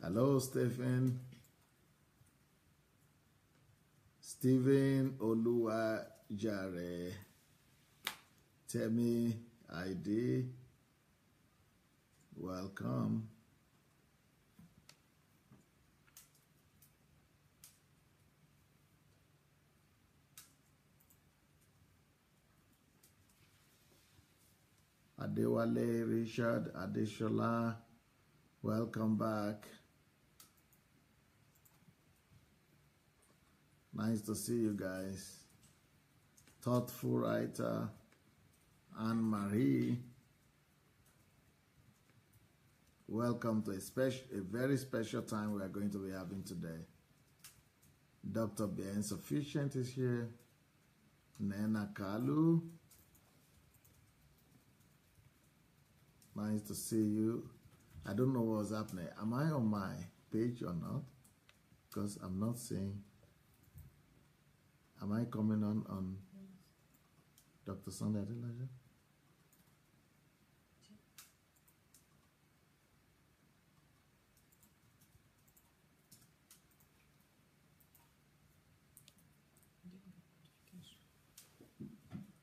Hello, Stephen. Stephen Oluwajare. Temi ID. Welcome. Adewale, Richard, Adeshola, welcome back. Nice to see you guys. Thoughtful writer, Anne-Marie. Welcome to a very special time we are going to be having today. Dr. Bien Sufficient is here. Nena Kalu. Nice to see you. I don't know what's happening. Am I on my page or not? Because I'm not seeing. Am I coming on Dr. Sunday Adelaja?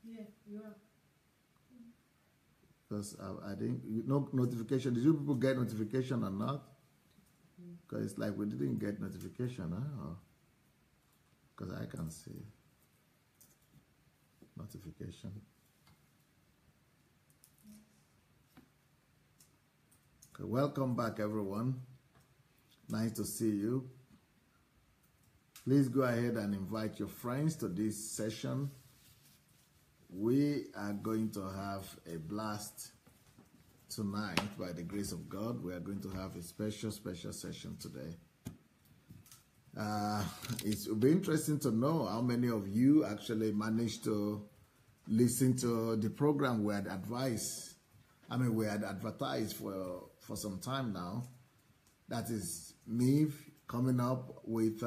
Yeah, you are. Because I think no notification. Did you people get notification or not? Because it's like we didn't get notification, huh? Because I can see notification. Okay, welcome back, everyone. Nice to see you. Please go ahead and invite your friends to this session. We are going to have a blast tonight by the grace of God. We are going to have a special session today. It will be interesting to know how many of you actually managed to listen to the program we had advised. We had advertised for some time now. That is me coming up with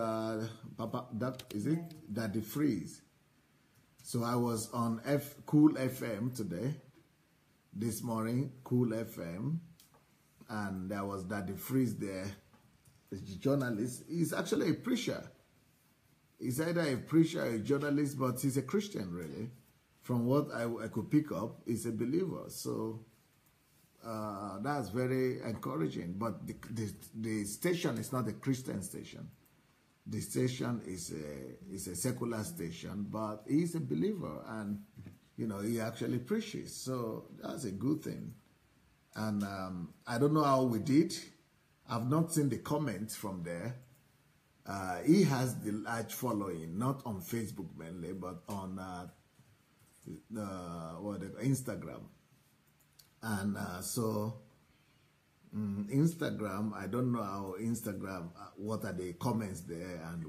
Daddy Freeze. So I was on Cool FM today, this morning, Cool FM, and there was Daddy Freeze there. The journalist. He's actually a preacher. He's either a preacher or a journalist, but he's a Christian, really. From what I could pick up, he's a believer. So that's very encouraging. But the station is not a Christian station. The station is a secular station, but he's a believer, and he actually preaches. So that's a good thing. And I don't know how we did. I've not seen the comments from there. He has the large following, not on Facebook mainly, but on Instagram. And Instagram, I don't know how Instagram, what are the comments there and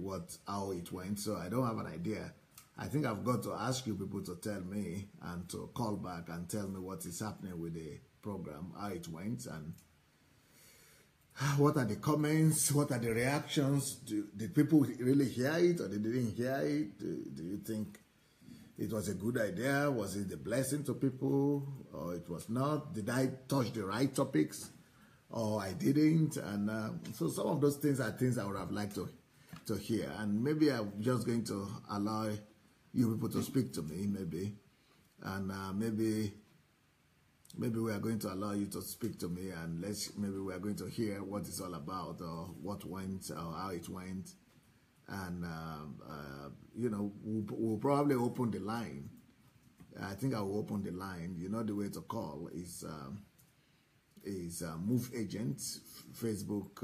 how it went. So I don't have an idea. I think I've got to ask you people to tell me and to call back and tell me what is happening with the program, how it went, and what are the comments? What are the reactions? Did people really hear it or they didn't hear it? Do you think it was a good idea? Was it a blessing to people or it was not? Did I touch the right topics or I didn't? And so some of those things are things I would have liked to hear. And maybe I'm just going to allow you people to speak to me, maybe. And maybe we are going to allow you to speak to me, and maybe we are going to hear what it's all about, or what went, or how it went, and we'll probably open the line. I think I will open the line. The way to call is Move Agents, Facebook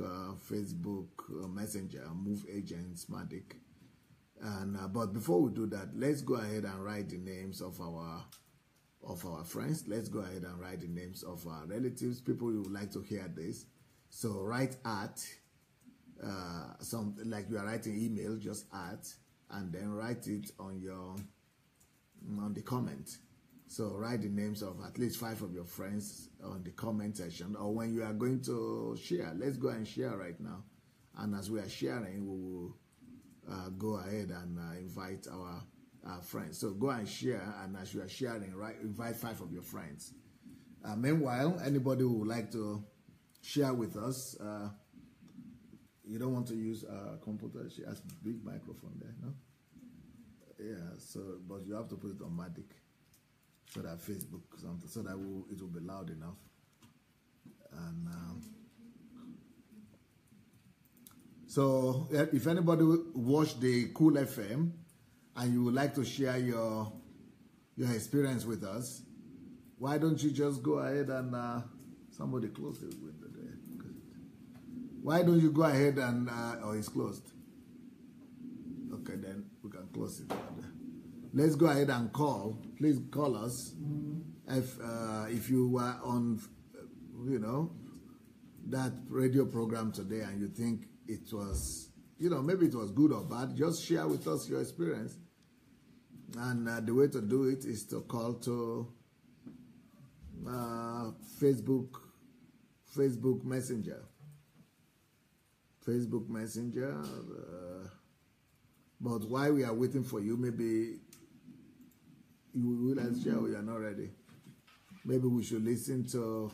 Messenger, Move Agents, Matic. And but before we do that, let's go ahead and write the names of our friends. Let's go ahead and write the names of our relatives, people who would like to hear this. So write at, something like you are writing email, just at, and then write it on the comment. So write the names of at least 5 of your friends on the comment section, or when you are going to share. Let's go and share right now. And as we are sharing, we will go ahead and invite our friends. So go and share, and as you are sharing, invite 5 of your friends. Meanwhile, anybody who would like to share with us, You don't want to use a computer? She has a big microphone there, no? Yeah, so, but you have to put it on Matic so that Facebook, something, so that it will be loud enough. And so, if anybody watched the Cool FM and you would like to share your experience with us, why don't you just go ahead and somebody close the window there? Why don't you go ahead and oh, it's closed. Okay, then we can close it. Let's go ahead and call. Please call us if you were on, you know, that radio program today and you think it was, you know, maybe it was good or bad. Just share with us your experience. And the way to do it is to call to Facebook Messenger. Facebook Messenger. But while we are waiting for you, maybe you will share or you are not ready. Maybe we should listen to,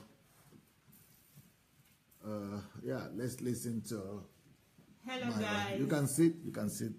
yeah, let's listen to. Hello, guys. You can sit.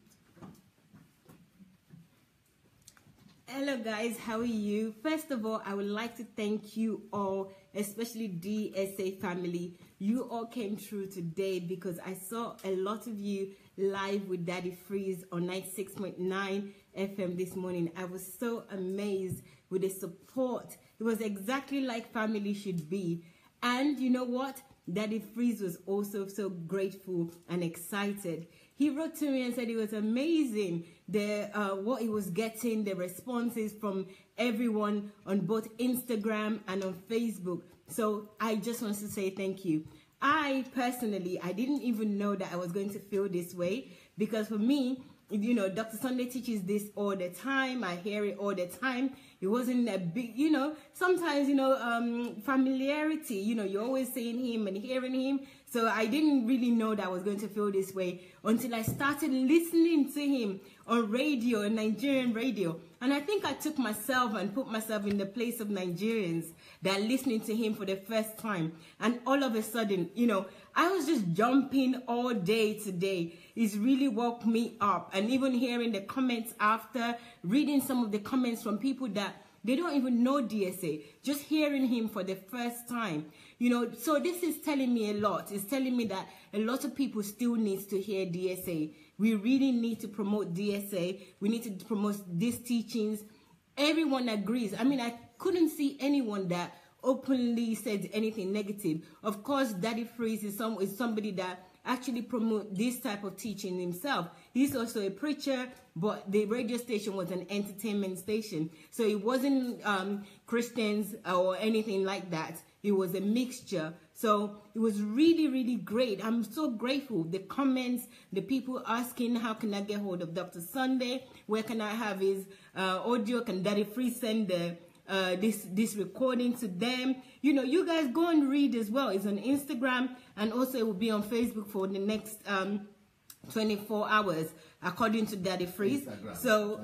Hello, guys. How are you? First of all, I would like to thank you all, especially DSA family. You all came through today because I saw a lot of you live with Daddy Freeze on 96.9 FM this morning. I was so amazed with the support. It was exactly like family should be. And you know what? Daddy Freeze was also so grateful and excited. He wrote to me and said it was amazing what he was getting, the responses from everyone on both Instagram and on Facebook. So I just want to say thank you. I personally, I didn't even know that I was going to feel this way, because for me, you know, Dr. Sunday teaches this all the time. I hear it all the time. It wasn't a big, you know, sometimes, you know, familiarity, you know, you're always saying him and hearing him. So I didn't really know that I was going to feel this way until I started listening to him on radio, on Nigerian radio. And I think I took myself and put myself in the place of Nigerians that are listening to him for the first time. And all of a sudden, you know, I was just jumping all day today. It's really woke me up. And even hearing the comments after, reading some of the comments from people that they don't even know DSA, just hearing him for the first time, you know. So this is telling me a lot. It's telling me that a lot of people still need to hear DSA. We really need to promote DSA. We need to promote these teachings. Everyone agrees. I mean, I couldn't see anyone that openly said anything negative. Of course, Daddy Freeze is somebody that actually promote this type of teaching himself. He's also a preacher, but the radio station was an entertainment station. So it wasn't Christians or anything like that. It was a mixture. So it was really, really great. I'm so grateful. The comments, the people asking, how can I get hold of Dr. Sunday? Where can I have his audio? Can Daddy Freeze send this recording to them? You know, you guys go and read as well. It's on Instagram, and also it will be on Facebook for the next 24 hours, according to Daddy Freeze. Instagram. So,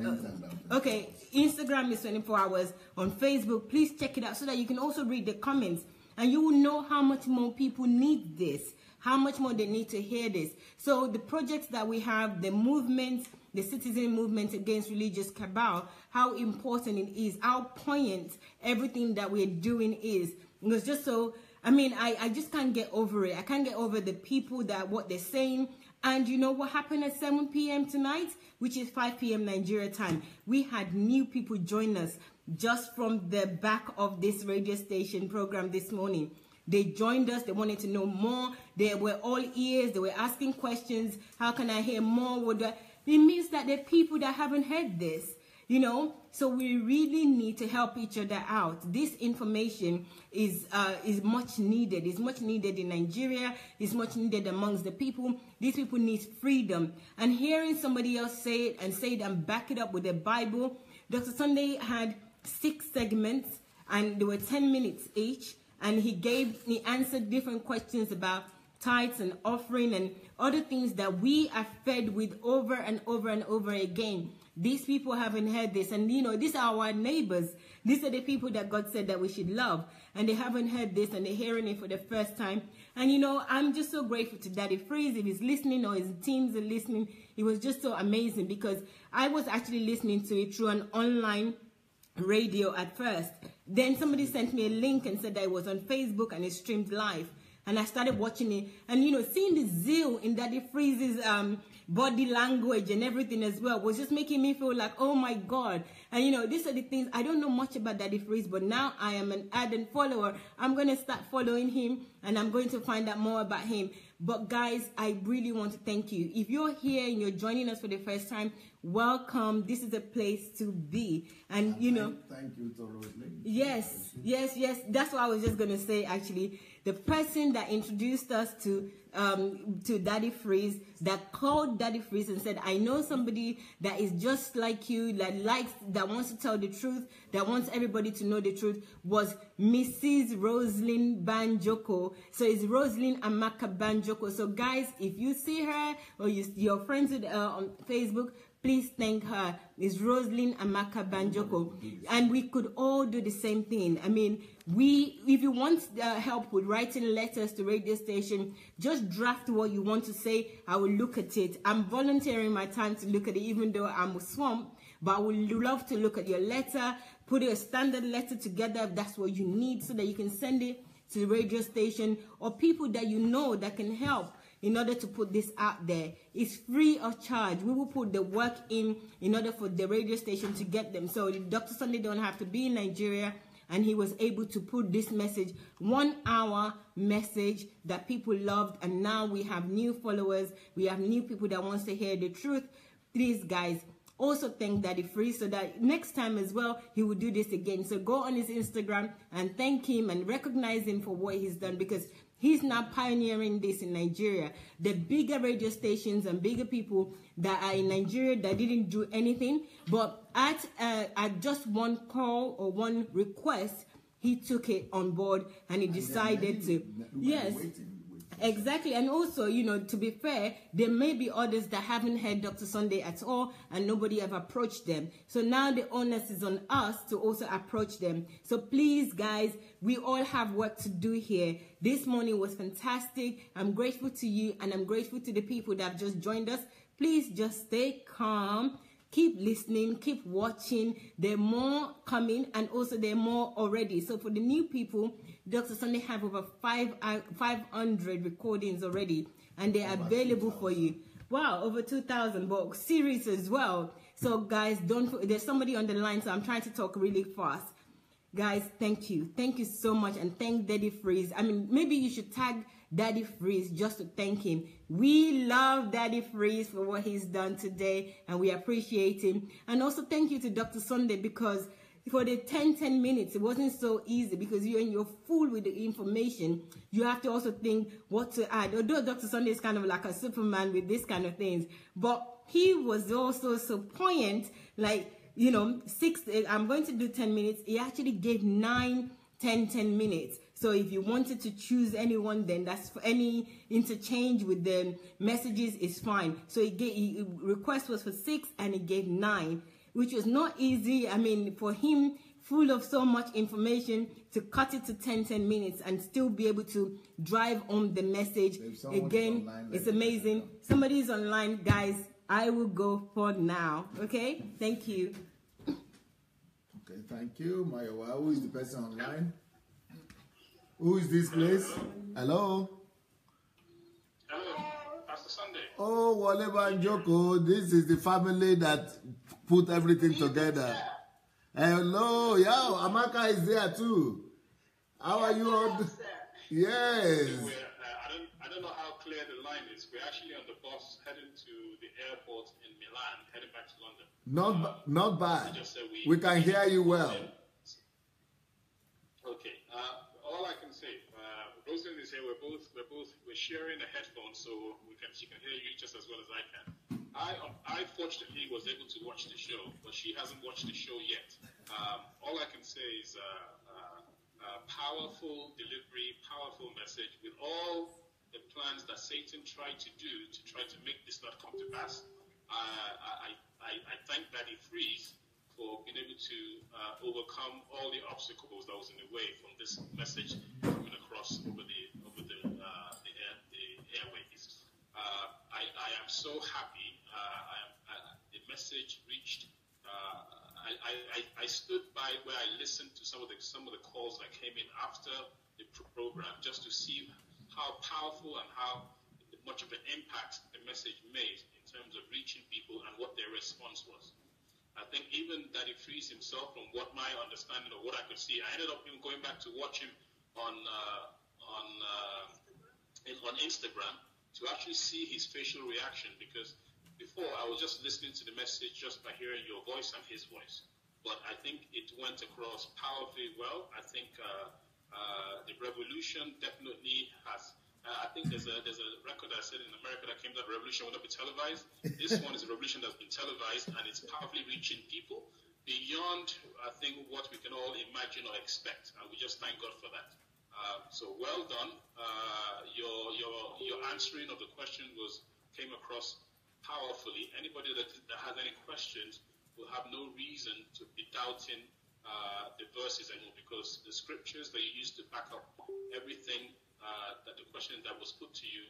okay, Instagram is 24 hours. On Facebook, please check it out so that you can also read the comments, and you will know how much more people need this, how much more they need to hear this. So the projects that we have, the movement, the citizen movement against religious cabal, how important it is, how poignant everything that we're doing is. It was just so, I mean, I just can't get over it. I can't get over the people that what they're saying. And you know what happened at 7 p.m. tonight, which is 5 p.m. Nigeria time? We had new people join us just from the back of this radio station program this morning. They joined us. They wanted to know more. They were all ears. They were asking questions. How can I hear more? It means that there are people that haven't heard this, you know. So we really need to help each other out. This information is much needed. It's much needed in Nigeria. It's much needed amongst the people. These people need freedom. And hearing somebody else say it and back it up with the Bible. Dr. Sunday had 6 segments, and they were 10 minutes each. And he answered different questions about tithes and offering and other things that we are fed with over and over and over again. these people haven't heard this. And, you know, these are our neighbors. These are the people that God said that we should love. And they haven't heard this, and they're hearing it for the first time. And, you know, I'm just so grateful to Daddy Freeze. If he's listening or his teams are listening, it was just so amazing, because I was actually listening to it through an online radio at first. Then somebody sent me a link and said that it was on Facebook and it streamed live. And I started watching it, and, you know, seeing the zeal in Daddy Freeze's body language and everything as well was just making me feel like, oh my God. And, you know, these are the things, I don't know much about Daddy Freeze, but now I am an ardent follower. I'm going to start following him, and I'm going to find out more about him. But guys, I really want to thank you. If you're here and you're joining us for the first time, welcome. This is a place to be. And, you know, thank you to Rosalie. Yes. That's what I was just going to say, actually. The person that introduced us to Daddy Freeze, that called Daddy Freeze and said, I know somebody that is just like you, that wants to tell the truth, that wants everybody to know the truth, was Mrs. Rosalind Banjoko. So it's Rosalind Amaka Banjoko. So guys, if you see her or your friends with on Facebook, please thank her. It's Rosalind Amaka Banjoko. And we could all do the same thing. I mean, if you want help with writing letters to radio station, just draft what you want to say. I will look at it. I'm volunteering my time to look at it, even though I'm swamped. But I would love to look at your letter, put a standard letter together if that's what you need, so that you can send it to the radio station or people that you know that can help in order to put this out there. It's free of charge. We will put the work in order for the radio station to get them. So Dr. Sunday don't have to be in Nigeria, and he was able to put this message, 1 hour message that people loved. And now we have new followers. We have new people that wants to hear the truth. Please, guys, also thank Daddy Freeze, so that next time as well, he will do this again. So go on his Instagram and thank him and recognize him for what he's done, because he's now pioneering this in Nigeria. The bigger radio stations and bigger people that are in Nigeria that didn't do anything, but at just one call or one request, he took it on board and he decided to. Yes. Exactly. And also, you know, to be fair, there may be others that haven't heard Dr. Sunday at all and nobody have approached them. So now the onus is on us to also approach them. So please, guys, we all have work to do here. This morning was fantastic. I'm grateful to you, and I'm grateful to the people that have just joined us. Please just stay calm. Keep listening, keep watching. There are more coming, and also there are more already. So for the new people, Dr. Sunday have over 500 recordings already, and they're available for you. Wow, over 2,000, but series as well. So guys, there's somebody on the line, so I'm trying to talk really fast. Guys, thank you. Thank you so much, and thank Daddy Freeze. I mean, maybe you should tag Daddy Freeze just to thank him. We love Daddy Freeze for what he's done today, and we appreciate him. And also thank you to Dr. Sunday, because for the 10 minutes, it wasn't so easy, because you're full with the information. You have to also think what to add. Although Dr. Sunday is kind of like a Superman with this kind of things, but he was also so poignant, like, you know, I'm going to do 10 minutes. He actually gave 10 minutes. So if you wanted to choose anyone, then that's for any interchange with the messages is fine. So request was for 6 and he gave 9, which was not easy. I mean, for him, full of so much information, to cut it to 10 minutes and still be able to drive home the message. Again, it's amazing. Somebody's online, guys. I will go for now. Okay? Thank you. Okay, thank you. Mayowa, who is the person online? Who is this place? Hello? Hello, Pastor Sunday. Oh, Wale Banjoko. This is the family that put everything together. Hello. Yeah, Amaka is there too. How are you all? Yes. I don't know how clear the line is. We're actually on the bus heading to the airport in Milan, heading back to London. Not bad. We can hear you well. Okay. All I can say, Rosalind is here. We're sharing the headphones, so she can hear you just as well as I can. I fortunately was able to watch the show, but she hasn't watched the show yet. All I can say is powerful delivery, powerful message, with all the plans that Satan tried to do to try to make this not come to pass. I thank Daddy Freeze for being able to overcome all the obstacles that was in the way from this message coming across over the airways. I am so happy. The message reached. I stood by where I listened to some of the calls that came in after the program just to see how powerful and how much of an impact the message made in terms of reaching people and what their response was. I think even Daddy Freeze himself, from what my understanding of what I could see, I ended up even going back to watch him on Instagram to actually see his facial reaction, because before I was just listening to the message just by hearing your voice and his voice. But I think it went across powerfully well. I think the revolution definitely has. I think there's a record I said in America that came that revolution will not be televised. This one is a revolution that's been televised, and it's powerfully reaching people beyond, I think, what we can all imagine or expect. And we just thank God for that. So well done. Your answering of the question came across powerfully. Anybody that has any questions will have no reason to be doubting the verses anymore, because the scriptures that you used to back up everything that the question that was put to you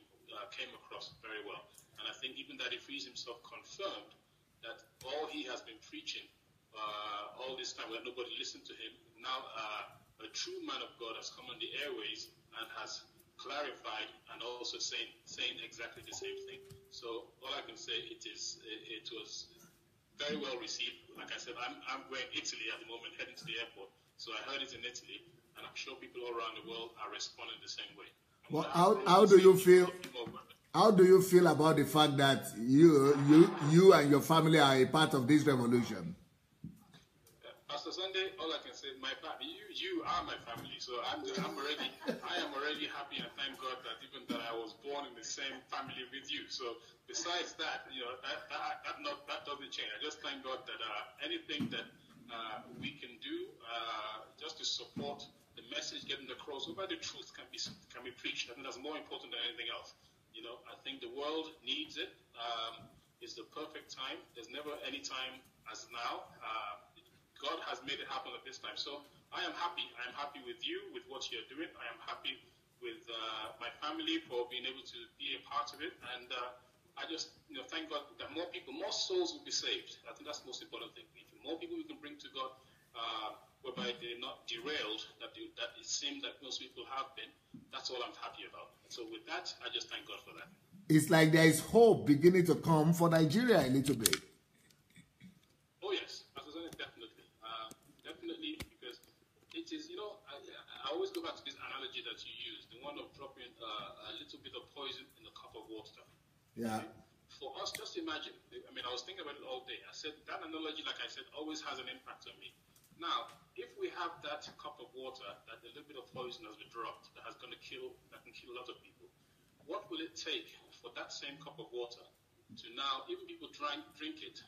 came across very well. And I think even Daddy Freeze himself confirmed that all he has been preaching all this time, where nobody listened to him, now a true man of God has come on the airways and has clarified and also saying exactly the same thing. So all I can say, it was very well received. Like I said, I'm going to Italy at the moment, heading to the airport. So I heard it in Italy, and I'm sure people all around the world are responding the same way. Well, how do you feel? How do you feel about the fact that you and your family are a part of this revolution? Pastor Sunday, all I can say, you are my family. So I am already happy, and thank God that even that I was born in the same family with you. So besides that, that doesn't change. I just thank God that anything that we can do just to support the message getting across, whereby the truth can be preached. I think that's more important than anything else. I think the world needs it. It's the perfect time. There's never any time as now. God has made it happen at this time. So I am happy. I am happy with you, with what you're doing. I am happy with my family for being able to be a part of it. And I just thank God that more souls will be saved. I think that's the most important thing. If more people we can bring to God, whereby they're not derailed, that it seems that most people have been, that's all I'm happy about. So with that, I just thank God for that. It's like there is hope beginning to come for Nigeria a little bit. Oh yes, definitely. Definitely, because it is, I always go back to this analogy that you use, the one of dropping a little bit of poison in a cup of water. Yeah. For us, just imagine, I was thinking about it all day. I said, that analogy, like I said, always has an impact on me. Now, if we have that cup of water, that a little bit of poison has been dropped, that can kill a lot of people, what will it take for that same cup of water to now, even people drink it,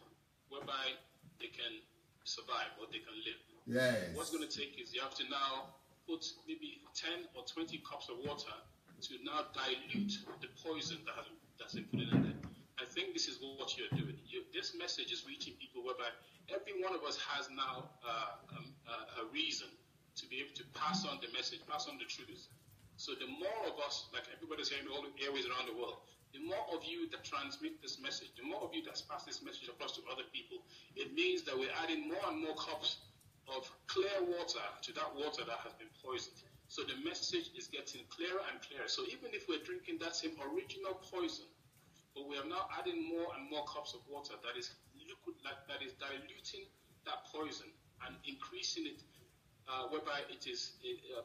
whereby they can survive or they can live? Yes. What's going to take is you have to now put maybe 10 or 20 cups of water to now dilute the poison that's been put in there. I think this is what you're doing. This message is reaching people whereby every one of us has now a reason to be able to pass on the message, pass on the truth. So the more of us, like everybody's saying, all the airways around the world, the more of you that transmit this message, the more of you that pass this message across to other people, it means that we're adding more and more cups of clear water to that water that has been poisoned. So the message is getting clearer and clearer. So even if we're drinking that same original poison, but we are now adding more and more cups of water that is liquid, that is diluting that poison and increasing it, whereby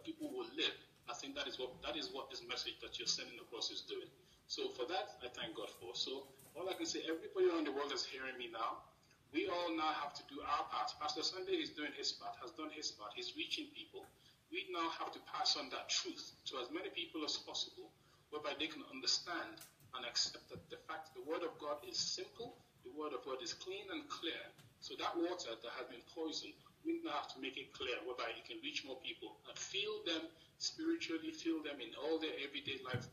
people will live. I think that is what this message that you're sending across is doing. So for that, I thank God for. So all I can say, everybody around the world is hearing me now. We all now have to do our part. Pastor Sunday is doing his part, has done his part. He's reaching people. We now have to pass on that truth to as many people as possible, whereby they can understand and accept that the fact the word of God is simple, the word of God is clean and clear. So that water that has been poisoned, we now have to make it clear, whereby it can reach more people and feel them spiritually, feel them in all their everyday life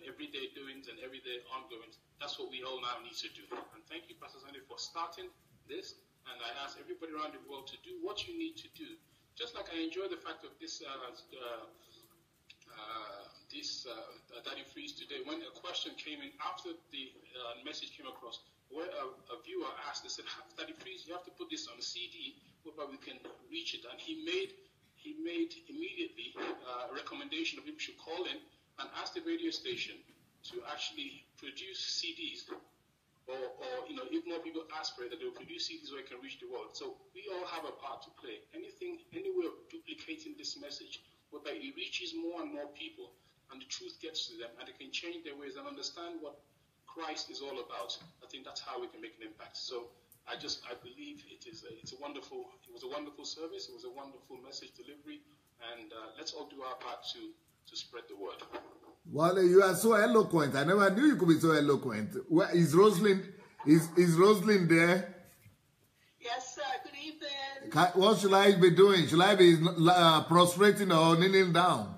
everyday doings and everyday ongoings. That's what we all now need to do. And thank you, Pastor Sandy, for starting this. And I ask everybody around the world to do what you need to do. Just like I enjoy the fact of this Daddy Freeze today, when a question came in after the message came across, where a viewer asked, they said, Daddy Freeze, you have to put this on a CD whereby we can reach it. And he made immediately a recommendation that people should call in and ask the radio station to actually produce CDs. Or if more people ask for it, that they will produce CDs where it can reach the world. So we all have a part to play. Any way of duplicating this message, whereby it reaches more and more people, and the truth gets to them, and they can change their ways and understand what Christ is all about. I think that's how we can make an impact. So I believe it was a wonderful service. It was a wonderful message delivery, and let's all do our part to spread the word. Well, you are so eloquent. I never knew you could be so eloquent. Where is Rosalind? Is Rosalind there? Yes, sir. Good evening. What should I be doing? Should I be prostrating or kneeling down?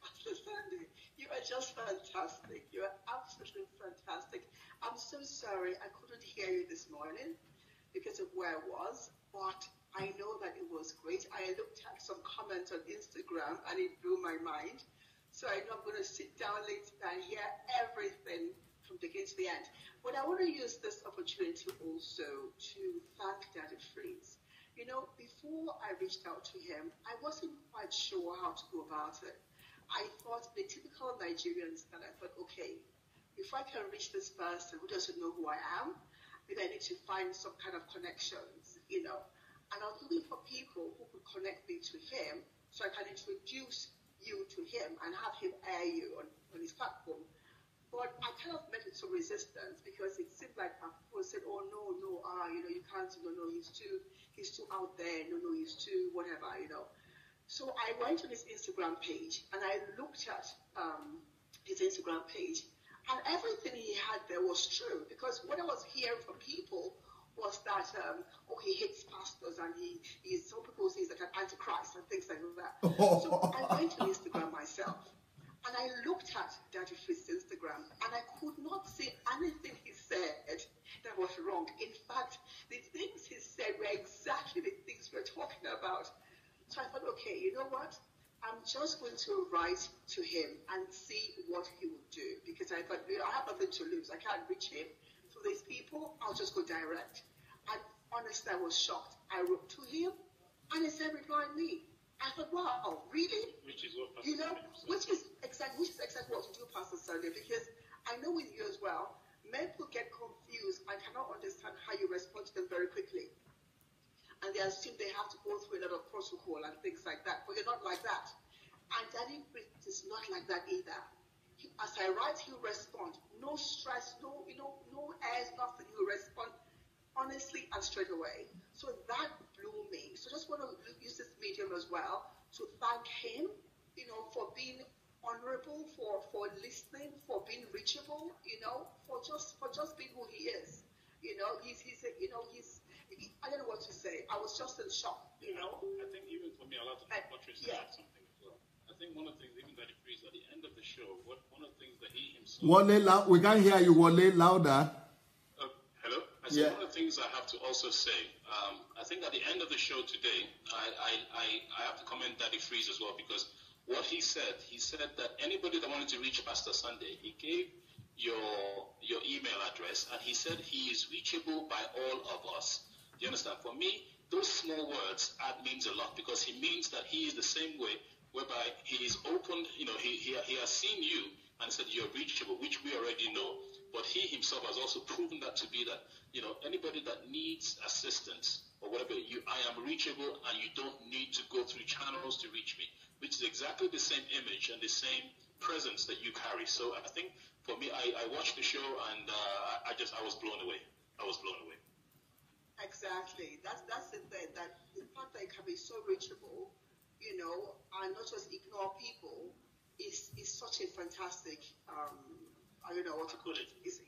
Pastor Sandy, you are just fantastic. You are absolutely fantastic. I'm so sorry I couldn't hear you this morning because of where I was, but I know that it was great. I looked at some comments on Instagram and it blew my mind. So I know I'm going to sit down later and hear everything from beginning to the end. But I want to use this opportunity also to thank Daddy Freeze. Before I reached out to him, I wasn't quite sure how to go about it. I thought the typical Nigerians, and I thought, okay, if I can reach this person who doesn't know who I am, then I need to find some kind of connections, And I was looking for people who could connect me to him so I can introduce you to him and have him air you on his platform. But I kind of met with some resistance because it seemed like people said, oh, no, you can't, no, he's too out there, no, he's too whatever, So I went on his Instagram page and I looked at his Instagram page, and everything he had there was true, because what I was hearing from people was that he hates pastors and some people say he's like an antichrist and things like that. So I went to Instagram myself and I looked at Daddy Freeze's Instagram and I could not see anything he said that was wrong. In fact, the things he said were exactly the things we're talking about. So I thought, okay, you know what? I'm just going to write to him and see what he would do, because I thought, I have nothing to lose. I can't reach him. So these people, I'll just go direct. And honestly, I was shocked. I wrote to him, and he said, reply me. I thought, wow, really? Which is what Pastor Sunday said. Which is exactly what to do, Pastor Sunday, because I know with you as well, many people get confused and cannot understand how you respond to them very quickly. And they assume they have to go through a lot of protocol and things like that, but you're not like that. And Daddy Freeze is not like that either. As I write, he'll respond. No stress, no airs, nothing. He'll respond honestly and straight away. So that blew me. So just want to use this medium as well to thank him, for being honorable, for listening, for being reachable, for just being who he is. I don't know what to say. I was just in shock, I think even for me, I'll have to buttress yeah. something as well. I think one of the things, even Daddy Freeze, at the end of the show, one of the things that he himself... we can't hear you, Wale, louder. Hello? I said one of the things I have to also say, I think at the end of the show today, I have to commend Daddy Freeze as well, because what he said that anybody that wanted to reach Pastor Sunday, he gave your email address, and he said he is reachable by all of us. Do you understand? For me, those small words means a lot, because he means that he is the same way, whereby he is opened, he has seen you and said you're reachable, which we already know. But he himself has also proven that to be that, anybody that needs assistance or whatever, I am reachable, and you don't need to go through channels to reach me, which is exactly the same image and the same presence that you carry. So I think for me, I watched the show and I was blown away. I was blown away. Exactly. That's the thing, that the fact that it can be so reachable, and not just ignore people is such a fantastic, I don't know what to call it. It's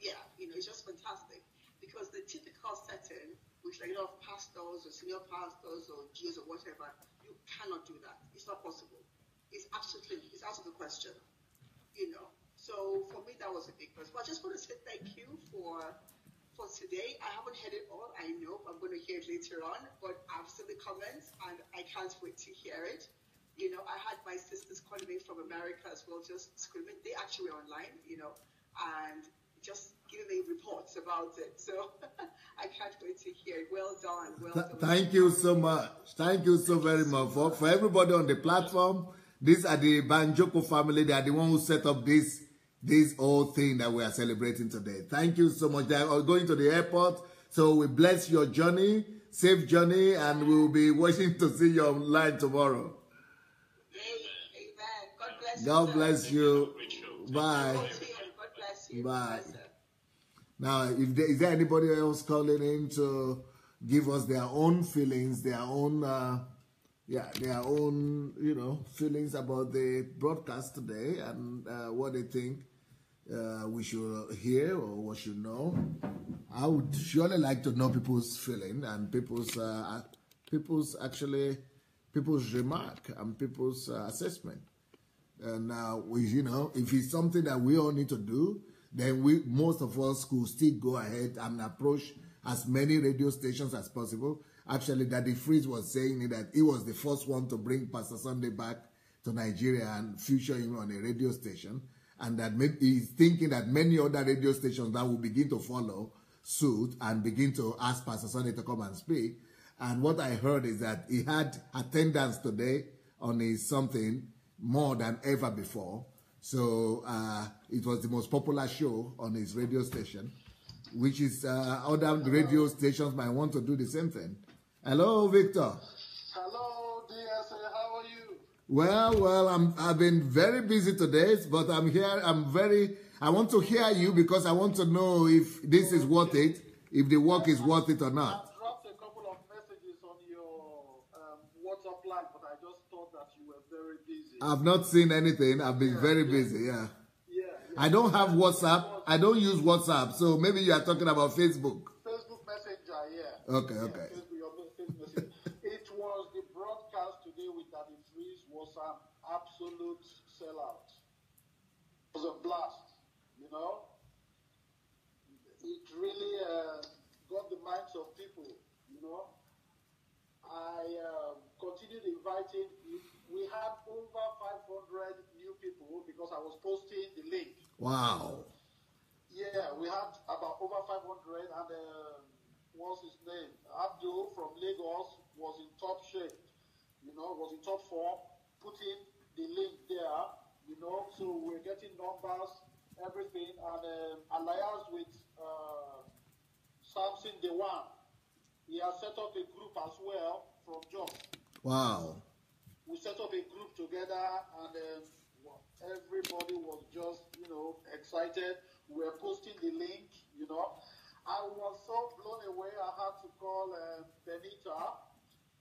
just fantastic, because the typical setting, with like a lot of pastors or senior pastors or Jews or whatever, you cannot do that. It's not possible. is out of the question, you know. So for me, that was a big plus. But I just want to say thank you for today. I haven't heard it all. I know I'm going to hear it later on, but I've seen the comments and I can't wait to hear it. You know, I had my sisters calling me from America as well, just screaming. They actually were online, you know, and just giving me reports about it. So I can't wait to hear it. Well done. Well done. Thank you so much. Thank you so very much. For everybody on the platform, these are the Banjoko family. They are the one who set up this whole thing that we are celebrating today. Thank you so much. They are going to the airport. So we bless your journey, safe journey, and we will be waiting to see you online tomorrow. Amen. God bless you. Bye. God bless you. Bye. Now, is there anybody else calling in to give us their own feelings, their own, feelings about the broadcast today and what they think we should hear or what should know? I would surely like to know people's feeling and people's remark and people's assessment. And now, if it's something that we all need to do, then most of us could still go ahead and approach as many radio stations as possible. Actually, Daddy Freeze was saying that he was the first one to bring Pastor Sunday back to Nigeria and feature him on a radio station. And that he's thinking that many other radio stations that will begin to follow suit and begin to ask Pastor Sunday to come and speak. And what I heard is that he had attendance today on his something more than ever before. So it was the most popular show on his radio station, which is other radio stations might want to do the same thing. Hello, Victor. Hello, DSA. How are you? Well, I've been very busy today, but I'm here. I want to hear you because I want to know if this is worth it, if the work is worth it or not. I dropped a couple of messages on your WhatsApp line, but I just thought that you were very busy. I've not seen anything. I've been very busy, yeah. I don't have WhatsApp. I don't use WhatsApp, so maybe you are talking about Facebook. Facebook Messenger, yeah. Okay. Facebook Messenger. It was the broadcast today with Daddy Freeze was an absolute sellout. It was a blast, you know. It really got the minds of people, you know. I continued inviting. We had over 500 new people because I was posting the link. Wow. Yeah, we had about over 500, and what's his name? Abdul from Lagos was in top shape, you know, was in top form, putting the link there, you know, so we're getting numbers, everything, and alliance with Samson Dewan. He has set up a group as well from Jos. Wow. We set up a group together, and everybody was just, you know, excited. We were posting the link, you know. I was so blown away, I had to call Benita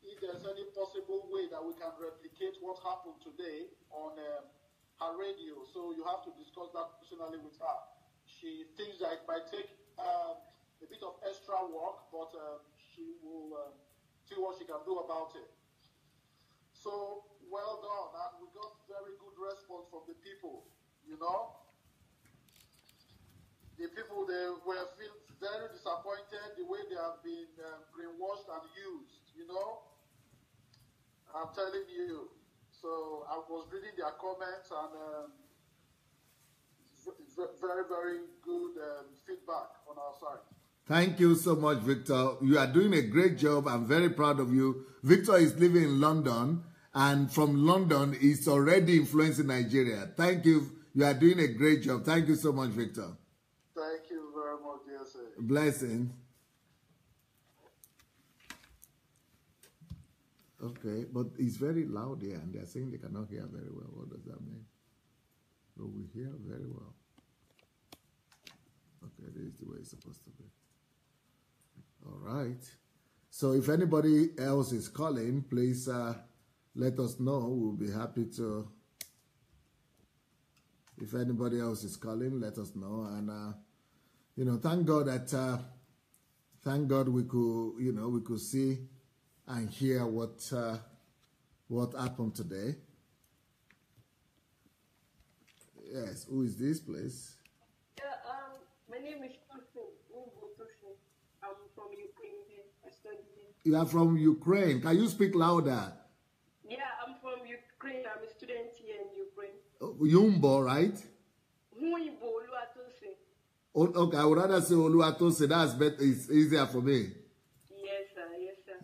if there's any possible way that we can replicate what happened today on her radio. So you have to discuss that personally with her. She thinks that it might take a bit of extra work, but she will see what she can do about it. So, well done, and we got very good response from the people, you know. The people, they were feel very disappointed the way they have been brainwashed and used, you know. I'm telling you. So, I was reading their comments, and very, very good feedback on our side. Thank you so much, Victor. You are doing a great job. I'm very proud of you. Victor is living in London, and from London, he's already influencing Nigeria. Thank you. You are doing a great job. Thank you so much, Victor. Thank you very much, dear sir. Blessing. Okay, but it's very loud here, and they're saying they cannot hear very well. What does that mean? But we hear very well. Okay, this is the way it's supposed to be. All right. So if anybody else is calling, please let us know. We'll be happy to. If anybody else is calling, let us know. And you know, thank God that thank God we could, you know, we could see and hear what happened today. Yes, who is this, please? Yeah, my name is Tosin. Tosin. I'm from Ukraine here. I study here. You are from Ukraine. Can you speak louder? Yeah, I'm from Ukraine. I'm a student here in Ukraine. Yumbo, right? Oh, okay, I would rather say Oluwatose. That's better. It's easier for me. Yes, sir. Yes, sir.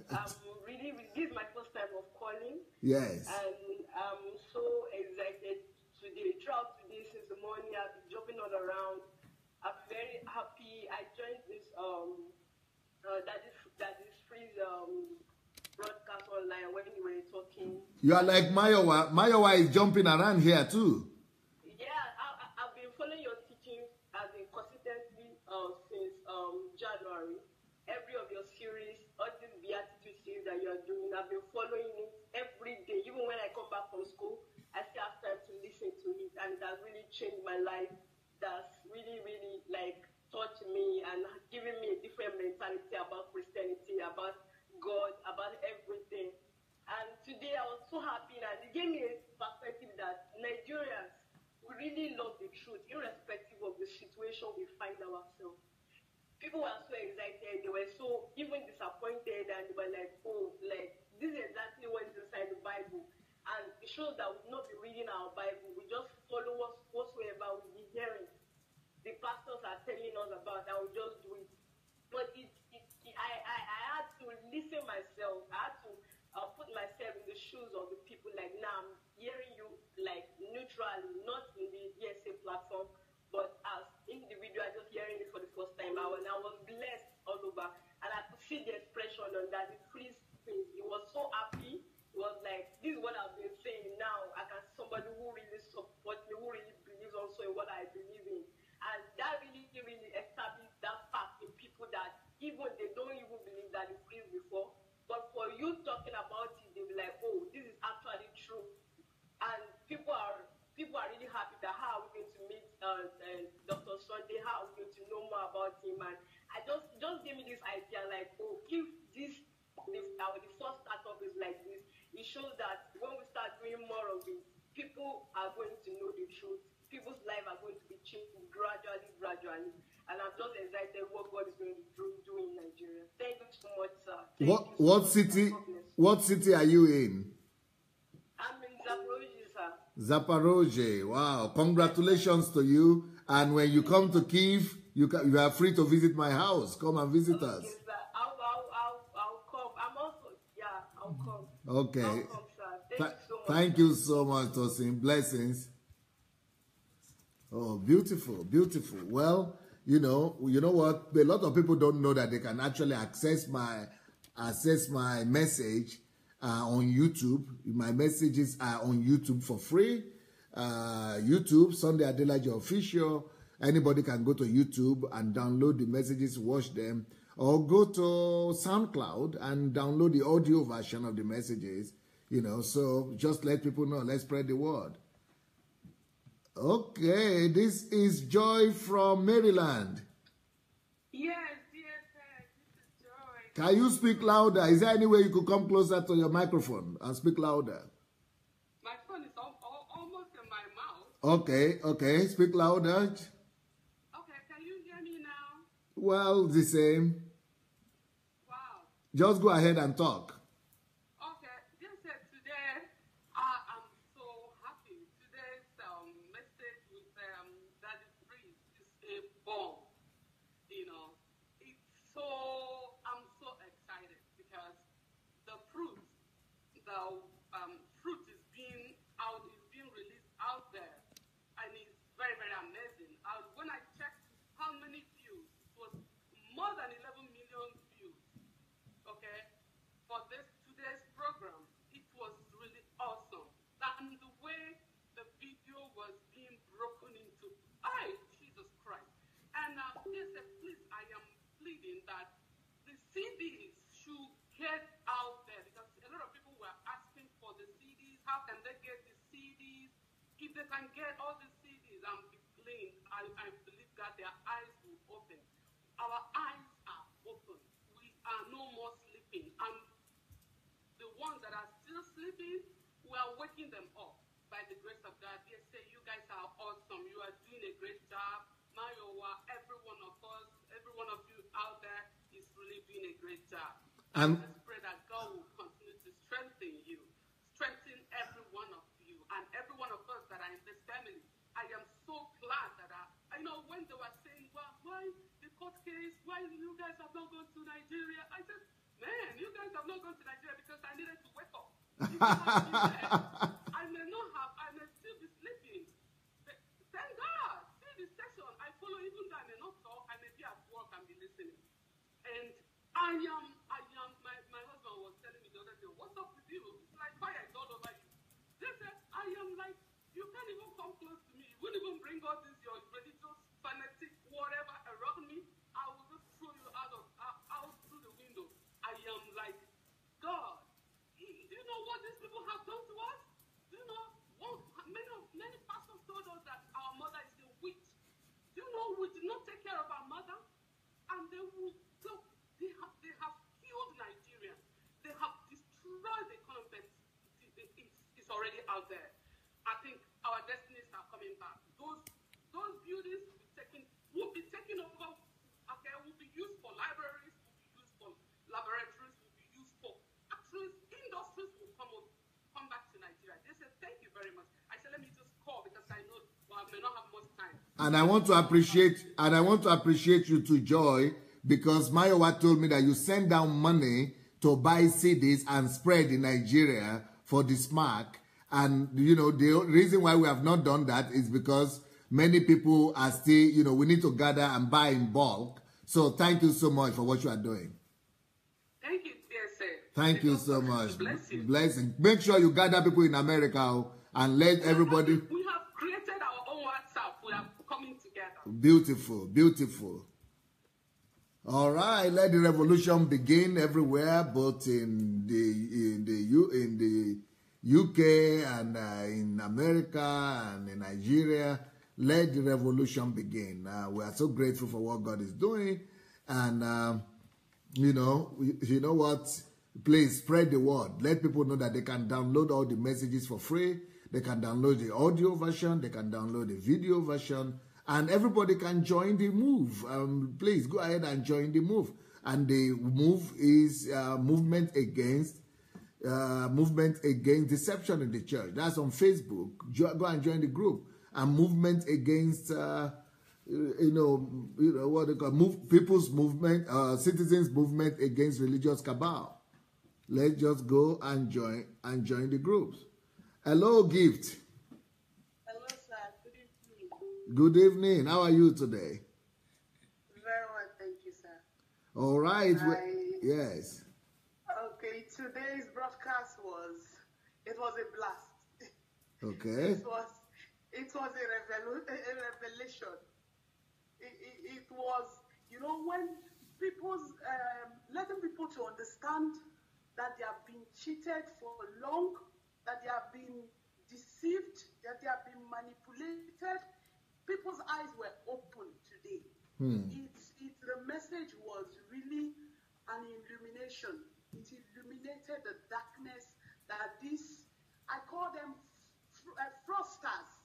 This is my first time of calling. Yes. And I'm so excited today. Throughout today, since the morning, I've been jumping all around. I'm very happy. I joined this that is free broadcast online when you were talking. You are like Mayowa. Mayowa is jumping around here too. Yeah, I've been following your teachings as in consistently since January. Every of your series, all these beatitude series that you are doing, I've been following it every day. Even when I come back from school, I still have time to listen to it, and it has really changed my life. That's really, really like touched me and given me a different mentality about Christianity, about God, about everything. And today I was so happy, and it gave me a perspective that Nigerians, we really love the truth, irrespective of the situation we find ourselves. People were so excited, they were so even disappointed, and they were like, oh, like, this is exactly what is inside the Bible. And it shows that we will not be reading our Bible, we just follow whatsoever we be hearing. The pastors are telling us about, and we just do it. But I had to listen myself, I had to put myself in the shoes of the people, like, now I'm hearing you like neutrally, not in the DSA platform, but as individual, just hearing it for the first time. I was blessed all over, and I could see the expression on that, the freeze face. He was so happy. It was like, this is what I've been saying now. I can see somebody who really supports me, who really believes also in what I believe in. And that really, really established that fact in people that even they don't even believe that it's real before. But for you talking about it, they'll be like, oh, this is actually true. And people are really happy that how are we going to meet Dr. Sunday, how are we going to know more about him. And I just gave me this idea, like, oh, if the first startup is like this, it shows that when we start doing more of it, people are going to know the truth. People's lives are going to be changed gradually. And I'm just excited what God is going to do in Nigeria. Thank you so much, sir. What city are you in? I'm in Zaporozhye, sir. Zaporozhye. Wow. Congratulations to you. And when you come to Kyiv, you are free to visit my house. Come and visit us. Yes, sir. I'll come. I'll come. Okay. I'll come, sir. Thank you so much, Tosin. Blessings. Oh, beautiful, beautiful. Well, you know what? A lot of people don't know that they can actually access my message on YouTube. My messages are on YouTube for free. YouTube, Sunday Adelaja Official. Anybody can go to YouTube and download the messages, watch them, or go to SoundCloud and download the audio version of the messages. So just let people know. Let's spread the word. Okay, this is Joy from Maryland. Yes, sir. This is Joy. Can you speak louder? Is there any way you could come closer to your microphone and speak louder? My phone is almost in my mouth. Okay. Speak louder. Okay, can you hear me now? Well, the same. Wow. Just go ahead and talk. Fruit is being released out there, and it's very, very amazing. When I checked how many views, it was more than 11 million views. Okay, for today's program, it was really awesome. And the way the video was being broken into, Jesus Christ! And they said, please, I am pleading that the CDs should get out there, because a lot of people were asking for the CDs. How can they get the CDs? If they can get all the CDs and be playing, I believe that their eyes will open. Our eyes are open. We are no more sleeping. And the ones that are still sleeping, we are waking them up by by the grace of God. They say you guys are awesome. You are doing a great job. Mayowa, every one of us, every one of you out there is really doing a great job. And I just pray that God will continue to strengthen you, strengthen every one of you, and every one of us that are in this family. I am so glad that I know when they were saying, well, why the court case, why you guys have not gone to Nigeria? I said, man, you guys have not gone to Nigeria because I needed to wake up. If you had been there, I may not have, I may still be sleeping. But thank God. See the session I follow, even though I may not talk, I may be at work and be listening. And my husband was telling me the other day, what's up with you? It's like fire is all over you. They said, I am like, you can't even come close to me. You wouldn't even bring all this, your religious, fanatic, whatever around me. I will just throw you out through the window. I am like, God, do you know what these people have done to us? Do you know what many pastors told us that our mother is a witch? Do you know we did not take care of our mother? And they will go, they have killed Nigerians. They have destroyed the economy. It's already out there. I think our destinies are coming back. Those buildings will be taken over. Okay, will be used for libraries, will be used for laboratories, will be used for actually industries will come back to Nigeria. They said thank you very much. I said let me just call because I know I may not have much time. And I want to appreciate you to Joy, because Mayowa told me that you send down money to buy CDs and spread in Nigeria for the SMAC. And, you know, the reason why we have not done that is because many people are still, you know, we need to gather and buy in bulk. So thank you so much for what you are doing. Thank you, dear sir. Thank you so much. Bless you. Blessing. Make sure you gather people in America and let everybody... We have created our own WhatsApp. We are coming together. Beautiful, beautiful. All right, let the revolution begin everywhere, both in the UK and in America and in Nigeria. Let the revolution begin. We are so grateful for what God is doing, and you know what? Please spread the word. Let people know that they can download all the messages for free. They can download the audio version. They can download the video version. And everybody can join the move. Please go ahead and join the move. And the move is movement against deception in the church. That's on Facebook. Go and join the group. And movement against what they call people's movement, citizens movement against religious cabal. Let's just go and join the groups. Hello, Gift. Good evening. How are you today? Very well, thank you, sir. All right. Yes. Okay, today's broadcast was a blast. Okay. It was a revelation. It was, when people's letting people to understand that they have been cheated for long, that they have been deceived, that they have been manipulated. People's eyes were open today. The message was really an illumination. It illuminated the darkness that I call them fraudsters.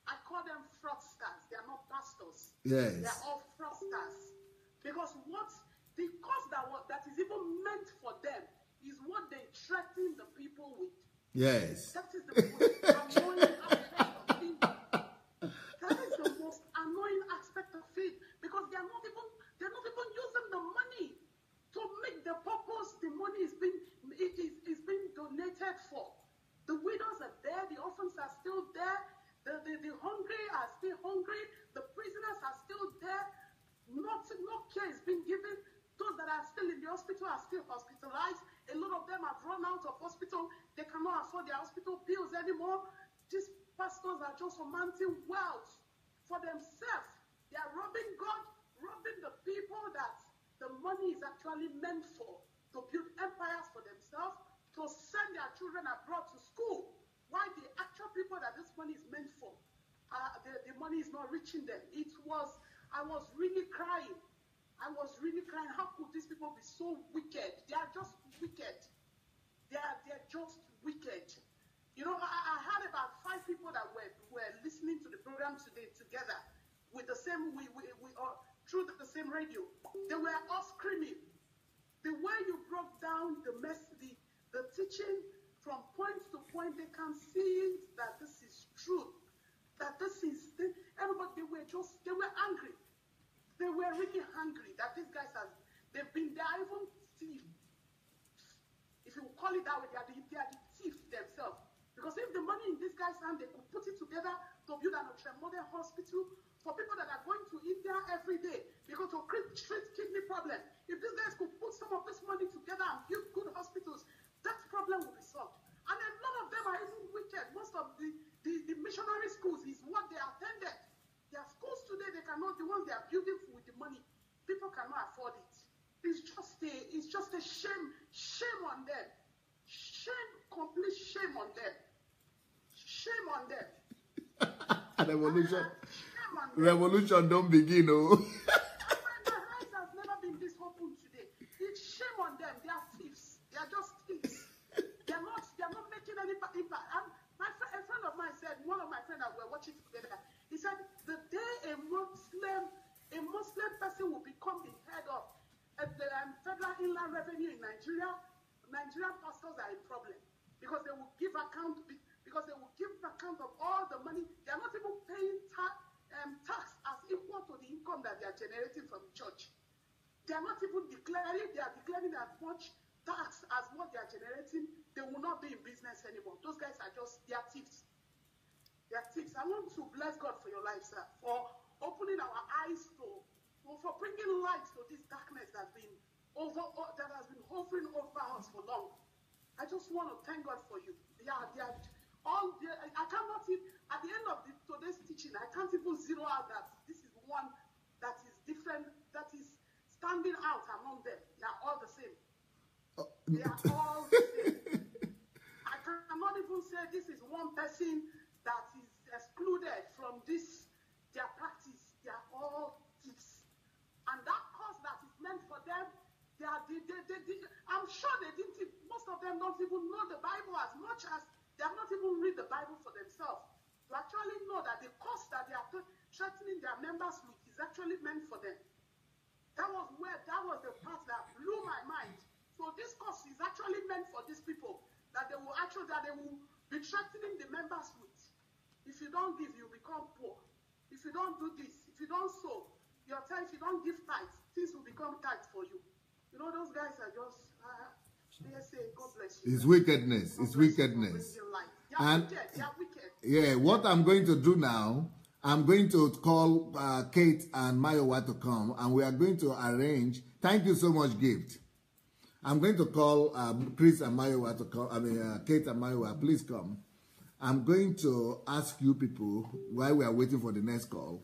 I call them fraudsters. They are not pastors. Yes. They are all fraudsters. Because the cause that is even meant for them is what they threaten the people with. Yes. That is the most annoying aspect of it. That is the most annoying aspect of it, because they're not even using the money to make the purpose the money is being donated for. The widows are there, the orphans are still there, the hungry are still hungry, the prisoners are still there. No care is being given. Those that are still in the hospital are still hospitalized. A lot of them have run out of hospital. They cannot afford their hospital bills anymore. These pastors are just amassing wealth for themselves. They are robbing God, robbing the people that the money is actually meant for, to build empires for themselves, to send their children abroad to school. Why the actual people that this money is meant for, the money is not reaching them. I was really crying. How could these people be so wicked? They are just wicked. They're just wicked. I had about 5 listening to the program today together with the same, we through the same radio. They were all screaming. The way you broke down the teaching from point to point, they can see that this is true. That this is, everybody, they were angry. They were really angry that these guys they've been there, even thieves. If you call it that way, they are the thieves themselves. Because if the money in these guys' hand, they could put it together to build an ultramodern hospital for people that are going to India every day because of treat kidney problem. If these guys could put some of this money together and build good hospitals, that problem will be solved. And a lot of them are even wicked. Most of the missionary schools is what they attended. Their schools today, they cannot, the ones they are building with the money, people cannot afford it. It's just a shame on them. Complete shame on them. Shame on them. Revolution don't begin, oh. My eyes has never been this open today. It's shame on them. They are thieves. They are just thieves. They are not making any impact. And a friend of mine said, one of my friends that were watching together, he said, the day a Muslim person will become the head of the Federal Inland Revenue in Nigeria, Nigerian pastors are a problem because they will give account of all the money. They are not even paying tax as equal to the income that they are generating from the church. They are not even declaring. They are declaring as much tax as what they are generating. They will not be in business anymore. Those guys are they are thieves. They are thieves. I want to bless God for your life, sir, for opening our eyes for bringing light to this darkness that has been hovering over us for long. I just want to thank God for you. I cannot even, at the end of today's teaching, I can't even zero out that this is one that is different, that is standing out among them. They are all the same. They are all the same. I cannot even say this is one person that is excluded from their practice. They are all thieves. And that cause that is meant for them, I'm sure most of them don't even know the Bible as much as they have not even read the Bible for themselves. To actually know that the cause that they are threatening their members with is actually meant for them. That was the part that blew my mind. So this cause is actually meant for these people that they will be threatening the members with. If you don't give, you become poor. If you don't do this, if you don't sow, if you don't give tithes, things will become tight for you. You know, those guys are just, they say, God bless you. It's wickedness. It's wickedness. And they are wicked. Yeah, what I'm going to do now, I'm going to call Kate and Mayowa to come, and we are going to arrange. Thank you so much, Gift. I'm going to call Chris and Mayowa to come. Kate and Mayowa, please come. I'm going to ask you people, while we are waiting for the next call,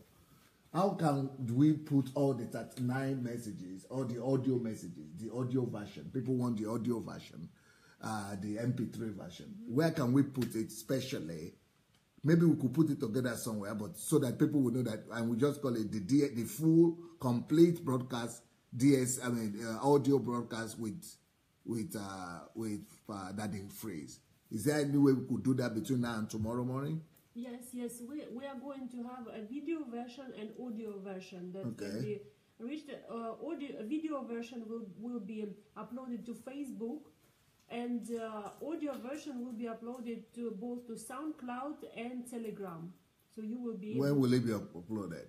how can we put all the 39 messages, all the audio messages, the audio version? People want the audio version, the MP3 version. Where can we put it specially? Maybe we could put it together somewhere, but so that people will know that, and we just call it the full, complete broadcast, audio broadcast with that in phrase. Is there any way we could do that between now and tomorrow morning? Yes, we are going to have a video version and audio version. That okay. Video version will be uploaded to Facebook, and audio version will be uploaded to both to SoundCloud and Telegram. So you will be. When will it be uploaded?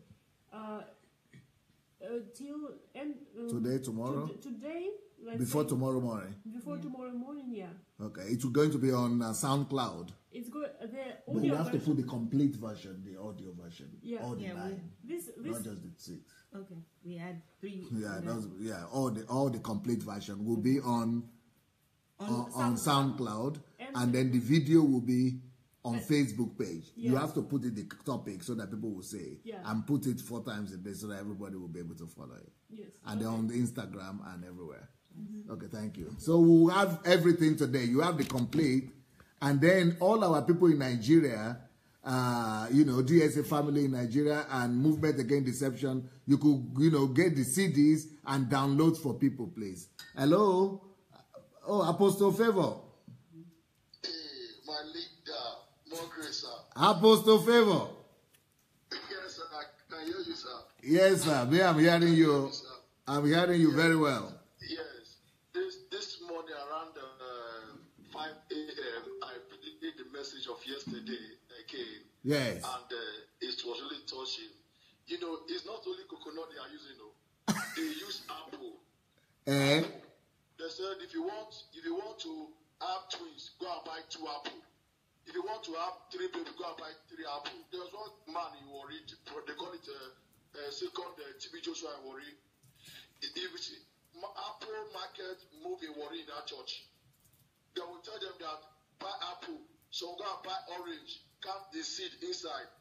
Today, tomorrow. Today. Before tomorrow morning. Before tomorrow morning, yeah. Okay, it's going to be on SoundCloud. It's good. But we have to put the complete version, the audio version. Yeah. All the 9. Not just the 6. Okay, we had 3. Yeah, all the complete version will be on SoundCloud, and then the video will be on Facebook page. Yes. You have to put it the topic so that people will say and put it 4 times a day so that everybody will be able to follow it. Yes. And then on the Instagram and everywhere. Okay, thank you. So we'll have everything today. You have the complete, and then all our people in Nigeria, DSA family in Nigeria and Movement Against Deception, you could, get the CDs and download for people, please. Hello? Oh, Apostle Favor. Hey, my leader, more grace, sir. Apostle Favor. can hear you, sir. Yes, sir. Me, I'm hearing you. I'm hearing you very well. Yes. This morning around 5 a.m., I did the message of yesterday again. Yes. And it was really touching. You know, it's not only coconut they are using, no. They use apple. Eh? They said if you want to have twins, go and buy 2 apples. If you want to have 3 babies, go and buy 3 apples. There was one man in Warri, they call it second TB Joshua in Warri. If you see apple market move in Warri in that church, they will tell them that buy apple, so go and buy orange, count the seed inside.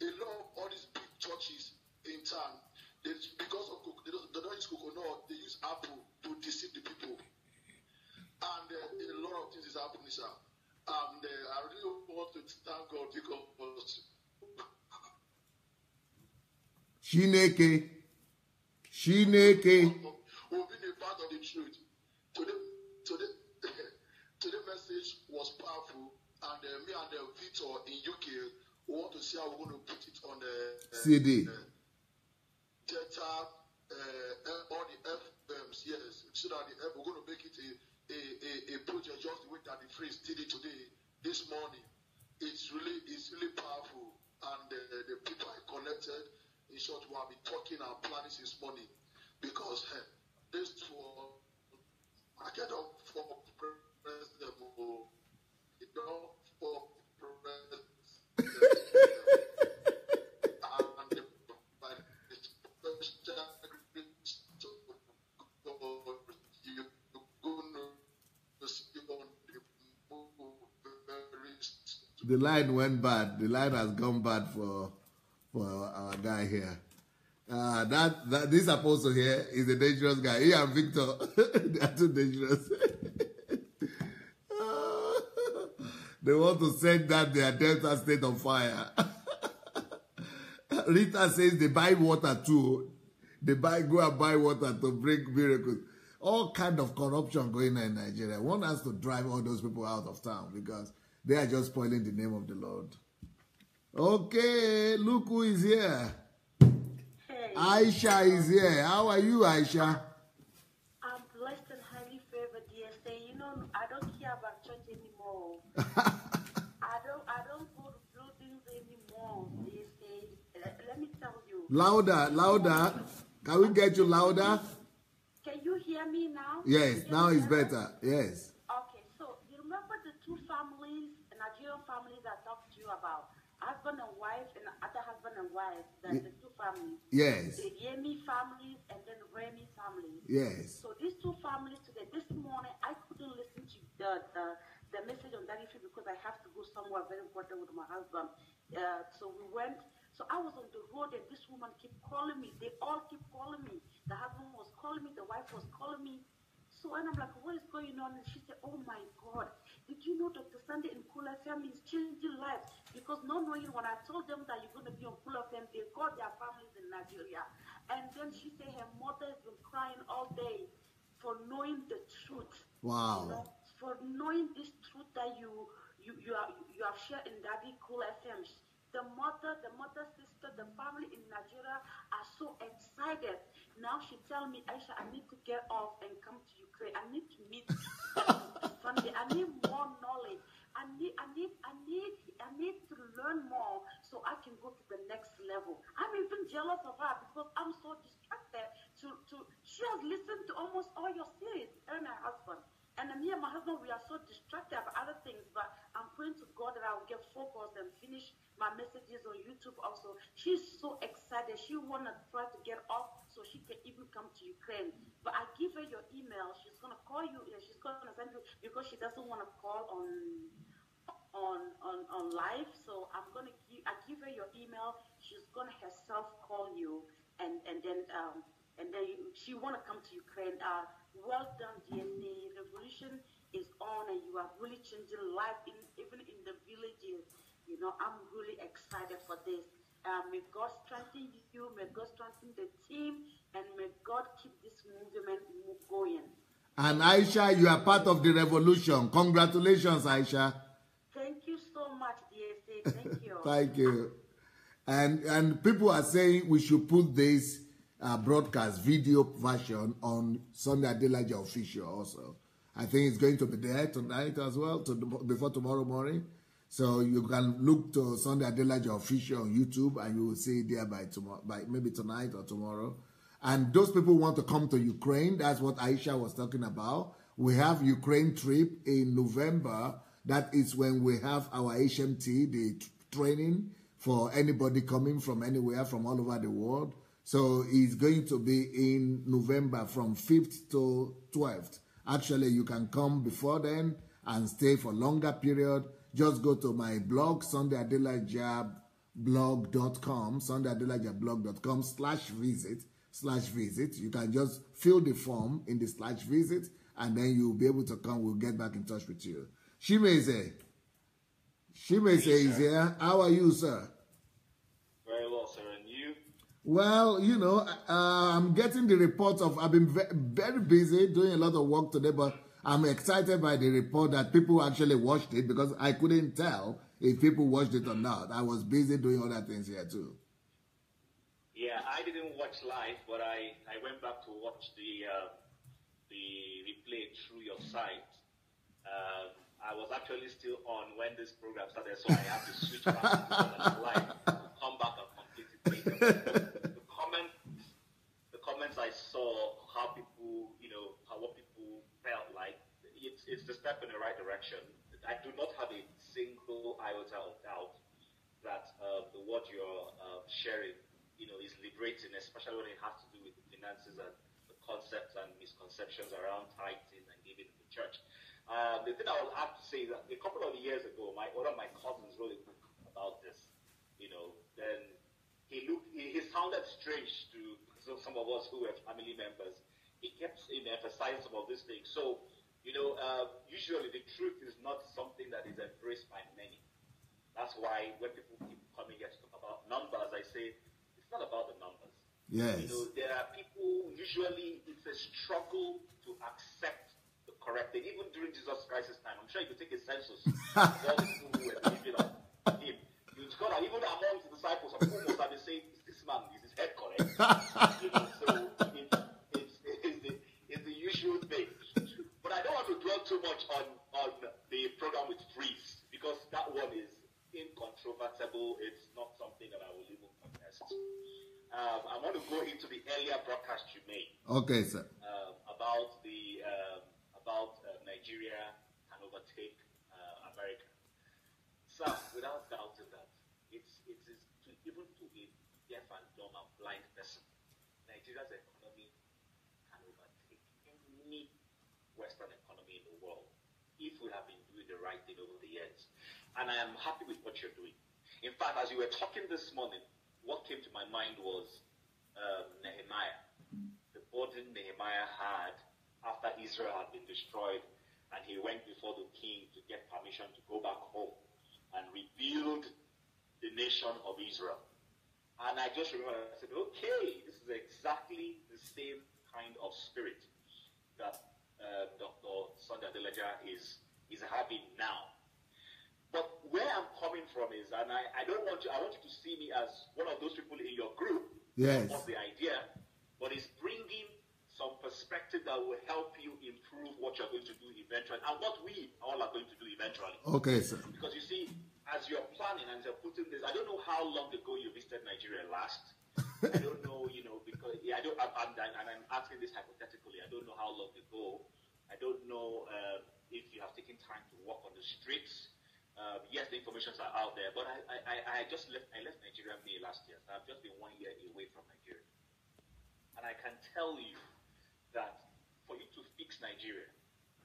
A lot of all these big churches in town, because of they don't use coconut, they use apple to deceive the people. And a lot of things is happening, sir. And I really want to thank God because Shineke. We've been a part of the truth. Today's message was powerful, and me and Victor in UK, we want to see how we're going to put it on the CD. Data, all the FMs, yes, so that we're going to make it a project just the way that the phrase did it today, this morning. It's really powerful, and the people are connected. In short, we have been talking and planning since morning because this was market of for president, you know, for president, and by the special you're going to see on the move very soon. The line went bad. The line has gone bad for our guy here. This apostle here is a dangerous guy. He and Victor, they are too dangerous. They want to set that their Delta state on fire. Rita says they buy water too. Go and buy water to bring miracles. All kind of corruption going on in Nigeria. One has to drive all those people out of town because they are just spoiling the name of the Lord. Okay, look who is here. Hey. Aisha is here. How are you, Aisha? I'm blessed and highly favored, DSA. You know, I don't care about church anymore. I don't go to buildings anymore, DSA. Let me tell you. Louder. Can we get you louder? Can you hear me now? Yes, now it's better. Yes. Okay, so you remember the 2 families, Nigerian families I talked to you about? Husband and wife and other husband and wife, the 2 families. Yes. The Yemi families and then Remy families. Yes. So these 2 families today, this morning, I couldn't listen to the message on that issue because I have to go somewhere very important with my husband. So we went. So I was on the road and this woman kept calling me. They all keep calling me. The husband was calling me. The wife was calling me. So and I'm like, what is going on? And she said, oh my God, did you know Dr. Sunday and Kula family is changing lives? Because not knowing when I told them that you're going to be on Kula family, they called their families in Nigeria. And then she said her mother has been crying all day for knowing the truth. Wow. You know, for knowing this truth that you have shared in Daddy Kula FM. The mother, sister, the family in Nigeria are so excited. Now she tell me, Aisha, I need to get off and come to Ukraine. I need to meet Sunday. I need more knowledge. I need to learn more so I can go to the next level. I'm even jealous of her because I'm so distracted. She has listened to almost all your series, her and her husband. And me and my husband, we are so distracted about other things, but I'm praying to God that I'll get focused and finish my messages on YouTube also. She's so excited. She want to try to get off so she can even come to Ukraine. But I give her your email. She's going to call you. She's going to send you because she doesn't want to call on live. So I give her your email. She's going to herself call you and then she want to come to Ukraine. Well done, DSA. Revolution is on, and you are really changing life, even in the villages. You know, I'm really excited for this. May God strengthen you. May God strengthen the team, and may God keep this movement going. And Aisha, you are part of the revolution. Congratulations, Aisha. Thank you so much, DSA. Thank you. Thank you. And people are saying we should put this broadcast video version on Sunday Adelaja official also. I think it's going to be there tonight as well, before tomorrow morning. So you can look to Sunday Adelaja official on YouTube, and you will see it there by tomorrow, by maybe tonight or tomorrow. And those people who want to come to Ukraine, that's what Aisha was talking about. We have Ukraine trip in November. That is when we have our HMT, the training for anybody coming from anywhere, from all over the world. So it's going to be in November from 5th to 12th. Actually, you can come before then and stay for longer period. Just go to my blog, sundayadelajablog.com, sundayadelajablog.com/visit. You can just fill the form in the /visit, and then you'll be able to come. We'll get back in touch with you. Shimeze is here. How are you, sir? Very well, sir. And you? Well, you know, I'm getting the report of, I've been very busy doing a lot of work today, but I'm excited by the report that people actually watched it, because I couldn't tell if people watched it or not. I was busy doing other things here too. Yeah, I didn't watch live, but I went back to watch the replay through your site. I was actually still on when this program started, so I had to switch back to live, come back and complete it later. The comments I saw, how people, you know, what people felt like, it's the step in the right direction. I do not have a single iota of doubt that the what you're sharing, you know, is liberating, especially when it has to do with the finances and the concepts and misconceptions around tithing and giving in the church. The thing I would have to say is that a couple of years ago, one of my cousins wrote a book about this. You know, then he sounded strange to some of us who were family members. He kept emphasizing some of these things. So, you know, usually the truth is not something that is embraced by many. That's why when people keep coming here to talk about numbers, I say it's not about the numbers. Yes. You know, there are people, usually it's a struggle to accept the correct thing. Even during Jesus Christ's time, I'm sure you could take a census of all the people who were believing on him. You'd go out, even among the disciples, some almost have been saying, is this man, is his head correct? You know, so it's the usual thing. But I don't want to dwell too much on the program with Freeze, because that one is incontrovertible. It's not something that I will even contest. I want to go into the earlier broadcast you made. Okay, sir. About Nigeria can overtake America. So, without doubting that, it is even to a deaf and dumb and blind person, Nigeria's economy can overtake any Western economy in the world if we have been doing the right thing over the years. And I am happy with what you're doing. In fact, as you were talking this morning, what came to my mind was Nehemiah. The burden Nehemiah had after Israel had been destroyed, and he went before the king to get permission to go back home and rebuild the nation of Israel. And I just remember, I said, okay, this is exactly the same kind of spirit that Dr. Sunday Adelaja is having now. But where I'm coming from is, and I want you to see me as one of those people in your group. Yes. Of the idea, but it's bringing some perspective that will help you improve what you're going to do eventually, and what we all are going to do eventually. Okay, sir. Because you see, as you're planning and you're putting this, I don't know how long ago you visited Nigeria last. I don't know, you know, because I'm asking this hypothetically. I don't know how long ago. I don't know if you have taken time to walk on the streets. Yes, the informations are out there, but I left Nigeria May last year, so I've just been 1 year away from Nigeria. And I can tell you that for you to fix Nigeria,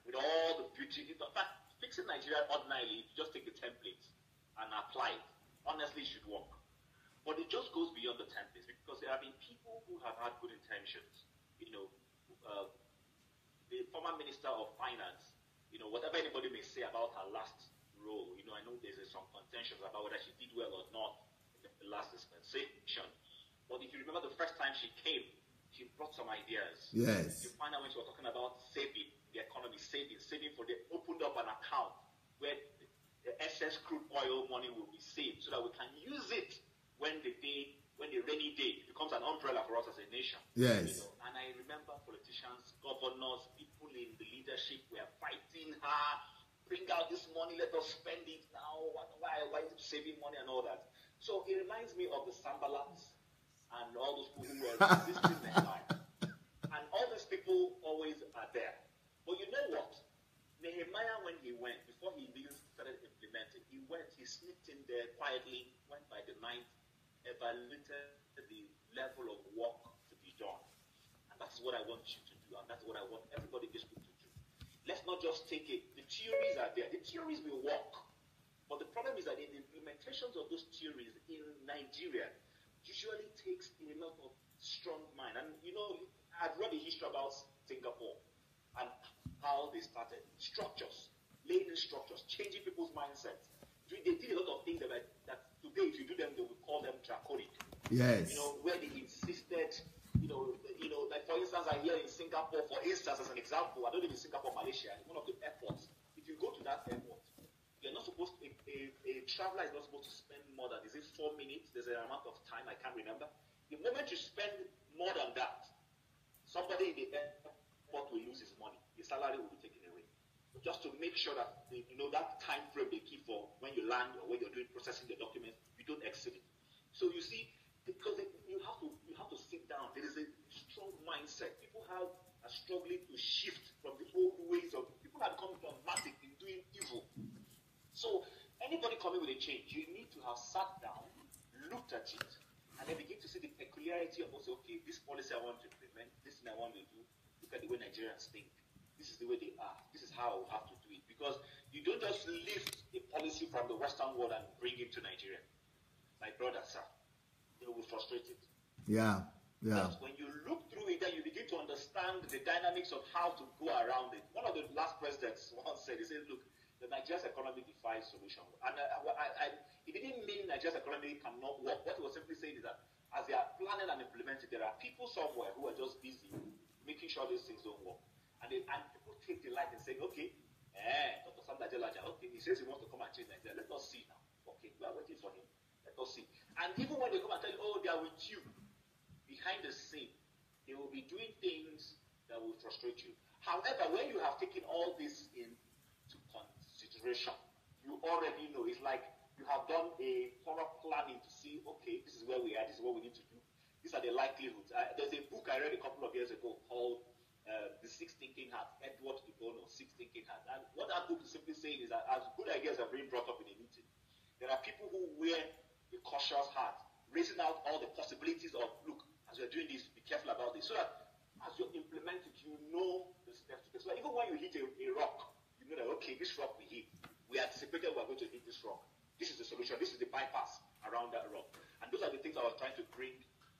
with all the beauty, in fact, fixing Nigeria ordinarily, you just take the templates and apply it. Honestly, it should work. But it just goes beyond the templates, because there have been people who have had good intentions. You know, the former Minister of Finance, you know, whatever anybody may say about her last role, you know, I know there's some contentions about whether she did well or not in the last dispensation. But if you remember the first time she came, she brought some ideas. Yes. You find out when she was talking about saving the economy, saving for they opened up an account where the excess crude oil money will be saved so that we can use it when the rainy day becomes an umbrella for us as a nation. Yes. You know? And I remember politicians, governors, people in the leadership were fighting hard. Bring out this money, let us spend it now. Why is it saving money and all that? So it reminds me of the Sambalats and all those people who were resisting their time. And all these people always are there. But you know what? Nehemiah, when he went, before he even started implementing, he sneaked in there quietly, went by the night, evaluated the level of work to be done. And that's what I want you to do, and that's what I want everybody in this group to do. Let's not just take it. The theories are there. The theories will work. But the problem is that in the implementations of those theories in Nigeria usually takes a lot of strong mind. And you know, I've read the history about Singapore and how they started. Structures, laying in structures, changing people's mindsets. They did a lot of things that today, if you do them, they would call them draconic. Yes. You know, where they insisted, like for instance, I hear in Singapore, for instance, as an example, I don't live in Singapore, Malaysia, one of the airports. If you go to that airport, you're not supposed to, a traveler is not supposed to spend more than, is it 4 minutes? There's an amount of time, I can't remember. The moment you spend more than that, somebody in the airport will lose his money. His salary will be taken away. But just to make sure that, that time frame they keep for when you land or when you're doing processing the documents, you don't exceed it. So you see, because you have to sit down. There is a strong mindset. People are struggling to shift from the old ways of, people have become dogmatic in doing evil. So anybody coming with a change, you need to have sat down, looked at it, and then begin to see the peculiarity of also, okay, this policy I want to implement, this thing I want to do, look at the way Nigerians think. This is the way they are. This is how I have to do it. Because you don't just lift a policy from the Western world and bring it to Nigeria. My brother, sir, they will be frustrated. Yeah. But when you look through it, then you begin to understand the dynamics of how to go around it. One of the last presidents once said, he said, look, the Nigeria's economy defies solution. And it didn't mean Nigeria's economy cannot work. What he was simply saying is that as they are planning and implementing, there are people somewhere who are just busy making sure these things don't work. And people take delight in saying, okay, Dr. Adelaja, okay, he says he wants to come and change Nigeria. Let us see now. Okay, we are waiting for him. Let us see. And even when they come and tell you, oh, they are with you, behind the scene, they will be doing things that will frustrate you. However, when you have taken all this into consideration, you already know. It's like you have done a thorough planning to see, okay, this is where we are, this is what we need to do. These are the likelihoods. There's a book I read a couple of years ago called The Six Thinking Hats, Edward de Bono, Six Thinking Hats. And what that book is simply saying is that as good ideas are being brought up in a meeting, there are people who wear a cautious hat, raising out all the possibilities of, look, as you're doing this, be careful about this, so that as you implement it, you know the steps to take. So even when you hit a rock, you know that, okay, this rock we hit, we anticipated we're going to hit this rock. This is the solution. This is the bypass around that rock. And those are the things I was trying to bring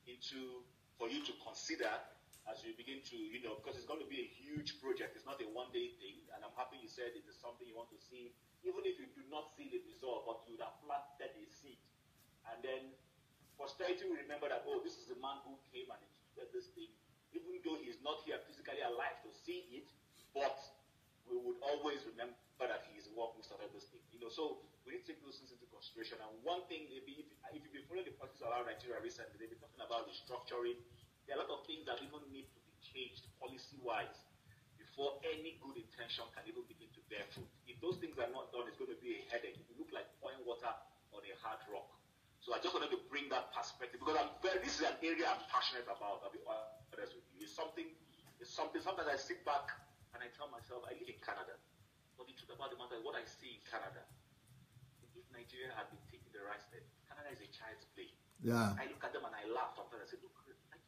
into, for you to consider as you begin to, because it's going to be a huge project. It's not a one-day thing. And I'm happy you said it is something you want to see, even if you do not see the result, but you would have planted a seed. And then posterity will remember that, oh, this is the man who came and instituted this thing, even though he's not here physically alive to see it, but we would always remember that he is the one who started this thing. So we need to take those things into consideration. And one thing, maybe if you've been following the politics around Nigeria recently, they've been talking about the structuring. There are a lot of things that even need to be changed policy-wise before any good intention can even begin to bear fruit. If those things are not done, it's going to be a headache. It will look like pouring water on a hard rock. So I just wanted to bring that perspective because this is an area I'm passionate about. I'll be honest with you. It's something. Sometimes I sit back and I tell myself, I live in Canada. But the truth about the matter is what I see in Canada, if Nigeria had been taking the right step, Canada is a child's play. Yeah. I look at them and I laugh sometimes. I say, look,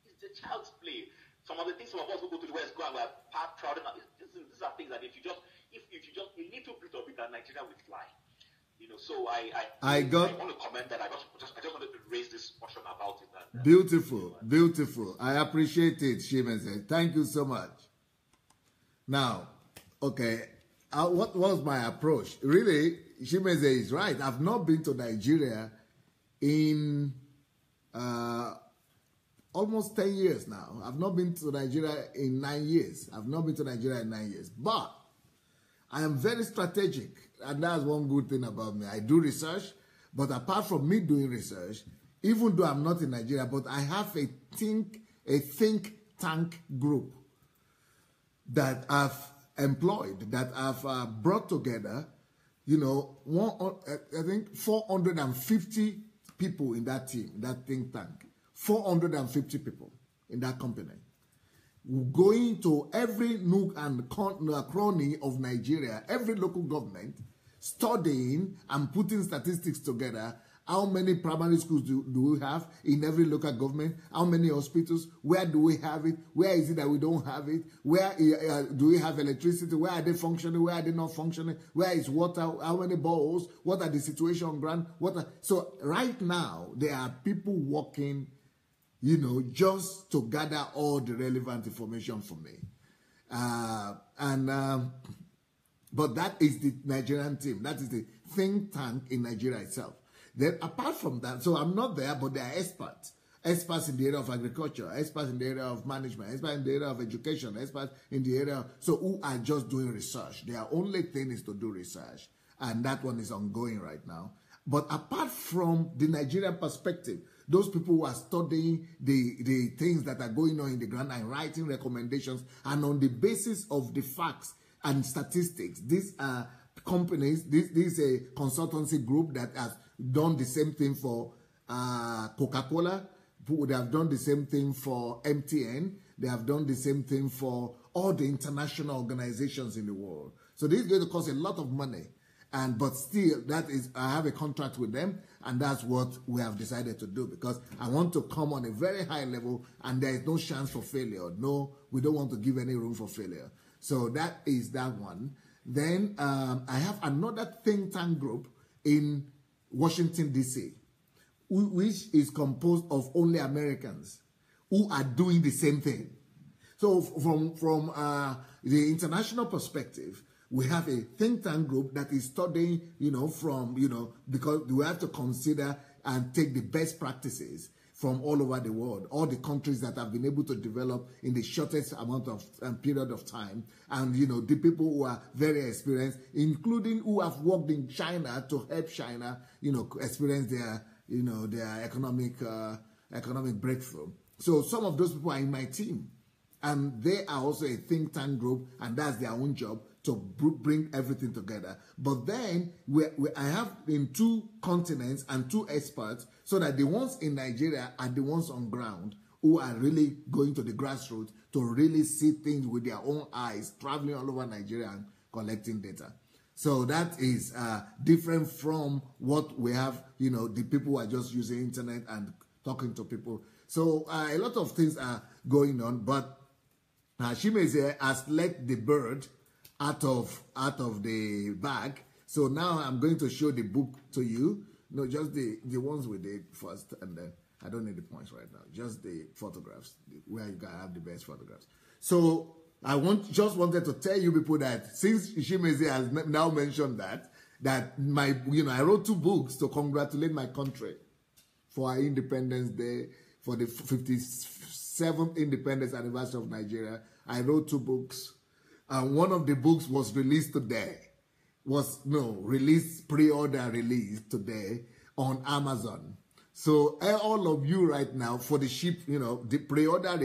it's a child's play. Some of the things some of us who go to the West go and we're proud of. These are things that if you just a little bit of it, that Nigeria will fly. So I want to comment that I just wanted to raise this portion about it. Beautiful. I appreciate it, Shimeze. Thank you so much. Now, okay, what was my approach? Really, Shimeze is right. I've not been to Nigeria in almost 10 years now. I've not been to Nigeria in 9 years. But I am very strategic, and that's one good thing about me. I do research, but apart from me doing research, even though I'm not in Nigeria, but I have a think tank group that I've employed, that I've brought together, you know, I think 450 people in that team, that think tank, 450 people in that company, going to every nook and cranny of Nigeria, every local government, studying and putting statistics together. How many primary schools do we have in every local government? How many hospitals? Where do we have it? Where is it that we don't have it? Where do we have electricity? Where are they functioning? Where are they not functioning? Where is water? How many boreholes? What are the situation on ground? So right now, there are people working, you know, just to gather all the relevant information for me. But that is the Nigerian team. That is the think tank in Nigeria itself. Then apart from that, so I'm not there, but there are experts. Experts in the area of agriculture, experts in the area of management, experts in the area of education, experts in the area, so who are just doing research. Their only thing is to do research. And that one is ongoing right now. But apart from the Nigerian perspective, those people who are studying the things that are going on in the ground and writing recommendations, and on the basis of the facts and statistics, these are companies, this is a consultancy group that has done the same thing for Coca-Cola. They have done the same thing for MTN. They have done the same thing for all the international organizations in the world. So this is going to cost a lot of money. But still, I have a contract with them, and that's what we have decided to do, because I want to come on a very high level, and there is no chance for failure. No, we don't want to give any room for failure. So that is that one. Then I have another think tank group in Washington, D.C., which is composed of only Americans who are doing the same thing. So from the international perspective, we have a think tank group that is studying, because we have to consider and take the best practices from all over the world, all the countries that have been able to develop in the shortest amount of period of time, and the people who are very experienced, including who have worked in China to help China, experience their economic breakthrough. So some of those people are in my team, and they are also a think tank group, and that's their own job to bring everything together. But then I have in 2 continents and 2 experts, so that the ones in Nigeria are the ones on ground who are really going to the grassroots to really see things with their own eyes, traveling all over Nigeria and collecting data. So that is different from what we have, the people who are just using internet and talking to people. So a lot of things are going on, but Shimeze has let the bird out of the bag. So now I'm going to show the book to you. No, just the ones we did first, and then I don't need the points right now. Just the photographs, where you guys have the best photographs. So I just wanted to tell you people that since Shimeze has now mentioned that I wrote 2 books to congratulate my country for our Independence Day, for the 57th Independence Anniversary of Nigeria. I wrote 2 books. One of the books was released today. Pre-order release today on Amazon. So all of you right now, for the ship, the pre-order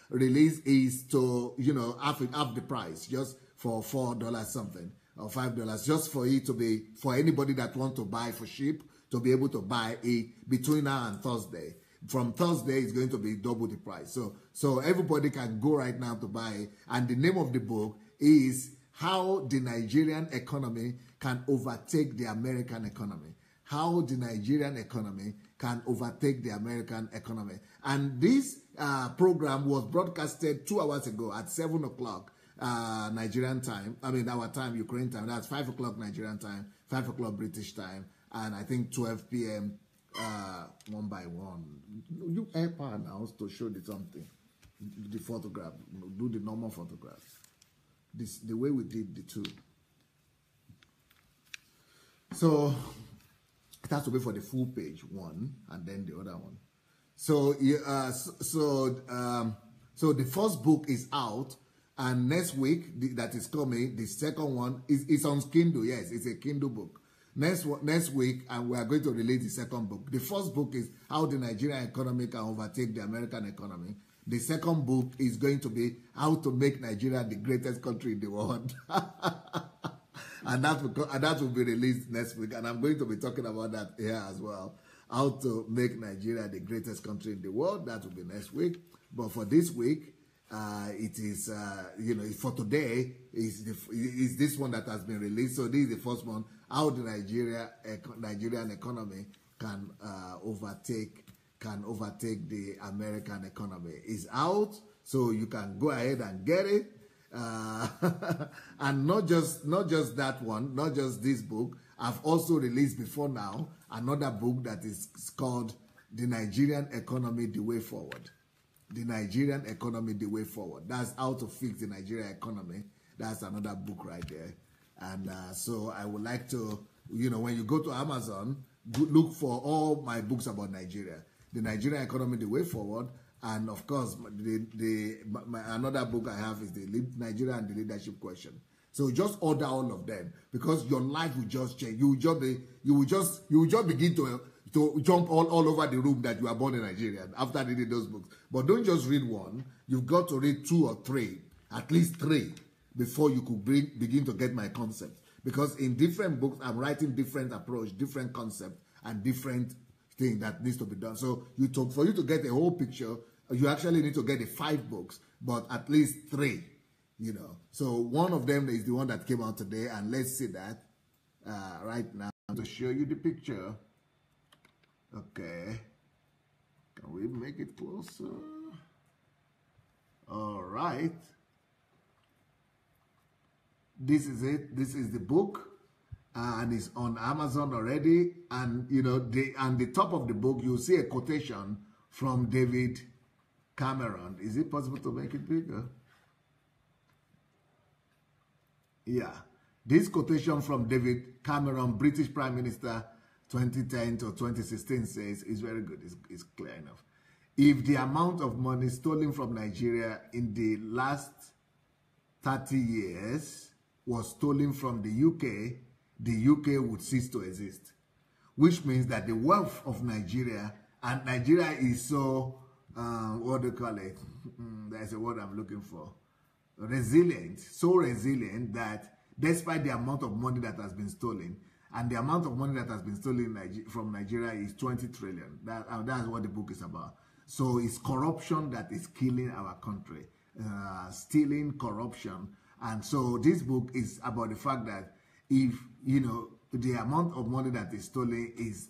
release is to, half the price, just for $4 something, or $5, just for it to be, for anybody that wants to buy for ship, to be able to buy it between now and Thursday. From Thursday, it's going to be double the price. So everybody can go right now to buy it. And the name of the book is How the Nigerian Economy Can Overtake the American Economy. How the Nigerian economy can overtake the American economy. And this program was broadcasted 2 hours ago at 7 o'clock Nigerian time. I mean, our time, Ukraine time. That's 5 o'clock Nigerian time, 5 o'clock British time, and I think 12 p.m. One by one. You help her now to show the something. The photograph. Do the normal photograph. The way we did the 2. So it has to be for the full page, one, and then the other one. So the first book is out, and next week that is coming, the second one is on Kindle. Yes, it's a Kindle book. next week, and we are going to release the second book. The first book is How the Nigerian Economy Can Overtake the American Economy. The second book is going to be How to Make Nigeria the Greatest Country in the World. and that will be released next week. And I'm going to be talking about that here as well. How to make Nigeria the greatest country in the world. That will be next week. But for this week, it is, for today, is this one that has been released. So this is the first one, How the Nigerian economy can overtake the American economy. Is out, so you can go ahead and get it. And not just that one, not just this book. I've also released before now another book that is called The Nigerian Economy, The Way Forward. The Nigerian Economy, The Way Forward. That's how to fix the Nigerian economy. That's another book right there. And so I would like to, when you go to Amazon, look for all my books about Nigeria. The Nigerian Economy, The Way Forward. And of course, another book I have is the Nigeria and the Leadership Question. So just order all of them, because your life will just change. You will just begin to jump all over the room that you are born in Nigeria after reading those books. But don't just read one. You've got to read 2 or 3, at least 3, before you could begin to get my concept. Because in different books, I'm writing different approach, different concept, and different thing that needs to be done. So for you to get a whole picture, you actually need to get the 5 books, but at least 3. So one of them is the one that came out today, and let's see that right now to show you the picture. Okay, can we make it closer? All right, this is it. This is the book, and it's on Amazon already. And the top of the book, you'll see a quotation from David Cameron. Is it possible to make it bigger? Yeah, this quotation from David Cameron, British Prime Minister, 2010 to 2016 says, is very good, it's clear enough. If the amount of money stolen from Nigeria in the last 30 years was stolen from the UK would cease to exist. Which means that the wealth of Nigeria, and Nigeria is so, what do you call it? There's a word I'm looking for. Resilient, so resilient that despite the amount of money that has been stolen, and the amount of money that has been stolen from Nigeria is 20 trillion. That's what the book is about. So it's corruption that is killing our country, stealing, corruption. And so this book is about the fact that if, the amount of money that is stolen is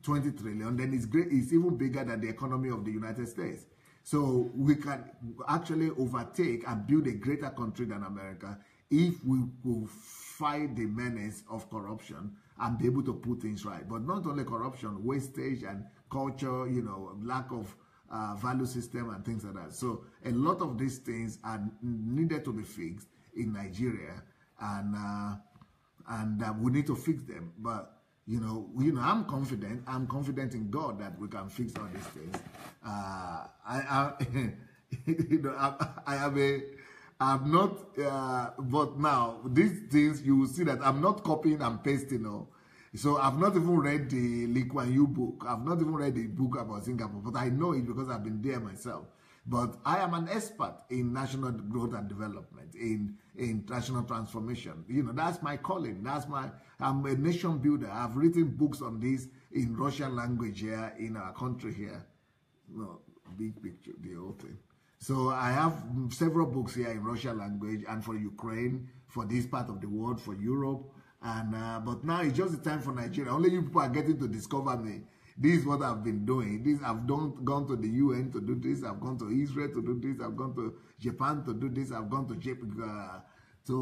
20 trillion, then it's even bigger than the economy of the United States. So we can actually overtake and build a greater country than America if we will fight the menace of corruption and be able to put things right. But not only corruption, wastage and culture, lack of value system and things like that. So a lot of these things are needed to be fixed in Nigeria, and we need to fix them. But I'm confident. I'm confident in God that we can fix all these things. I'm not. But now these things, you will see that I'm not copying and pasting. So I've not even read the Lee Kuan Yew book. I've not even read the book about Singapore, but I know it because I've been there myself. But I am an expert in national growth and development, in national transformation. That's my calling. I'm a nation builder. I've written books on this in Russian language here in our country here. No, big picture, the whole thing. So I have several books here in Russian language, and for Ukraine, for this part of the world, for Europe. And but now it's just the time for Nigeria. Only you people are getting to discover me. This is what I've been doing. I've gone to the UN to do this. I've gone to Israel to do this. I've gone to Japan to do this. I've gone to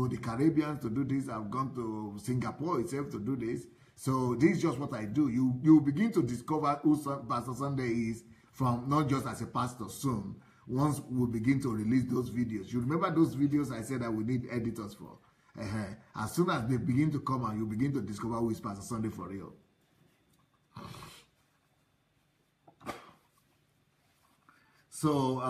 the Caribbean to do this. I've gone to Singapore itself to do this. So this is just what I do. You begin to discover who Pastor Sunday is from, not just as a pastor soon. Once we begin to release those videos. You remember those videos I said that we need editors for? As soon as they begin to come out, you begin to discover who is Pastor Sunday for real. So,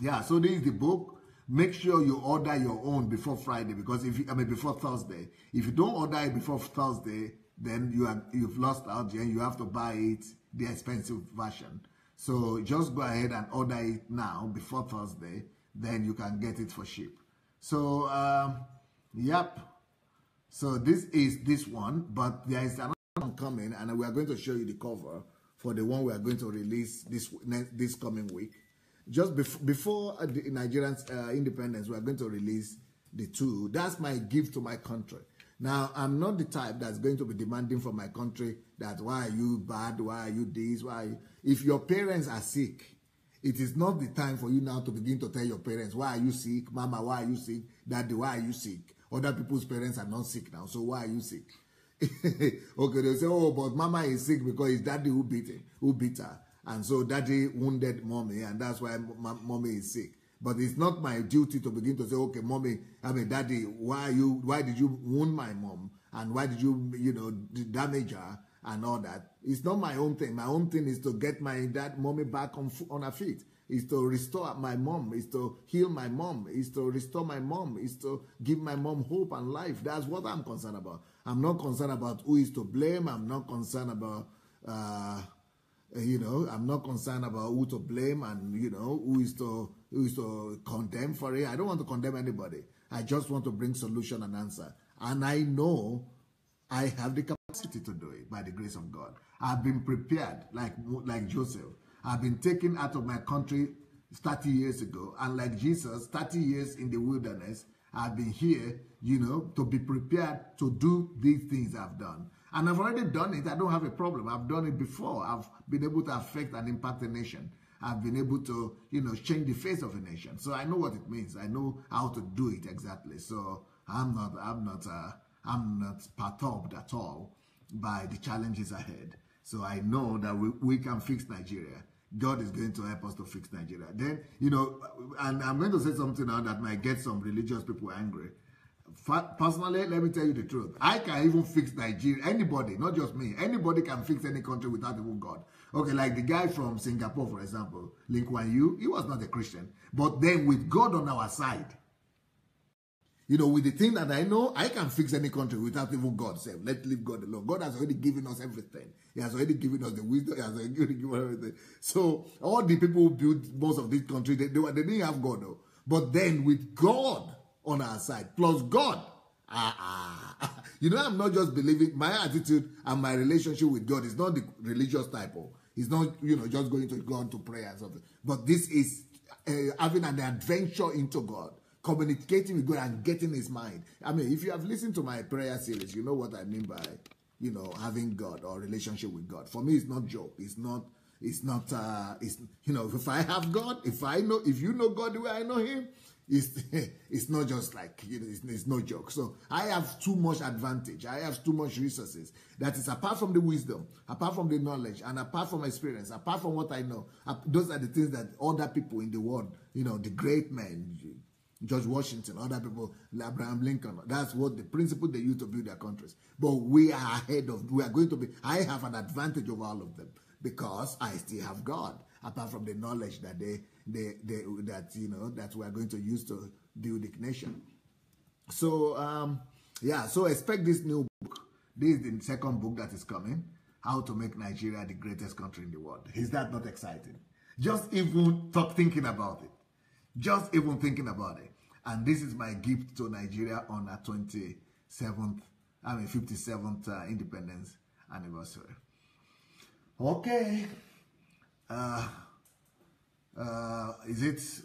yeah, so this is the book. make sure you order your own before Friday, because before Thursday. If you don't order it before Thursday, then you've lost out and you have to buy it, the expensive version. So just go ahead and order it now before Thursday, then you can get it for cheap. So yep. So this is this one, but there is another one coming, and we are going to show you the cover for the one we are going to release this coming week. Just before the Nigerian independence, we are going to release the two. That's my gift to my country. Now, I'm not the type that's going to be demanding from my country that why are you bad, why are you this, why are you... If your parents are sick, it is not the time for you now to begin to tell your parents, why are you sick? Mama, why are you sick? Daddy, why are you sick? Other people's parents are not sick now, so why are you sick? Okay, they'll say, oh, but mama is sick because it's daddy who beat her. And so daddy wounded mommy, and that's why mommy is sick. But it's not my duty to begin to say, okay, mommy, daddy, why did you wound my mom? And why did you, damage her and all that? It's not my own thing. My own thing is to get my mommy back on her feet. Is to restore my mom, is to heal my mom, is to restore my mom, is to give my mom hope and life. That's what I'm concerned about. I'm not concerned about who is to blame. I'm not concerned about, I'm not concerned about who to blame and, who is to condemn for it. I don't want to condemn anybody. I just want to bring solution and answer. And I know I have the capacity to do it by the grace of God. I've been prepared like Joseph. I've been taken out of my country 30 years ago. And like Jesus, 30 years in the wilderness, I've been here, to be prepared to do these things I've done. And I've already done it. I don't have a problem. I've done it before. I've been able to affect and impact a nation. I've been able to, change the face of a nation. So I know what it means. I know how to do it exactly. So I'm not perturbed at all by the challenges ahead. So I know that we can fix Nigeria. God is going to help us to fix Nigeria. Then, and I'm going to say something now that might get some religious people angry. Personally, let me tell you the truth. I can even fix Nigeria. Anybody, not just me. Anybody can fix any country without even God. Okay, like the guy from Singapore, for example, Lee Kuan Yew, he was not a Christian. But then with God on our side, with the thing that I know, I can fix any country without even God. Say, let's leave God alone. God has already given us everything. He has already given us the wisdom. He has already given us everything. So all the people who built most of this country, they didn't have God, though. But then with God on our side, plus God, I'm not just believing. My attitude and my relationship with God is not the religious type of. It's not, just going to God to pray and something. But this is having an adventure into God. Communicating with God and getting his mind. If you have listened to my prayer series, you know what I mean by, having God or relationship with God. For me, it's not joke. It's not, if I have God, if you know God the way I know him, it's not just like, it's no joke. So I have too much advantage. I have too much resources. That is apart from the wisdom, apart from the knowledge, and apart from experience, apart from what I know. Those are the things that other people in the world, the great men, George Washington, other people, Abraham Lincoln, that's what the principle they use to build their countries. But we are I have an advantage over all of them because I still have God, apart from the knowledge that that we are going to use to build the nation. So, so expect this new book. This is the second book that is coming, How to Make Nigeria the Greatest Country in the World. Is that not exciting? Just even thinking about it. Just even thinking about it. And this is my gift to Nigeria on our 57th independence anniversary. Okay.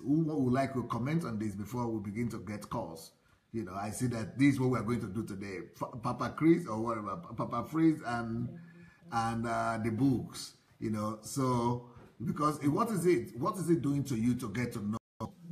Who would like to comment on this before we begin to get calls? I see that this is what we're going to do today. Papa Chris or whatever, Papa Freeze and the books, so because what is it doing to you to get to know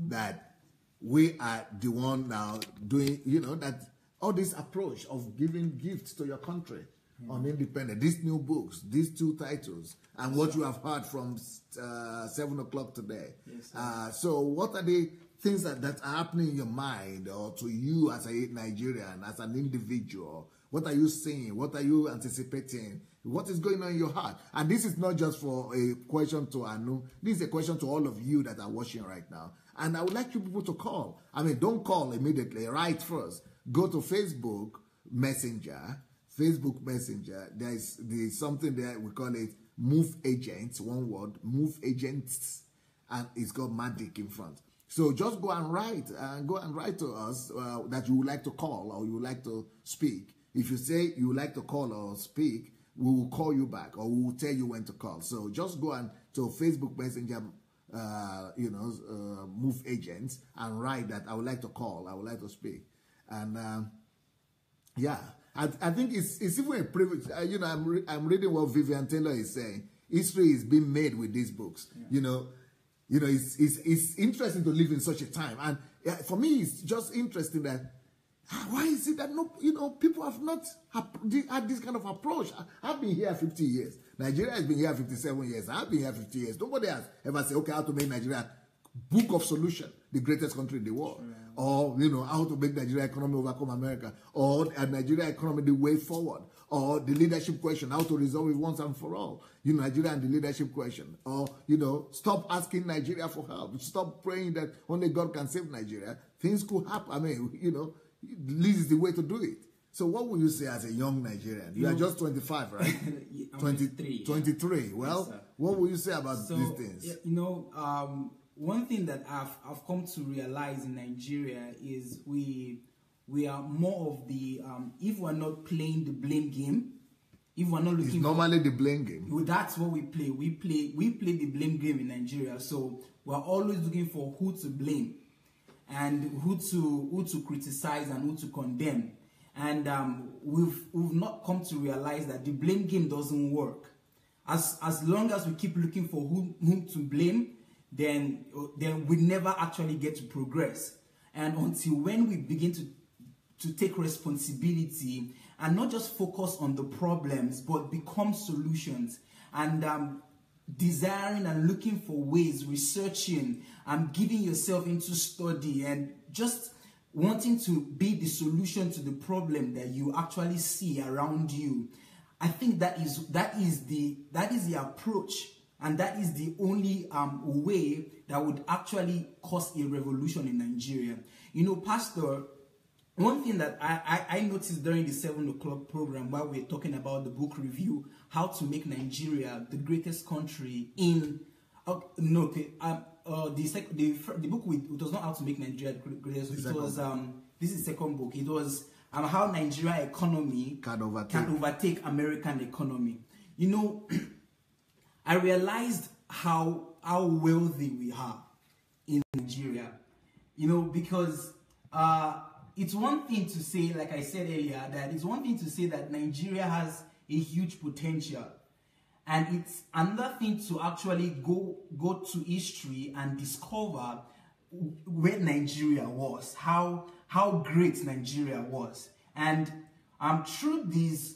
that we are the one now doing, that all this approach of giving gifts to your country on independent, these new books, these two titles, and what you have heard from 7 o'clock today. Yes, so what are the things that are happening in your mind or to you as a Nigerian, as an individual? What are you seeing? What are you anticipating? What is going on in your heart? And this is not just for a question to Anu. This is a question to all of you that are watching right now. And I would like you people to call. I mean, don't call immediately. Write first. Go to Facebook Messenger. Facebook Messenger. There's something there. We call it Move Agents. One word. Move Agents. And it's got Matic in front. So just go and write. To us that you would like to call or you would like to speak. If you say you would like to call or speak, we will call you back or we will tell you when to call. So just go on to Facebook Messenger, Move Agents, and write that I would like to call, I would like to speak. And I think it's even a privilege. I'm reading what Vivian Taylor is saying. History is being made with these books. Yeah. It's interesting to live in such a time. And for me, it's just interesting that why is it that people have not had this kind of approach? I've been here 50 years. Nigeria has been here 57 years. I've been here 50 years. Nobody has ever said, okay, how to make Nigeria book of solution, the greatest country in the world. Sure. Or, how to make Nigeria economy overcome America. Or Nigeria economy the way forward. Or the leadership question, how to resolve it once and for all. Nigeria and the leadership question. Or, stop asking Nigeria for help. Stop praying that only God can save Nigeria. Things could happen. I mean, this is the way to do it. So what would you say as a young Nigerian? You are just 25, right? I'm 23. 23. Well, yes, what would you say about these things? One thing that I've come to realize in Nigeria is we are more of the if we're not playing the blame game, if we're not looking, it's normally the blame game. That's what we play. We play the blame game in Nigeria. So we're always looking for who to blame and who to criticize and who to condemn. And we've not come to realize that the blame game doesn't work. As long as we keep looking for whom to blame, then we never actually get to progress. And until when we begin to take responsibility and not just focus on the problems, but become solutions and desiring and looking for ways, researching and giving yourself into study and just wanting to be the solution to the problem that you actually see around you. I think that is the approach, and that is the only way that would actually cause a revolution in Nigeria. Pastor, one thing that I noticed during the 7 o'clock program while we were talking about the book review, How to Make Nigeria the Greatest Country in... the book it was not How to Make Nigeria the Greatest. It was this is the second book. It was How Nigeria Economy can overtake American Economy. I realized how wealthy we are in Nigeria. Because it's one thing to say, like I said earlier, that it's one thing to say that Nigeria has a huge potential. And it's another thing to actually go to history and discover where Nigeria was, how great Nigeria was. And through this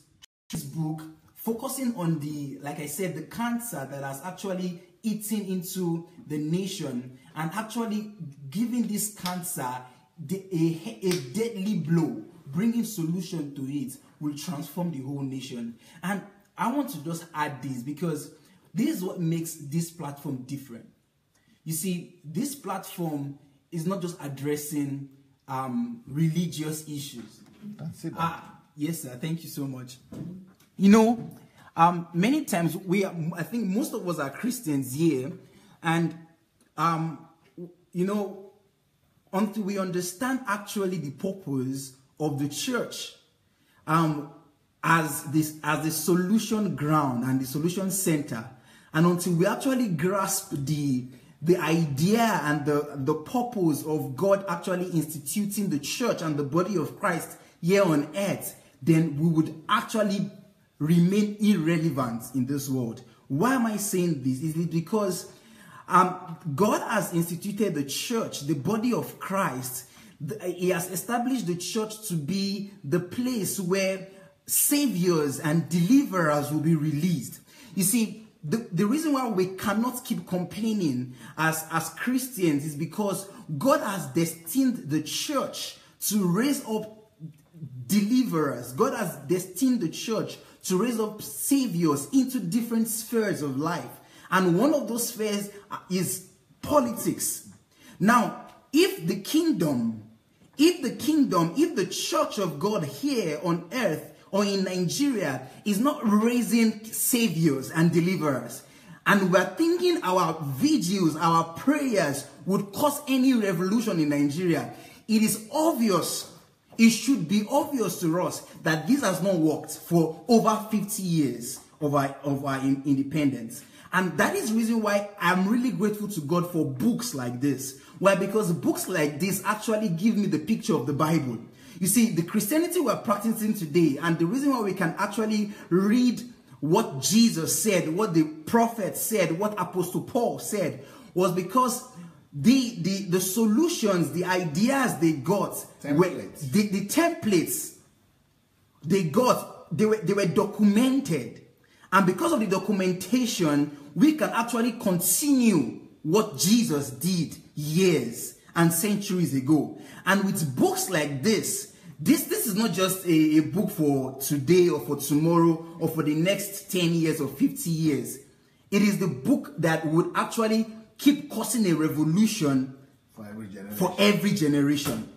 book, focusing on like I said, the cancer that has actually eaten into the nation and actually giving this cancer a deadly blow, bringing solution to it, will transform the whole nation. And I want to just add this because this is what makes this platform different. You see, this platform is not just addressing religious issues. Yes, sir. Thank you so much. Many times I think most of us are Christians here, and until we understand actually the purpose of the church as the solution ground and the solution center, and until we actually grasp the idea and the purpose of God actually instituting the church and the body of Christ here on earth, then we would actually remain irrelevant in this world. Why am I saying this? Is it because God has instituted the church, the body of Christ. He has established the church to be the place where saviors and deliverers will be released. You see, the reason why we cannot keep complaining as Christians is because God has destined the church to raise up deliverers. God has destined the church to raise up saviors into different spheres of life. And one of those spheres is politics. Now, if the church of God here on earth or in Nigeria is not raising saviors and deliverers, and we're thinking our vigils, our prayers would cause any revolution in Nigeria, it is obvious, it should be obvious to us that this has not worked for over 50 years of our independence. And that is the reason why I'm really grateful to God for books like this. Why? Because books like this actually give me the picture of the Bible. You see, the Christianity we're practicing today, and the reason why we can actually read what Jesus said, what the prophet said, what Apostle Paul said, was because the solutions, the ideas they got, the templates they got, they were documented. And because of the documentation, we can actually continue what Jesus did years and centuries ago. And with books like this is not just a book for today or for tomorrow or for the next 10 years or 50 years. It is the book that would actually keep causing a revolution for every generation.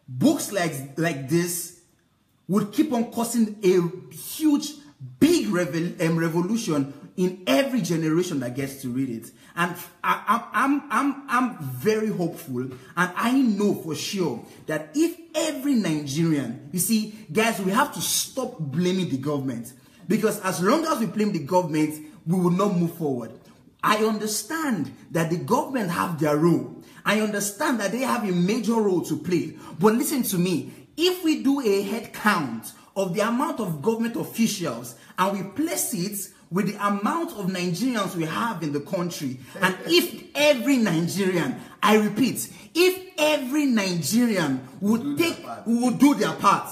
Books like this would keep on causing a huge, big revolution in every generation that gets to read it. And I'm very hopeful, and I know for sure that if every Nigerian, you see, guys, we have to stop blaming the government, because as long as we blame the government, we will not move forward. I understand that the government have their role. I understand that they have a major role to play. But listen to me, if we do a head count of the amount of government officials and we place it with the amount of Nigerians we have in the country, and if every Nigerian, I repeat, if every Nigerian would do their part,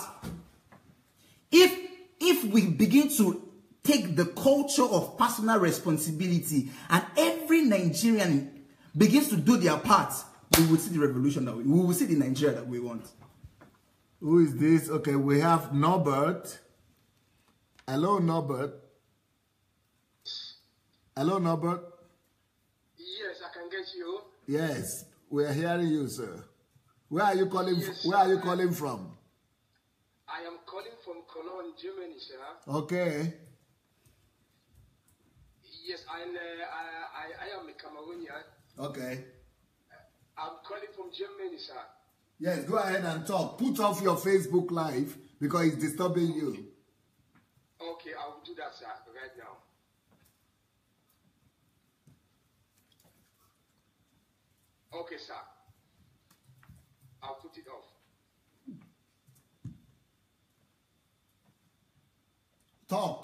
if we begin to take the culture of personal responsibility and every Nigerian begins to do their part, we will see the revolution that we will see the Nigeria that we want. Who is this? Okay, we have Norbert. Hello, Norbert. Hello, Norbert. Yes, I can get you. Yes, we are hearing you, sir. Where are you calling? Yes, where are you calling from? I am calling from Cologne, Germany, sir. Okay. Yes, I am a Cameroonian. Okay. I'm calling from Germany, sir. Yes, go ahead and talk. Put off your Facebook Live because it's disturbing you. Okay, I will do that, sir, right now. Okay, sir. I'll put it off.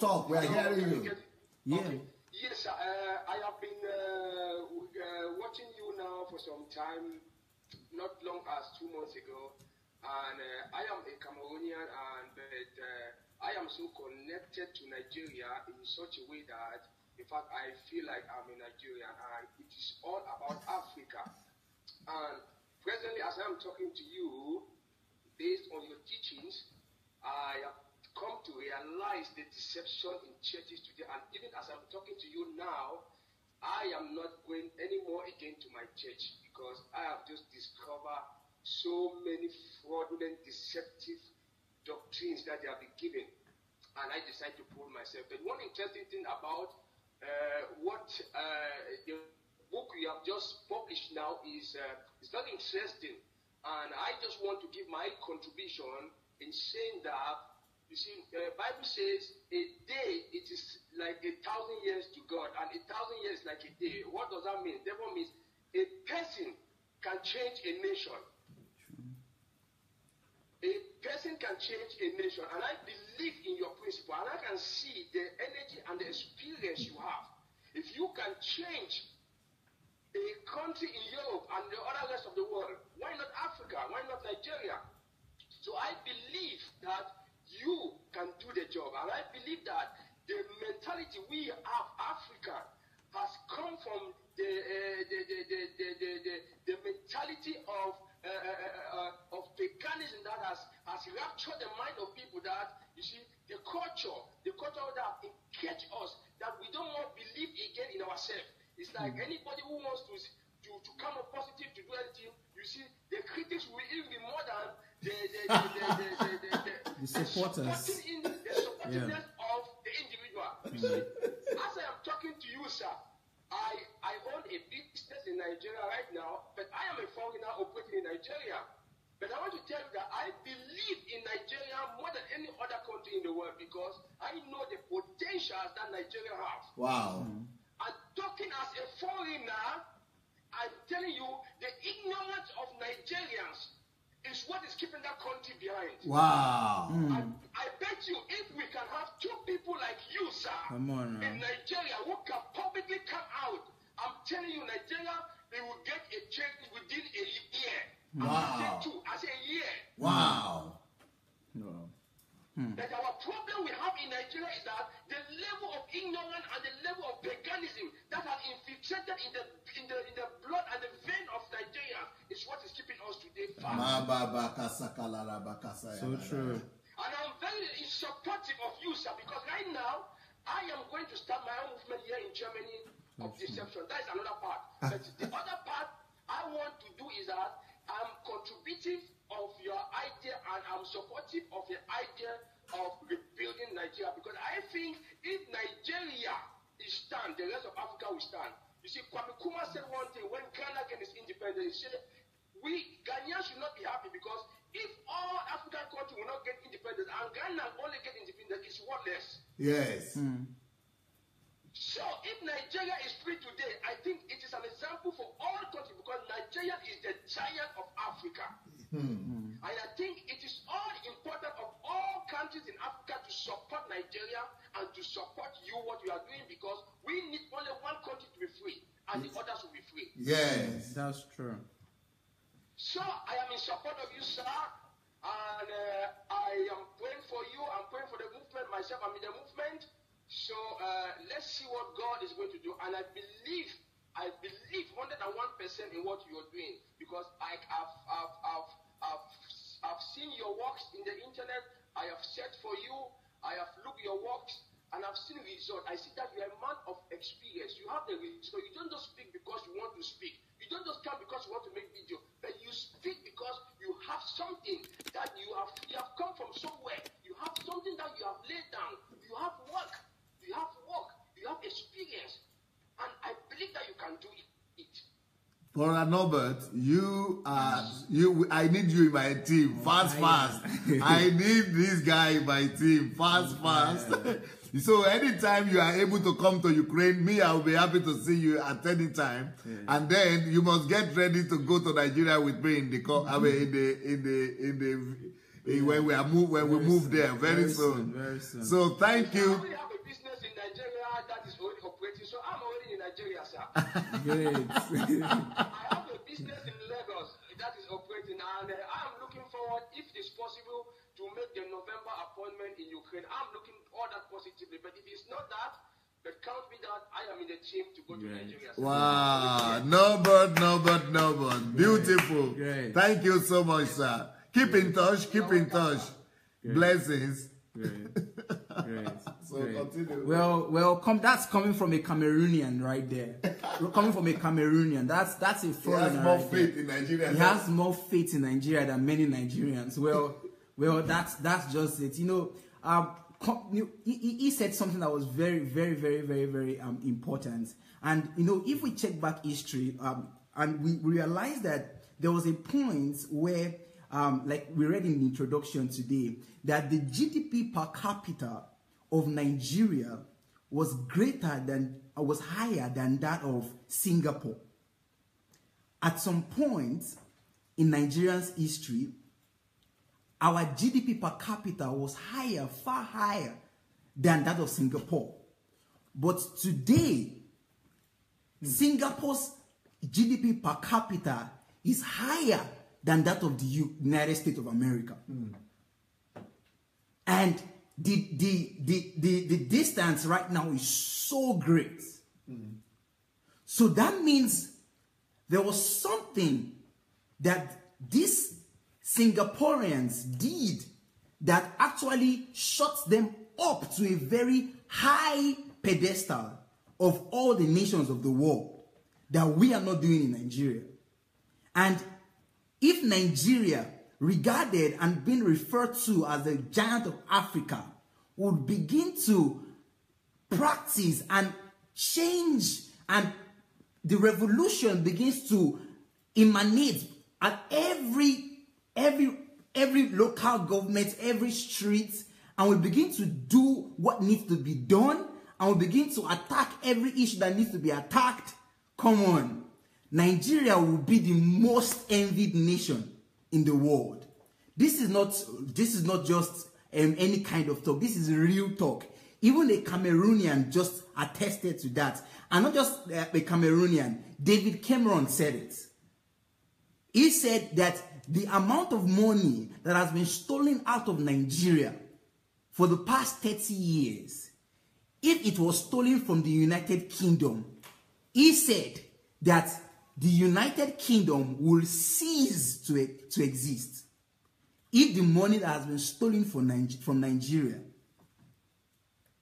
Talk. We are hearing you. Yeah. Okay. Yes, sir. I have been watching you now for some time, not long as 2 months ago, and I am a Cameroonian, but I am so connected to Nigeria in such a way that, in fact, I feel like I'm a Nigerian, and it is all about Africa. And presently, as I'm talking to you, based on your teachings, I have come to realize the deception in churches today. And even as I'm talking to you now, I am not going anymore again to my church, because I have just discovered so many fraudulent, deceptive doctrines that they have been given. And I decided to pull myself. But one interesting thing about what the book you have just published now is very interesting. And I just want to give my contribution in saying that, you see, the Bible says a day, it is like 1,000 years to God, and 1,000 years like a day. What does that mean? That means a person can change a nation. A person can change a nation, and I believe in your principle, and I can see the energy and the experience you have. If you can change a country in Europe and the other rest of the world, why not Africa? Why not Nigeria? So I believe that you can do the job, and I believe that the mentality we have, Africa, has come from the mentality of paganism that has has raptured the mind of people that, you see, the culture that catch us, that we don't want to believe again in ourselves. It's like anybody who wants to come up positive, to do anything, you see, the critics will even be more than the supporters. The supportiveness of the individual. You see, as I am talking to you, sir, I own a business in Nigeria right now, but I am a foreigner operating in Nigeria. But I want to tell you that I believe in Nigeria more than any other country in the world because I know the potential that Nigeria has. Wow. And talking as a foreigner, I'm telling you, the ignorance of Nigerians is what is keeping that country behind. Wow. I bet you if we can have two people like you, sir, in Nigeria who can publicly come out, I'm telling you, Nigeria, they will get a change within a year. Wow. I say a year. Wow. That our problem we have in Nigeria is that the level of ignorance and the level of paganism that has infiltrated in the blood and the vein of Nigeria is what is keeping us today fast. So true. And I'm very supportive of you, sir, because right now I am going to start my own movement here in Germany of deception. That is another part. But the other part I want to do is that I'm contributive of your idea and I'm supportive of the idea of rebuilding Nigeria because I think if Nigeria is stand, the rest of Africa will stand. You see, Kwame Nkrumah said one thing when Ghana gained its independence. He said, we Ghanaians should not be happy because if all African countries will not get independence and Ghana only get independence, it's worthless. Yes. So if Nigeria is free today, I think it is an example for all countries because Nigeria is the giant of Africa. And I think it is all important of all countries in Africa to support Nigeria and to support you what you are doing because we need only one country to be free and the others will be free. Yes. That's true. So I am in support of you, sir, and I am praying for you. I'm praying for the movement myself. I'm in the movement. So let's see what God is going to do. And I believe 101% in what you are doing because I've seen your works in the internet. I have searched for you. I have looked your works and I've seen results. I see that you are a man of experience. You have the result. You don't just speak because you want to speak. You don't just come because you want to make video, but you speak because you have something that you have come from somewhere. You have something that you have laid down. You have work. You have work. You have experience. And I believe that you can do it. Brother Norbert, I need you in my team. Fast. I need this guy in my team. Fast. So anytime you are able to come to Ukraine, me, I will be happy to see you at any time. And then you must get ready to go to Nigeria with me when we move there very soon. Very soon. So thank you. We have a business in Nigeria that is already operating, so I'm already in Nigeria, sir. Great. I have a business in Lagos that is operating, and I'm looking forward, if it's possible, to make the November appointment in Ukraine. I'm looking all that positively, but if it's not that, but count me that I am in the team to go to Nigeria. Wow, Norbert. Beautiful. Great. Thank you so much, sir. Keep in touch. Great. Blessings. Great. So continue. Well, that's coming from a Cameroonian right there. Coming from a Cameroonian. That's a foreigner. He has more faith in Nigeria. He has more faith in Nigeria than many Nigerians. Well, that's just it. He said something that was very, very, very, very, very important. And if we check back history, and we realize that there was a point where, like we read in the introduction today, that the GDP per capita of Nigeria was higher than that of Singapore. At some point in Nigeria's history, our GDP per capita was far higher than that of Singapore. But today, Singapore's GDP per capita is higher than that of the United States of America. And the distance right now is so great. So that means there was something that these Singaporeans did that actually shuts them up to a very high pedestal of all the nations of the world that we are not doing in Nigeria. And if Nigeria, regarded and being referred to as the giant of Africa, would begin to practice and change, and the revolution begins to emanate at every local government, every street, and we begin to do what needs to be done, and we begin to attack every issue that needs to be attacked. Come on, Nigeria will be the most envied nation in the world. This is not just any kind of talk. This is real talk. Even a Cameroonian just attested to that. And not just a Cameroonian, David Cameron said it. He said that the amount of money that has been stolen out of Nigeria for the past 30 years, if it was stolen from the United Kingdom, he said that the United Kingdom will cease to exist if the money that has been stolen from Nigeria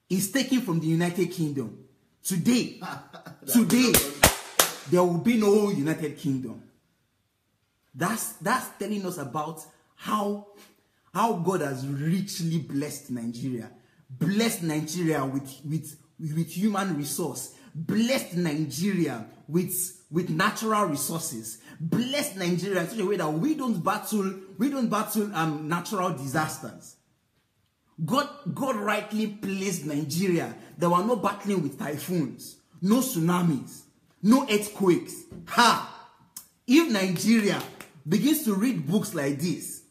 is taken from the United Kingdom. Today, there will be no United Kingdom. That's telling us about how God has richly blessed Nigeria. Blessed Nigeria with human resource. Blessed Nigeria with natural resources. Blessed Nigeria in such a way that we don't battle natural disasters. God rightly placed Nigeria. There were no battling with typhoons, no tsunamis, no earthquakes. If Nigeria begins to read books like this,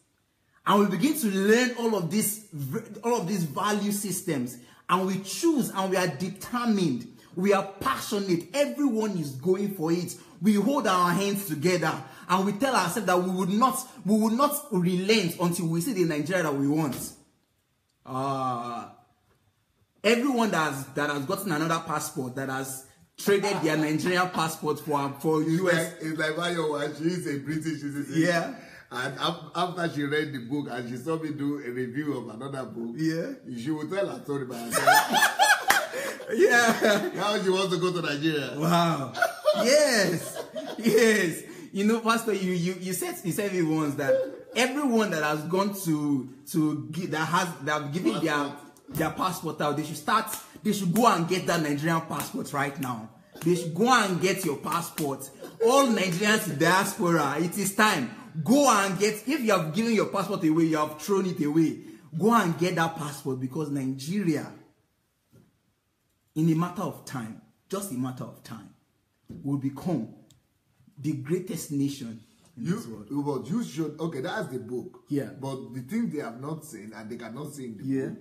and we begin to learn all of these value systems, and we choose and we are determined, we are passionate, everyone is going for it, we hold our hands together and we tell ourselves that we would not relent until we see the Nigeria that we want. Everyone that has gotten another passport, that has traded their Nigerian passport for US. It's like my wife, she is a British citizen. Yeah. And after she read the book and she saw me do a review of another book, yeah, she would tell her story by herself. Yeah. Now she wants to go to Nigeria. Wow. Yes. Yes. You know, Pastor, you said me once that everyone that has gone that have given their passport out, they should go and get that Nigerian passport right now. They should go and get your passport. All Nigerians in diaspora, it is time. Go and get, if you have given your passport away, you have thrown it away. Go and get that passport, because Nigeria, in a matter of time, just a matter of time, will become the greatest nation in this world. But you should, okay, that's the book. Yeah. But the thing they have not seen, and they cannot see in the book,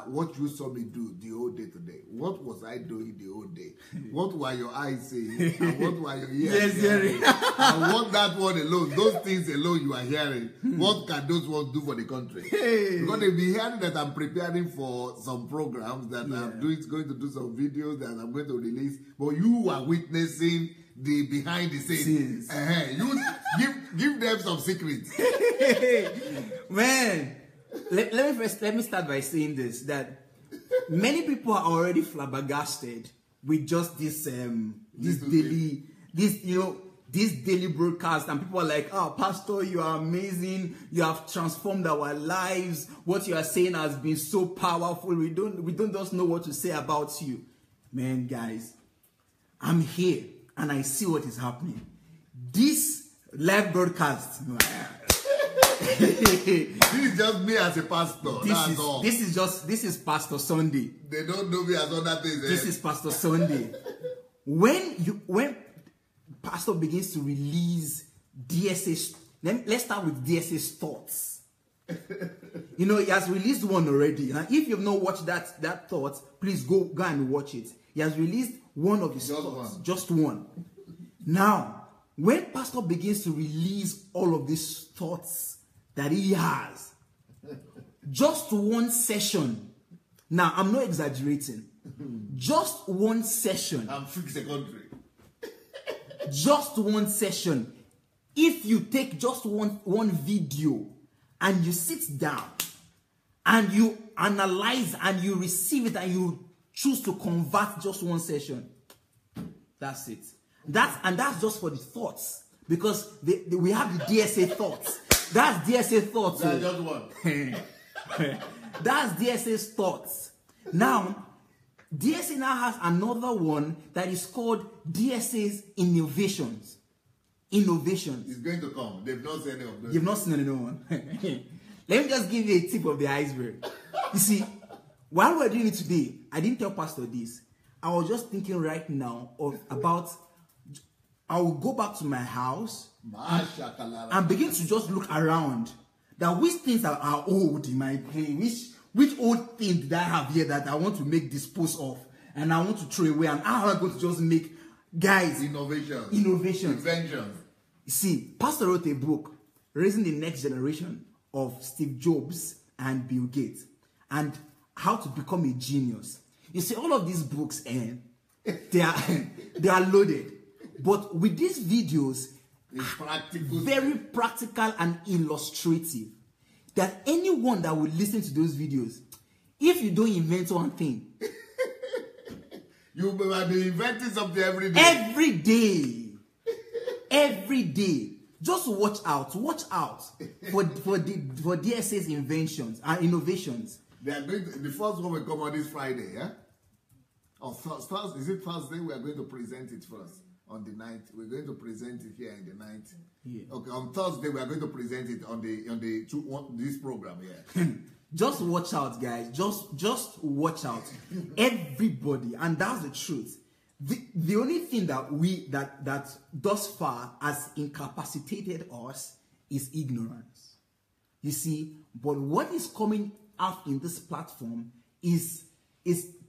what you saw me do the whole day today. What was I doing the whole day? What were your eyes saying? And what were your ears hearing? And what that one alone, those things alone you are hearing, what can those ones do for the country? Because they'll be hearing that I'm preparing for some programs, that I'm going to do some videos that I'm going to release. But you are witnessing the behind the scenes. You give them some secrets. Man. Let me start by saying this, that many people are already flabbergasted with just this daily broadcast, and people are like, "Oh, Pastor, you are amazing. You have transformed our lives. What you are saying has been so powerful. We don't just know what to say about you." Man, guys, I'm here and I see what is happening. This live broadcast. This is just me as a pastor. That's all. This is Pastor Sunday. They don't know me as other things. This is Pastor Sunday. When Pastor begins to release DSA, let's start with DSA's thoughts. You know, he has released one already. And if you've not watched that thought, please go and watch it. He has released one of his thoughts. Just one. Now, when Pastor begins to release all of these thoughts that he has, just one session. Now, I'm not exaggerating. Just one session. I'm fix the country. Just one session. If you take just one video and you sit down and you analyze and you receive it and you choose to convert just one session. That's it. That's just for the thoughts, because we have the DSA thoughts. That's DSA thoughts. That's just one. That's DSA's thoughts. Now, DSA now has another one that is called DSA's innovations. Innovations. It's going to come. They've not seen any of those. You've not seen any one. Let me just give you a tip of the iceberg. You see, while we're doing it today, I didn't tell Pastor this. I was just thinking right now about, I will go back to my house and begin to just look around. That which things are old in my brain, which old thing did I have here that I want to make dispose of and I want to throw away, and how am I going to just make, guys, innovations. Inventions. You see, Pastor wrote a book, Raising the Next Generation, of Steve Jobs and Bill Gates, and how to become a genius. You see, all of these books, they are loaded. But with these videos, very practical and illustrative, that anyone that will listen to those videos, if you don't invent one thing, you will be inventing something every day. Every day. Just watch out for DSA's inventions and innovations. They are going to, the first one will come on this Friday, yeah? Or Thursday, is it Thursday? We are going to present it first. On the 9th, we're going to present it here in the 9th. Yeah. Okay, on Thursday we are going to present it on this program here. Just watch out, guys. Just watch out, everybody, and that's the truth. The only thing that thus far has incapacitated us is ignorance. You see, but what is coming out in this platform is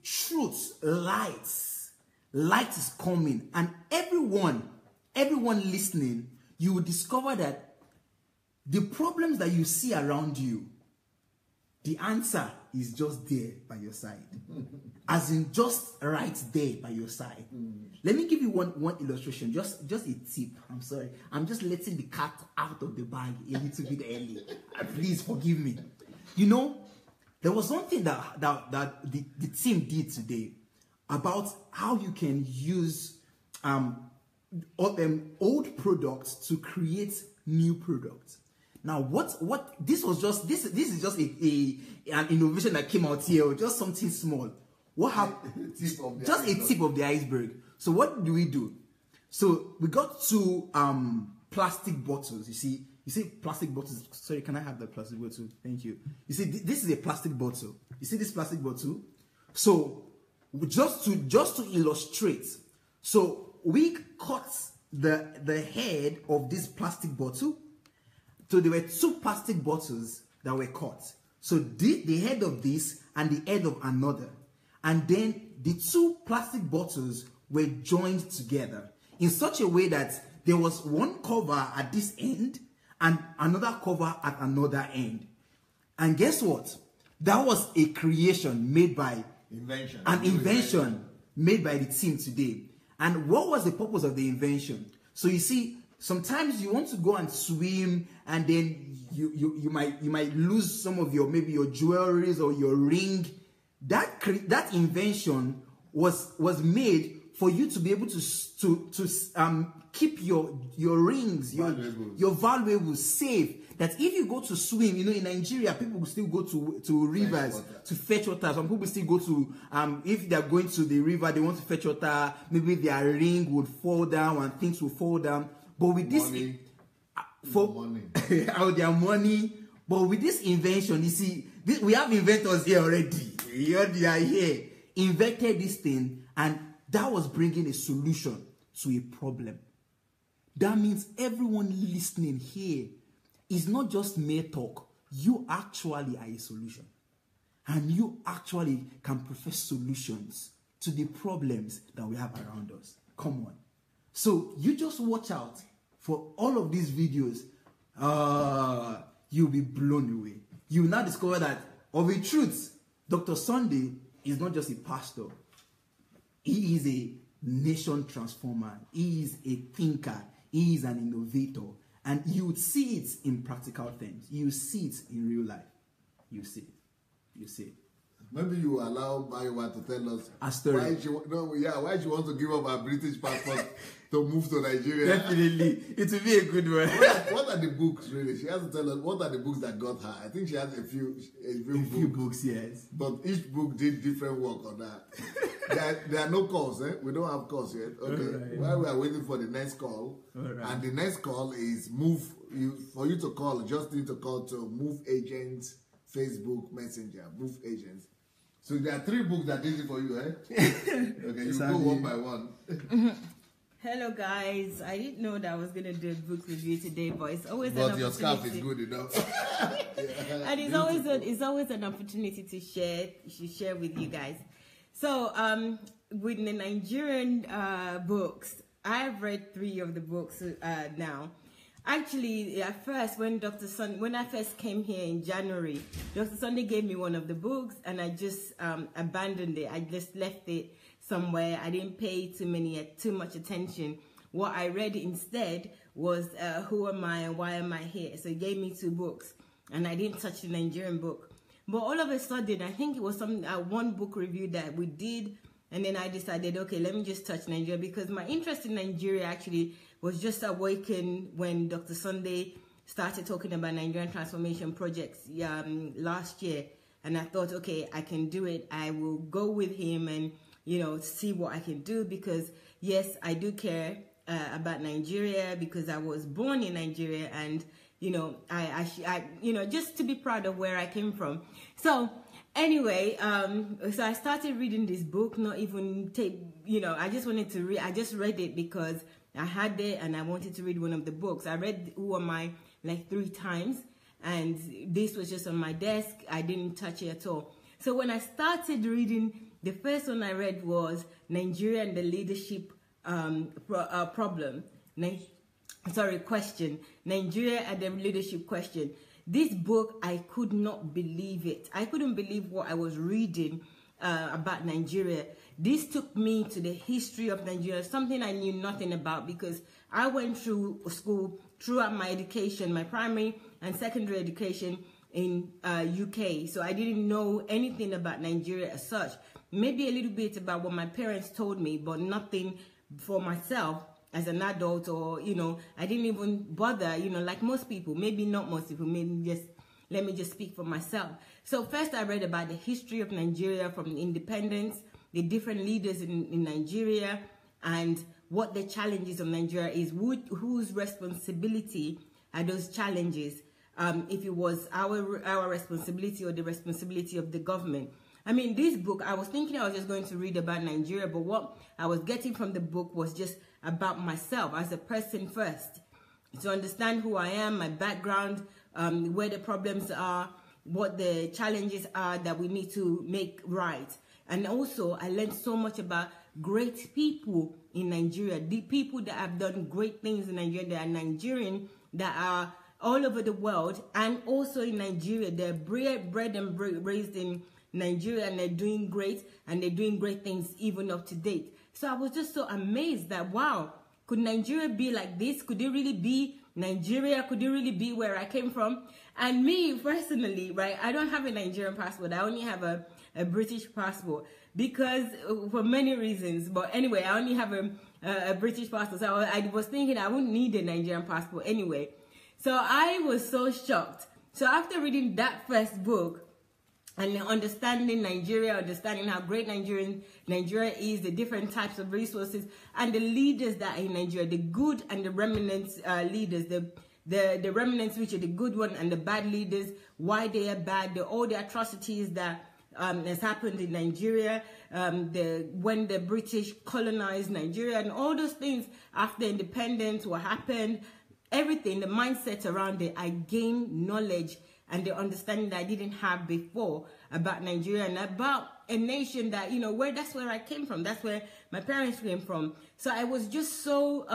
truth, lights. Light is coming, and everyone listening, you will discover that the problems that you see around you, the answer is just there by your side. As in, just right there by your side. Let me give you one illustration, just a tip. I'm sorry, I'm just letting the cat out of the bag a little bit early. Please forgive me. You know, there was something that the team did today about how you can use old products to create new products. Now, what this was just this is just an innovation that came out here, or just something small. What happened? Just a tip of the iceberg. So what do we do? So we got two plastic bottles. You see plastic bottles. Sorry, can I have the plastic bottle? Thank you. You see, this is a plastic bottle. You see this plastic bottle? So just to illustrate, so we cut the head of this plastic bottle. So there were two plastic bottles that were cut. So the head of this and the head of another, and then the two plastic bottles were joined together in such a way that there was one cover at this end and another cover at another end. And guess what? That was a creation made by invention made by the team today. And what was the purpose of the invention? So you see, sometimes you want to go and swim, and then you might lose some of your, maybe your jewelries or your ring. That invention was made for you to be able to keep your rings, your valuables safe. That if you go to swim, you know, in Nigeria, people will still go to rivers to fetch water. Some people still go to, if they are going to the river, they want to fetch water, maybe their ring would fall down and things will fall down. But with this, out their money. But with this invention, you see, we have inventors here already. They are here, invented this thing, and that was bringing a solution to a problem. That means everyone listening here is not just mere talk. You actually are a solution. And you actually can profess solutions to the problems that we have around us. Come on. So you just watch out for all of these videos. You'll be blown away. You will now discover that, of a truth, Dr. Sunday is not just a pastor. He is a nation transformer. He is a thinker. He is an innovator. And you would see it in practical things. You see it in real life. You see it. You see. Maybe you allow Mayowa to tell us a story. Why she wants to give up her British passport to move to Nigeria. Definitely. It will be a good one. What are the books, really? She has to tell us what are the books that got her. I think she has a few books, yes. But each book did different work on that. There are no calls, eh? We don't have calls yet. Okay. Right. While we are waiting for the next call, and the next call is for you to call, just need to call to Move Agents Facebook Messenger, Move Agents. So there are 3 books that did it for you, eh? Okay, you go one by one. Hello guys, I didn't know that I was going to do a book review today, but it's always an opportunity. But your scarf is good enough. And it's always an opportunity to share with you guys. So with the Nigerian books, I've read 3 of the books now. Actually, at first, when I first came here in January, Dr. Sunday gave me one of the books, and I just abandoned it. I just left it somewhere. I didn't pay too much attention. What I read instead was Who Am I and Why Am I Here? So he gave me 2 books, and I didn't touch the Nigerian book. But all of a sudden, I think it was one book review that we did, and then I decided, okay, let me just touch Nigeria, because my interest in Nigeria actually was just awakened when Dr. Sunday started talking about Nigerian transformation projects last year. And I thought, okay, I can do it. I will go with him and, see what I can do, because yes, I do care about Nigeria, because I was born in Nigeria, and, I just to be proud of where I came from. So anyway, so I started reading this book, not even I just wanted to read. I just read it because I had it and I wanted to read one of the books. I read Who Am I like 3 times, and this was just on my desk. I didn't touch it at all. So when I started reading, the first one I read was Nigeria and the Leadership Question. Nigeria and the Leadership Question. This book, I could not believe it. I couldn't believe what I was reading about Nigeria. This took me to the history of Nigeria, something I knew nothing about, because I went through school throughout my education, my primary and secondary education in UK. So I didn't know anything about Nigeria as such. Maybe a little bit about what my parents told me, but nothing for myself as an adult, or, I didn't even bother, like most people. Maybe not most people, let me just speak for myself. So first I read about the history of Nigeria from independence, the different leaders in Nigeria, and what the challenges of Nigeria is, whose responsibility are those challenges, if it was our responsibility or the responsibility of the government. I mean, this book, I was thinking I was just going to read about Nigeria, but what I was getting from the book was just about myself as a person first, to understand who I am, my background, where the problems are, what the challenges are that we need to make right. And also, I learned so much about great people in Nigeria, the people that have done great things in Nigeria. They are Nigerian, that are all over the world, and also in Nigeria. They're bred and raised in Nigeria, and they're doing great, and they're doing great things even up to date. So I was just so amazed that, wow, could Nigeria be like this? Could it really be Nigeria? Could it really be where I came from? And me personally, right, I don't have a Nigerian passport. I only have a British passport, because for many reasons. But anyway, I only have a British passport. So I was thinking I wouldn't need a Nigerian passport anyway. So I was so shocked. So after reading that first book and understanding Nigeria, understanding how great Nigeria is, the different types of resources, and the leaders that are in Nigeria, the good and the remnant leaders, the remnants, which are the good one, and the bad leaders, why they are bad, all the atrocities that has happened in Nigeria, when the British colonized Nigeria, and all those things after independence, what happened, everything, the mindset around it. I gained knowledge and the understanding that I didn't have before about Nigeria, and about a nation that, that's where I came from. That's where my parents came from. So I was just so,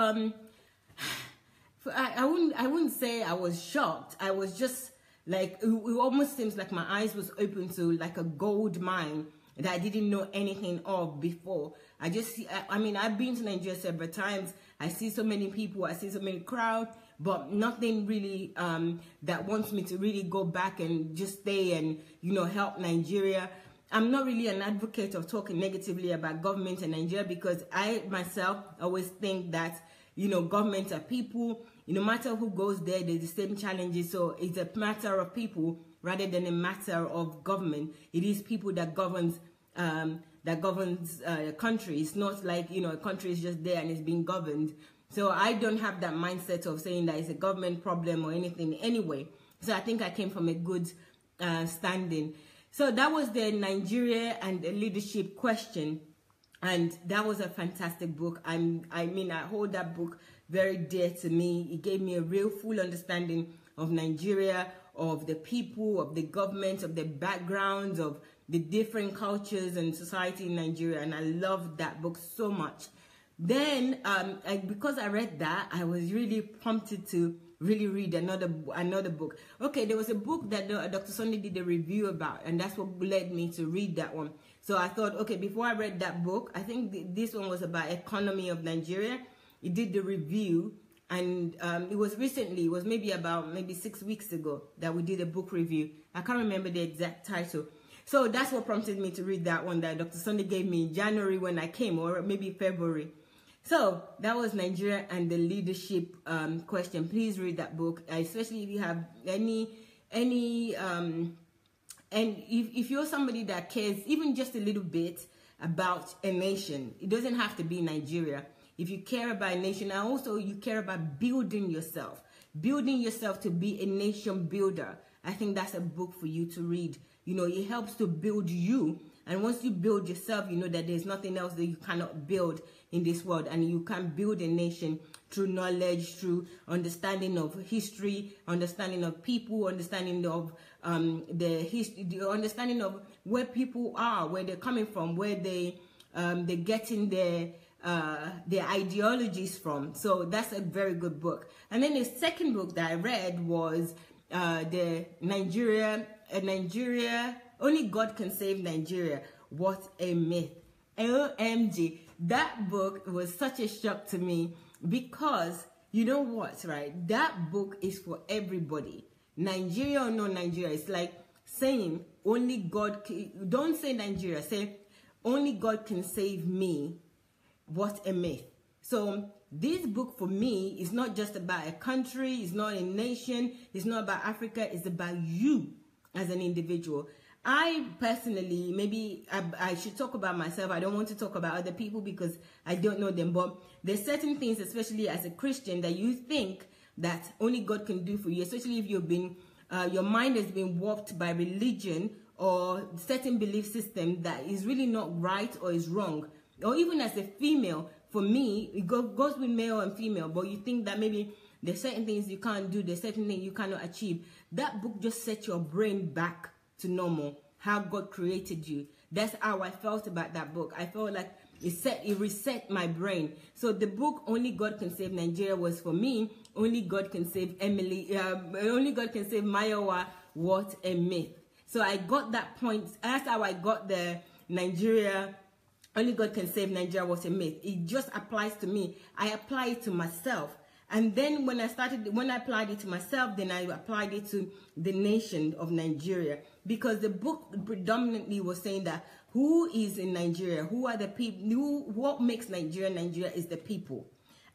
I wouldn't say I was shocked. I was just like, it almost seems like my eyes was open to like a gold mine that I didn't know anything of before. I mean, I've been to Nigeria several times. I see so many people, I see so many crowds, but nothing really that wants me to really go back and just stay and, you know, help Nigeria. I'm not really an advocate of talking negatively about government in Nigeria, because I myself always think that, you know, governments are people. No matter who goes there, there's the same challenges. So it's a matter of people rather than a matter of government. It is people that governs a country. It's not like, you know, a country is just there and it's being governed. So I don't have that mindset of saying that it's a government problem or anything anyway. So I think I came from a good standing. So that was the Nigeria and the leadership question. And that was a fantastic book. I mean, I hold that book very dear to me. It gave me a real full understanding of Nigeria, of the people, of the government, of the backgrounds, of the different cultures and society in Nigeria. And I loved that book so much. Then, because I read that, I was really prompted to really read another book. Okay, there was a book that Dr. Sunday did a review about, and that's what led me to read that one. So I thought, okay, before I read that book, I think this one was about economy of Nigeria. He did the review, and it was recently, it was maybe 6 weeks ago that we did a book review. I can't remember the exact title. So that's what prompted me to read that one that Dr. Sunday gave me in January when I came, or maybe February. So that was Nigeria and the leadership question. Please read that book, especially if you have any and if you're somebody that cares even just a little bit about a nation. It doesn't have to be Nigeria. If you care about a nation, and also you care about building yourself to be a nation builder, I think that's a book for you to read. You know, it helps to build you. And once you build yourself, you know that there's nothing else that you cannot build in this world. And you can build a nation through knowledge, through understanding of history, understanding of people, understanding of the understanding of where people are, where they're coming from, where they're getting their ideologies from. So that's a very good book. And then the second book that I read was the Nigeria, Only God Can Save Nigeria. What a myth. OMG. That book was such a shock to me, because you know what, right? That book is for everybody. Nigeria or no Nigeria. It's like saying only God can, don't say Nigeria, say only God can save me. What a myth. So this book for me is not just about a country, it's not a nation, it's not about Africa, it's about you as an individual. I personally, maybe I should talk about myself. I don't want to talk about other people because I don't know them. But there's certain things, especially as a Christian, that you think that only God can do for you, especially if you've been, your mind has been warped by religion or certain belief system that is really not right or is wrong. Or even as a female, for me, it goes with male and female, but you think that maybe there's certain things you can't do, there's certain things you cannot achieve. That book just sets your brain back to normal, how God created you. That's how I felt about that book. I felt like it reset my brain. So the book Only God Can Save Nigeria was for me. Only God Can Save Only God Can Save Mayowa. What a myth. So I got that point. That's how I got the Nigeria. Only God Can Save Nigeria was a myth. It just applies to me. I apply it to myself. And then when I applied it to myself, then I applied it to the nation of Nigeria. Because the book predominantly was saying that who is in Nigeria? Who are the people? What makes Nigeria Nigeria is the people.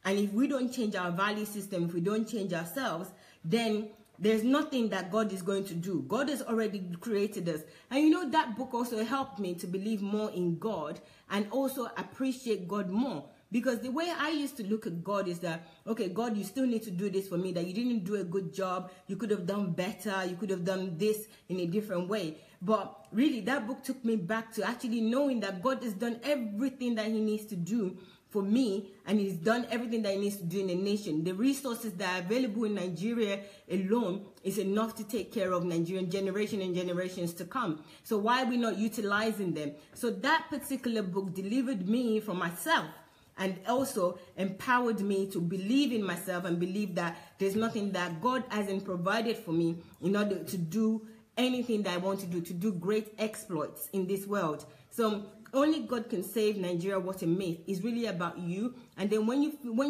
And if we don't change our value system, if we don't change ourselves, then there's nothing that God is going to do. God has already created us. And you know, that book also helped me to believe more in God and also appreciate God more. Because the way I used to look at God is that, okay, God, you still need to do this for me, that you didn't do a good job. You could have done better. You could have done this in a different way. But really, that book took me back to actually knowing that God has done everything that he needs to do for me, and he's done everything that he needs to do in a nation. The resources that are available in Nigeria alone is enough to take care of Nigerian generation and generations to come. So why are we not utilizing them? So that particular book delivered me from myself, and also empowered me to believe in myself and believe that there's nothing that God hasn't provided for me in order to do anything that I want to do great exploits in this world. So only God can save Nigeria. What a myth. It's really about you. And then when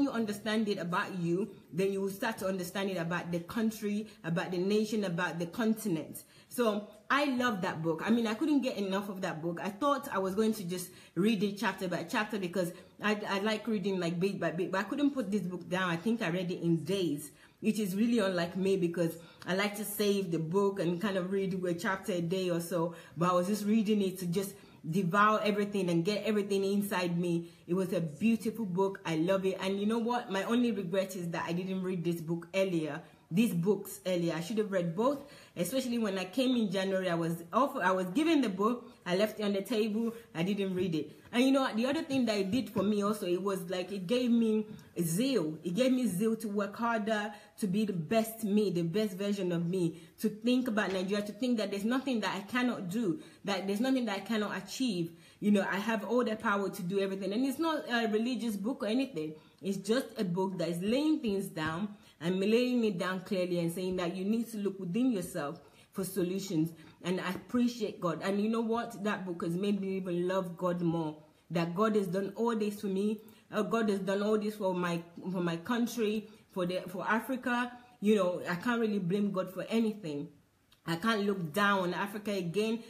you understand it about you, then you will start to understand it about the country, about the nation, about the continent. So I love that book. I mean, I couldn't get enough of that book. I thought I was going to just read it chapter by chapter because I like reading like bit by bit, but I couldn't put this book down. I think I read it in days, which is really unlike me because I like to save the book and kind of read a chapter a day or so. But I was just reading it to just devour everything and get everything inside me. It was a beautiful book. I love it. And you know what? My only regret is that I didn't read this book earlier. These books earlier. I should have read both, especially when I came in January. I was given the book. I left it on the table. I didn't read it. And you know, the other thing that it did for me also, it was like it gave me zeal. It gave me zeal to work harder, to be the best me, the best version of me, to think about Nigeria, to think that there's nothing that I cannot do, that there's nothing that I cannot achieve. You know, I have all the power to do everything. And it's not a religious book or anything. It's just a book that is laying things down and laying it down clearly and saying that you need to look within yourself for solutions. And I appreciate God. And you know what? That book has made me even love God more. That God has done all this for me. God has done all this for my country, for Africa. You know, I can't really blame God for anything. I can't look down on Africa again.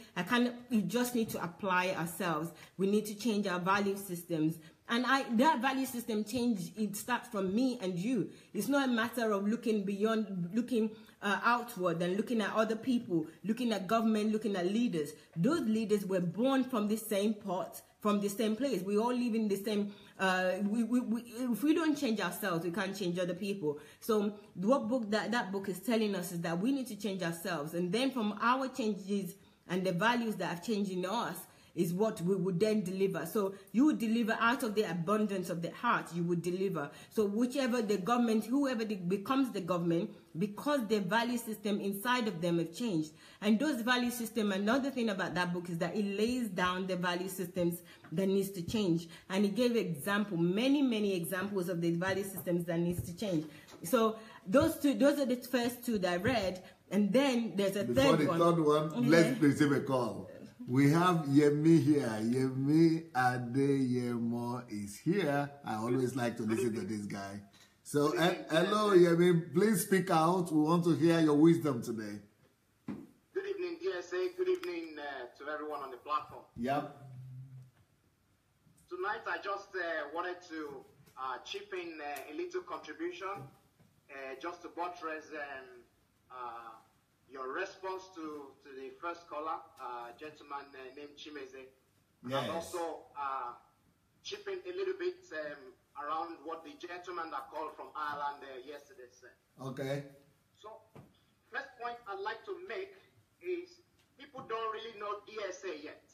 We just need to apply ourselves. We need to change our value systems. And that value system change, it starts from me and you. It's not a matter of looking beyond, looking outward and looking at other people, looking at government, looking at leaders. Those leaders were born from the same pot, from the same place. We all live in the same, if we don't change ourselves, we can't change other people. So what book that book is telling us is that we need to change ourselves. And then from our changes and the values that have changed in us, is what we would then deliver. So you would deliver out of the abundance of the heart, you would deliver. So whichever the government, whoever becomes the government, because the value system inside of them have changed. And those value system, another thing about that book is that it lays down the value systems that needs to change. And it gave many examples of the value systems that needs to change. So those are the first two that I read. And then there's a third one. Before the third one, let's receive a call. We have Yemi here. Yemi Adeyemo is here. I always like to listen to this guy. So, hello, Yemi. Please speak out. We want to hear your wisdom today. Good evening, DSA. Good evening to everyone on the platform. Yep. Tonight, I just wanted to chip in a little contribution just to buttress your response to the first caller, gentleman named Chimeze. Yes. And also chip in a little bit around what the gentleman that called from Ireland yesterday said. Okay. So, first point I'd like to make is people don't really know DSA yet.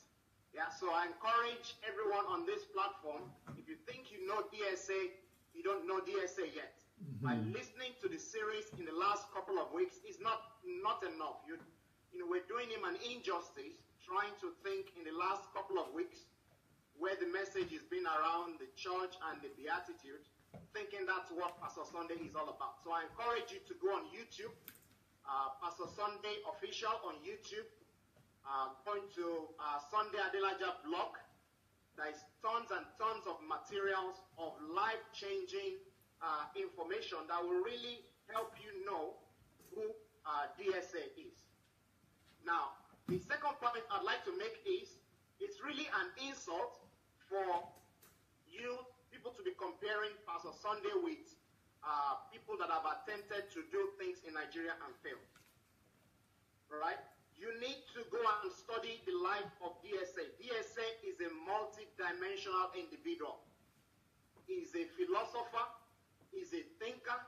Yeah, so I encourage everyone on this platform, if you think you know DSA, you don't know DSA yet. By listening to the series in the last couple of weeks is not enough. You know, we're doing him an injustice trying to think in the last couple of weeks where the message has been around the church and the beatitude, thinking that's what Pastor Sunday is all about. So I encourage you to go on YouTube, Pastor Sunday Official on YouTube, going to Sunday Adelaja blog. There is tons and tons of materials of life-changing information that will really help you know who DSA is. Now, the second point I'd like to make is it's really an insult for you people to be comparing Pastor Sunday with people that have attempted to do things in Nigeria and failed. Right? You need to go and study the life of DSA. DSA is a multi-dimensional individual. He's a philosopher. He's a thinker.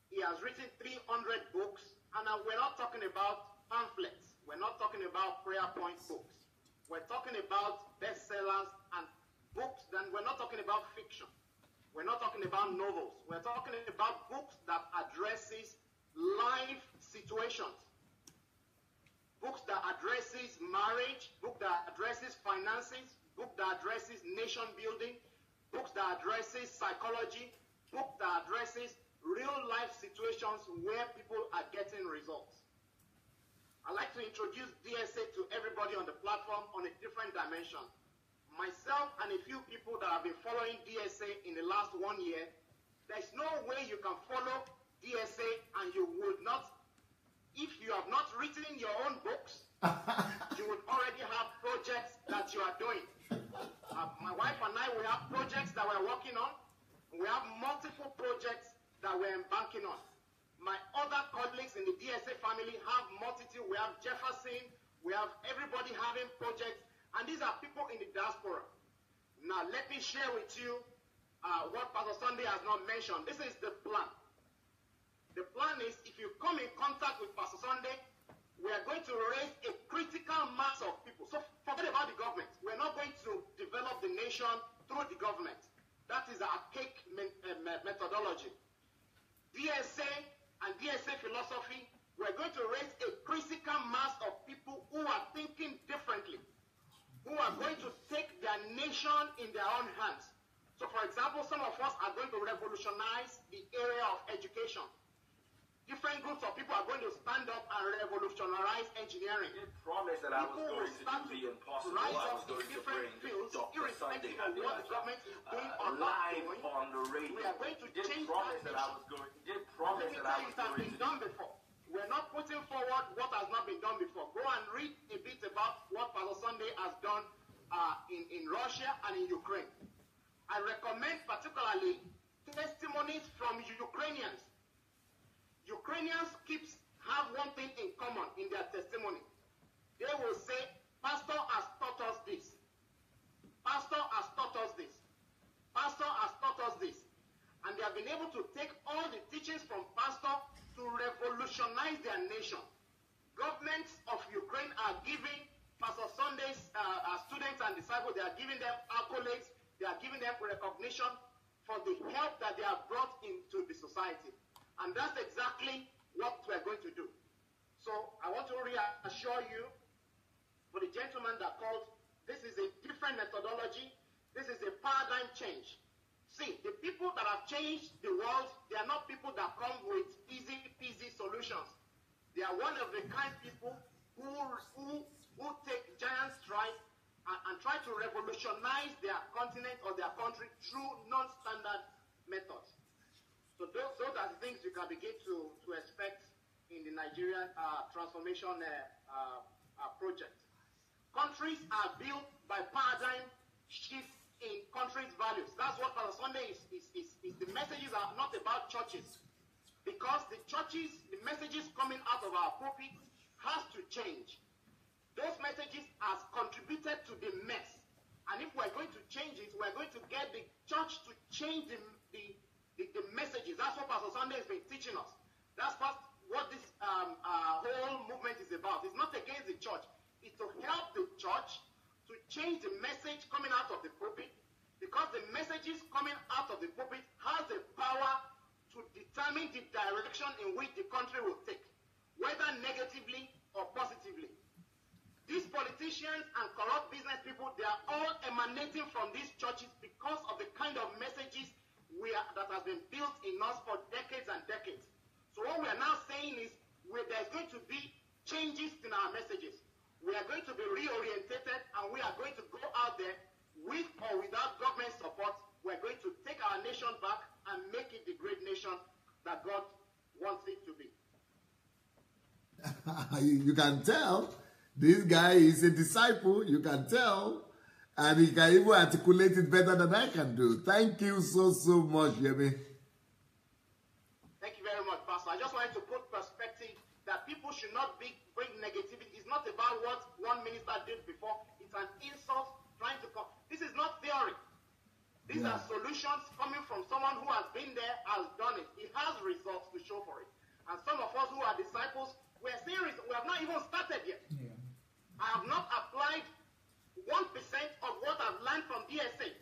He has written 300 books. And we're not talking about pamphlets. We're not talking about prayer point books. We're talking about bestsellers and books. Then we're not talking about fiction. We're not talking about novels. We're talking about books that addresses life situations. Books that addresses marriage. Book that addresses finances. Book that addresses nation building. Books that addresses psychology. Book that addresses real life situations where people are getting results. I'd like to introduce DSA to everybody on the platform on a different dimension. myself and a few people that have been following DSA in the last 1 year, there's no way you can follow DSA and you would not, if you have not written your own books, you would already have projects that you are doing. My wife and I, we have projects that we're working on. We have multiple projects that we're embarking on. My other colleagues in the DSA family have multitude. We have Jefferson, we have everybody having projects, and these are people in the diaspora. Now, let me share with you what Pastor Sunday has not mentioned. This is the plan. The plan is, if you come in contact with Pastor Sunday, we are going to raise a critical mass of people. So forget about the government. We're not going to develop the nation through the government. That is our archaic methodology. DSA and DSA philosophy, we're going to raise a critical mass of people who are thinking differently, who are going to take their nation in their own hands. So, for example, some of us are going to revolutionize the area of education. Different groups of people are going to stand up and revolutionize engineering. I promised that I was going to do the impossible. I was going to bring Dr. Sunday Adelaja live on the radio. We are going to change promise that I was going. Did promise that I was going to done before. We're not putting forward what has not been done before. Go and read a bit about what Pastor Sunday has done in Russia and in Ukraine. I recommend particularly testimonies from Ukrainians. Ukrainians have one thing in common in their testimony. They will say, Pastor has taught us this. Pastor has taught us this. Pastor has taught us this. And they have been able to take all the teachings from Pastor to revolutionize their nation. Governments of Ukraine are giving Pastor Sunday's students and disciples, they are giving them accolades, they are giving them recognition for the help that they have brought into the society. And that's exactly what we're going to do. So I want to reassure you, for the gentleman that called, this is a different methodology. This is a paradigm change. See, the people that have changed the world, they are not people that come with easy peasy solutions. They are one of the kind people who take giant strides and try to revolutionize their continent or their country through non-standard methods. So those are the things you can begin to expect in the Nigerian transformation project. Countries are built by paradigm shifts in countries' values. That's what Pastor Sunday is. The messages are not about churches. Because the churches, the messages coming out of our pulpit has to change. Those messages has contributed to the mess. And if we're going to change it, we're going to get the church to change the messages. That's what Pastor Sunday has been teaching us. That's what this whole movement is about. It's not against the church. It's to help the church to change the message coming out of the pulpit, because the messages coming out of the pulpit has the power to determine the direction in which the country will take, whether negatively or positively. These politicians and corrupt business people, they are all emanating from these churches because of the kind of messages that has been built in us for decades and decades. So what we are now saying is there's going to be changes in our messages. We are going to be reorientated, and we are going to go out there with or without government support. We're going to take our nation back and make it the great nation that God wants it to be. You can tell this guy is a disciple. You can tell. And he can even articulate it better than I can do. Thank you so much, Yemi. Thank you very much, Pastor. I just wanted to put perspective that people should not bring negativity. It's not about what one minister did before. It's an insult trying to come. This is not theory. These are solutions coming from someone who has been there, has done it. He has results to show for it. And some of us who are disciples, we are serious. We have not even started yet. Yeah. I have not applied 1% of what I've learned from DSA.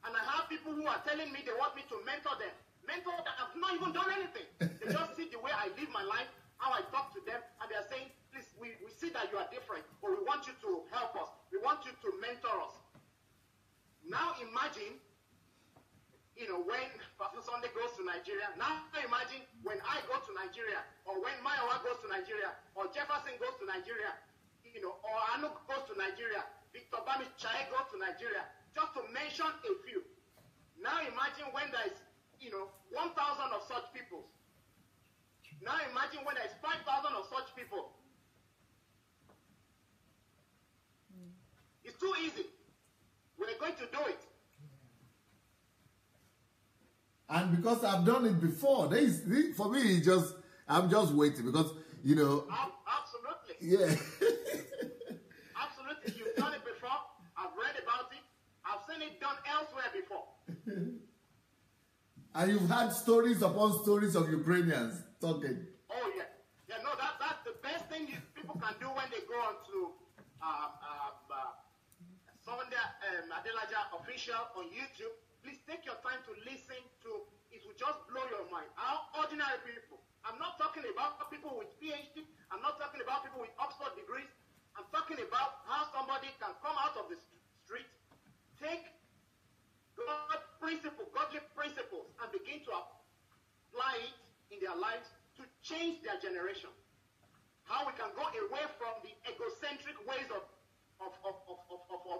And I have people who are telling me they want me to mentor them. Mentor that I've not even done anything. They just see the way I live my life, how I talk to them, and they are saying, please, we see that you are different, or we want you to help us. We want you to mentor us. Now imagine, when Pastor Sunday goes to Nigeria, now imagine when I go to Nigeria, or when Mayowa goes to Nigeria, or Jefferson goes to Nigeria, or Anu goes to Nigeria. Victor Bami Chaego to Nigeria, just to mention a few. Now imagine when there is, 1,000 of such people. Now imagine when there is 5,000 of such people. It's too easy. We're going to do it. And because I've done it before, for me, I'm just waiting because, Absolutely. Yeah. Absolutely. You've done it before. I've read about it. I've seen it done elsewhere before. And you've had stories upon stories of Ukrainians talking. Oh, yeah. Yeah, no, that's the best thing people can do when they go on to Adelaja official on YouTube. Please take your time to listen to. It will just blow your mind. How ordinary people. I'm not talking about people with PhD. I'm not talking about people with Oxford degrees. I'm talking about how somebody can come out of the street, take godly principles, and begin to apply it in their lives to change their generation. How we can go away from the egocentric ways of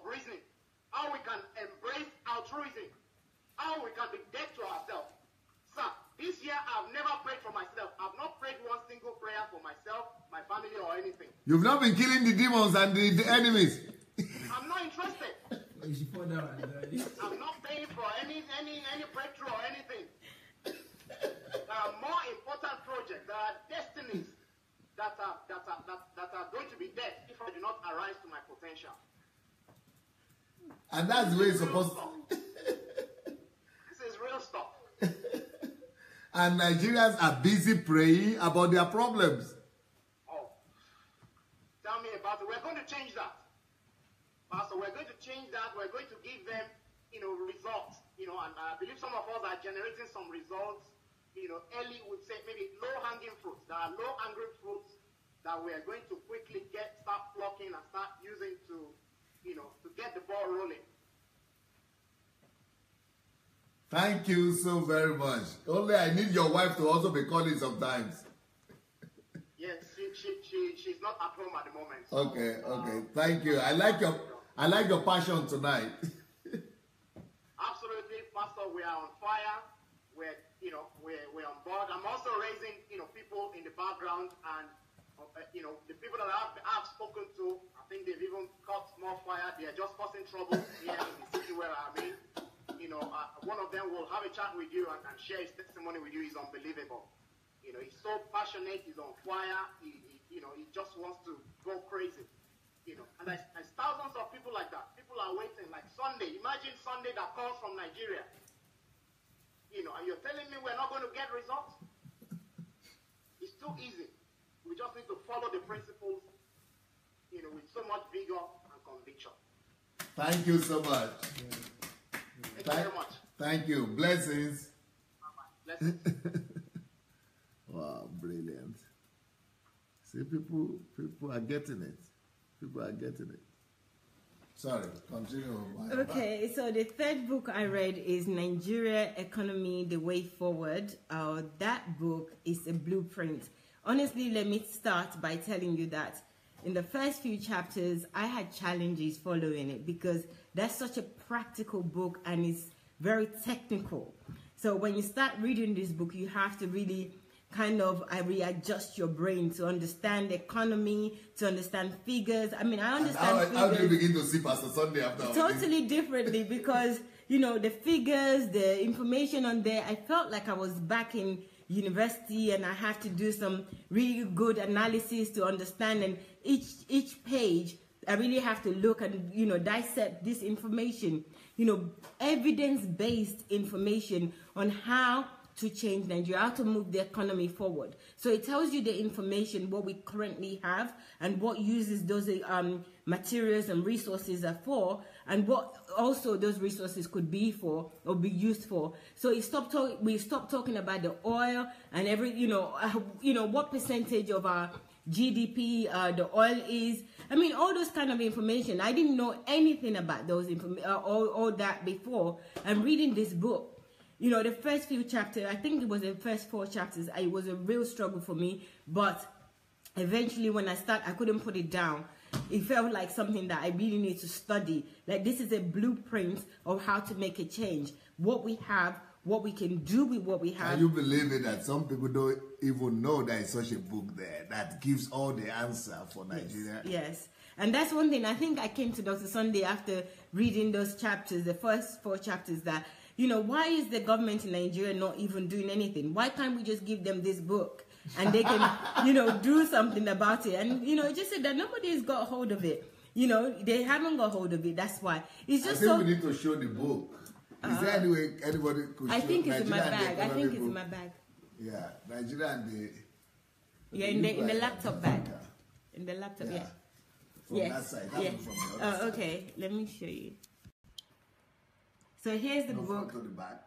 reasoning. How we can embrace altruism. How we can be dead to ourselves. Sir, this year I've never prayed for myself. I've not prayed one single prayer for myself, my family, or anything. You've not been killing the demons and the enemies. I'm not interested. I'm not paying for any breakthrough or anything. There are more important projects. There are destinies that are going to be dead if I do not arise to my potential. And that's the way it's supposed to. This is real stuff. And Nigerians are busy praying about their problems. Oh, tell me about it. We're going to change that. Pastor, we're going to change that. We're going to give them, results. And I believe some of us are generating some results. Early would say maybe low-hanging fruits. There are low-hanging fruits that we are going to quickly start plucking and start using to get the ball rolling. Thank you so very much. Only I need your wife to also be calling sometimes. Yes, she's not at home at the moment. So, Okay. Thank you. I like your passion tonight. Absolutely, Pastor. We are on fire. We're on board. I'm also raising people in the background, and the people that I've spoken to, I think they've even caught more fire. They are just causing trouble here in the city where I'm in. One of them will have a chat with you and share his testimony with you. He's unbelievable. He's so passionate. He's on fire. He just wants to go crazy. And there's thousands of people like that. People are waiting. Like Sunday. Imagine Sunday that calls from Nigeria. And you're telling me we're not going to get results? It's too easy. We just need to follow the principles, with so much vigor and conviction. Thank you so much. Thank you very much. Thank you. Blessings. Blessings. Wow, brilliant. See, people are getting it. People are getting it. Sorry, continue. Okay, so the third book I read is Nigeria Economy, The Way Forward. That book is a blueprint. Honestly, let me start by telling you that in the first few chapters, I had challenges following it because that's such a practical book and it's very technical. So when you start reading this book, you have to really readjust your brain to understand the economy, to understand figures. I mean, I understand figures. How do you begin to see Pastor Sunday after? Totally differently because, the figures, the information on there, I felt like I was back in university and I had to do some really good analysis to understand, and each page I really have to look and dissect this information, evidence-based information on how to change Nigeria, how to move the economy forward. So it tells you the information, what we currently have, and what uses those materials and resources are for, and what also those resources could be for or be used for. So we stopped talking about the oil and what percentage of our GDP the oil is. I mean, all those kind of information. I didn't know anything about those all that before. I'm reading this book. The first few chapters, I think it was the first 4 chapters, it was a real struggle for me. But eventually when I couldn't put it down. it felt like something that I really need to study. Like, this is a blueprint of how to make a change. What we have, what we can do with what we have. Can you believe it that some people don't even know there is such a book there that gives all the answer for Nigeria? Yes. And that's one thing. I think I came to Dr. Sunday after reading those chapters, the first 4 chapters, that, you know, why is the government in Nigeria not even doing anything? Why can't we just give them this book and they can, you know, do something about it? And, you know, it just said that nobody's got hold of it. You know, they haven't got hold of it. That's why. It's just I think we need to show the book. Is there any way anybody could show? I think it's Nigeria in my bag. I think it's book? in my bag. Yeah, Nigeria and the... Yeah, in the laptop bag. In the laptop, yeah. From that side, that one from the other side. Okay, let me show you. So here's the book. To the back.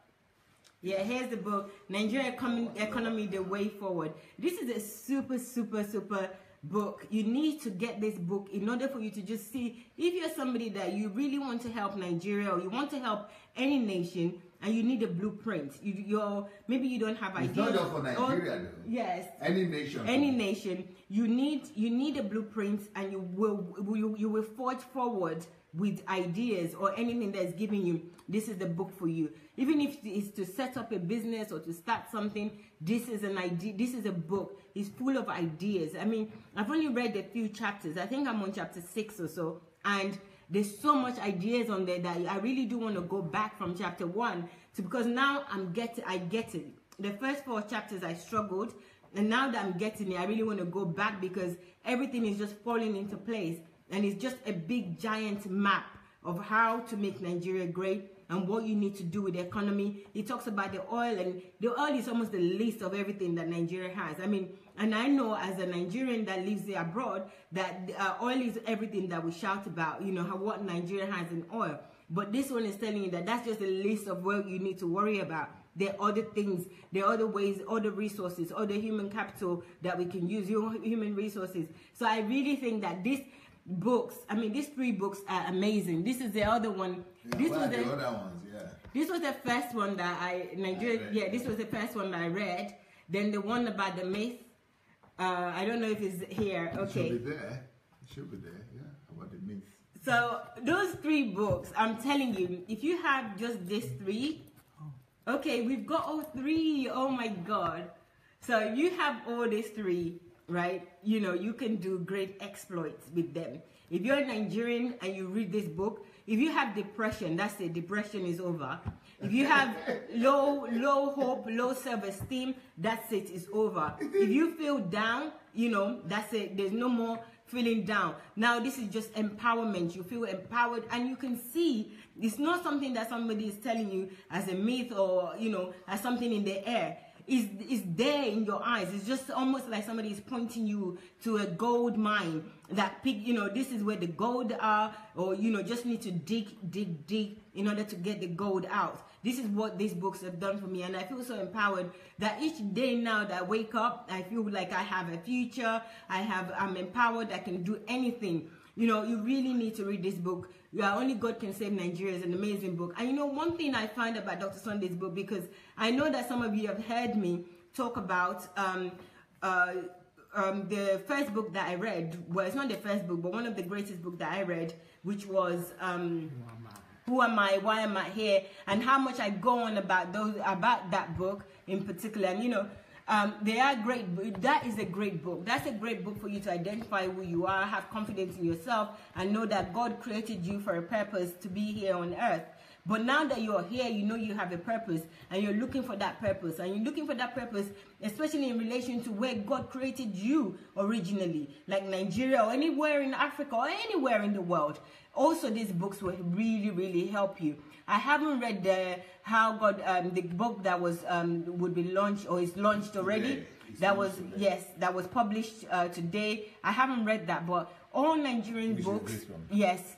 Yeah, here's the book, Nigeria Economy, The Way Forward. This is a super, super, super book. You need to get this book in order for you to just see if you're somebody that you really want to help Nigeria or you want to help any nation and you need a blueprint. Maybe you don't have ideas. It's not just for Nigeria, though. Yes. Any nation. Any nation. You need a blueprint, and you will forge forward with ideas or anything that's giving you. This is the book for you. Even if it's to set up a business or to start something, this is an idea. This is a book. It's full of ideas. I mean, I've only read a few chapters. I think I'm on chapter 6 or so, and there's so much ideas on there that I really do want to go back from chapter 1 because now I get it. The first 4 chapters I struggled, and now that I'm getting it, I really want to go back because everything is just falling into place, and it's just a big giant map of how to make Nigeria great and what you need to do with the economy. It talks about the oil, and the oil is almost the least of everything that Nigeria has. I mean, and I know as a Nigerian that lives there abroad that oil is everything that we shout about, you know, what Nigeria has in oil. But this one is telling you that that's just a list of what you need to worry about. There are other things, there are other ways, other resources, other human capital that we can use, human resources. So I really think that these 3 books are amazing. This is the other one. Yeah, this was the other ones, yeah. This was the first one that this was the first one that I read. Then the one about the myth. I don't know if it's here. Okay. It should be there. It should be there, yeah, about the myth. So those 3 books, I'm telling you, if you have just these 3, okay, we've got all 3. Oh my God. So if you have all these 3, right, you know, you can do great exploits with them. If you're a Nigerian and you read this book, if you have depression, that's it, depression is over. If you have low hope, low self-esteem, that's it, it's over. If you feel down, you know, that's it, there's no more feeling down. Now this is just empowerment. You feel empowered, and you can see it's not something that somebody is telling you as a myth or, you know, as something in the air. Is there in your eyes. It's just almost like somebody is pointing you to a gold mine that you know, this is where the gold are, or, you know, just need to dig in order to get the gold out. This is what these books have done for me, and I feel so empowered that each day now that I wake up, I feel like I have a future. I'm empowered. I can do anything. You know, you really need to read this book. Only God Can Save Nigeria is an amazing book. And you know, one thing I find about Dr. Sunday's book, because I know that some of you have heard me talk about the first book that I read. Well, it's not the first book, but one of the greatest books that I read, which was Who Am I? Why Am I Here? And how much I go on about that book in particular. And you know, they are great. That is a great book. That's a great book for you to identify who you are, have confidence in yourself, and know that God created you for a purpose to be here on earth. But now that you're here, you know you have a purpose, and you're looking for that purpose. And you're looking for that purpose, especially in relation to where God created you originally, like Nigeria or anywhere in Africa or anywhere in the world. Also, these books will really, really help you. I haven't read the book that was would be launched or is launched already. That was published today. I haven't read that, but all Nigerian books, yes,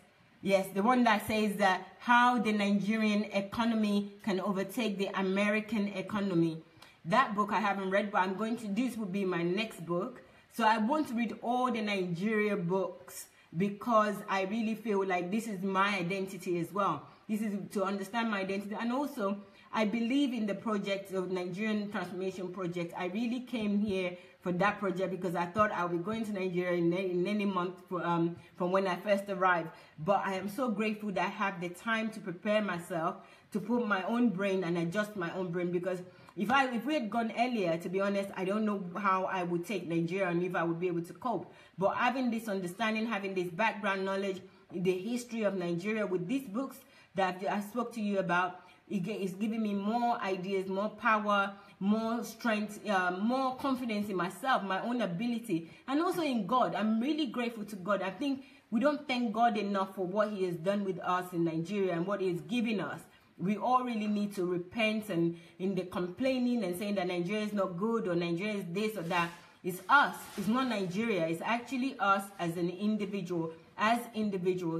the one that says that how the Nigerian economy can overtake the American economy. That book I haven't read, but this will be my next book. So I want to read all the Nigeria books because I really feel like this is my identity as well. This is to understand my identity. And also, I believe in the project of Nigerian Transformation Project. I really came here for that project because I thought I would be going to Nigeria in any month from when I first arrived. But I am so grateful that I have the time to prepare myself, to put my own brain and adjust my own brain, because if we had gone earlier, to be honest, I don't know how I would take Nigeria and if I would be able to cope. But having this understanding, having this background knowledge, the history of Nigeria with these books that I spoke to you about, it's giving me more ideas, more power, more strength, more confidence in myself, my own ability, and also in God. I'm really grateful to God. I think we don't thank God enough for what He has done with us in Nigeria and what He has given us. We all really need to repent, and in the complaining and saying that Nigeria is not good or Nigeria is this or that. It's us. It's not Nigeria. It's actually us as an individual,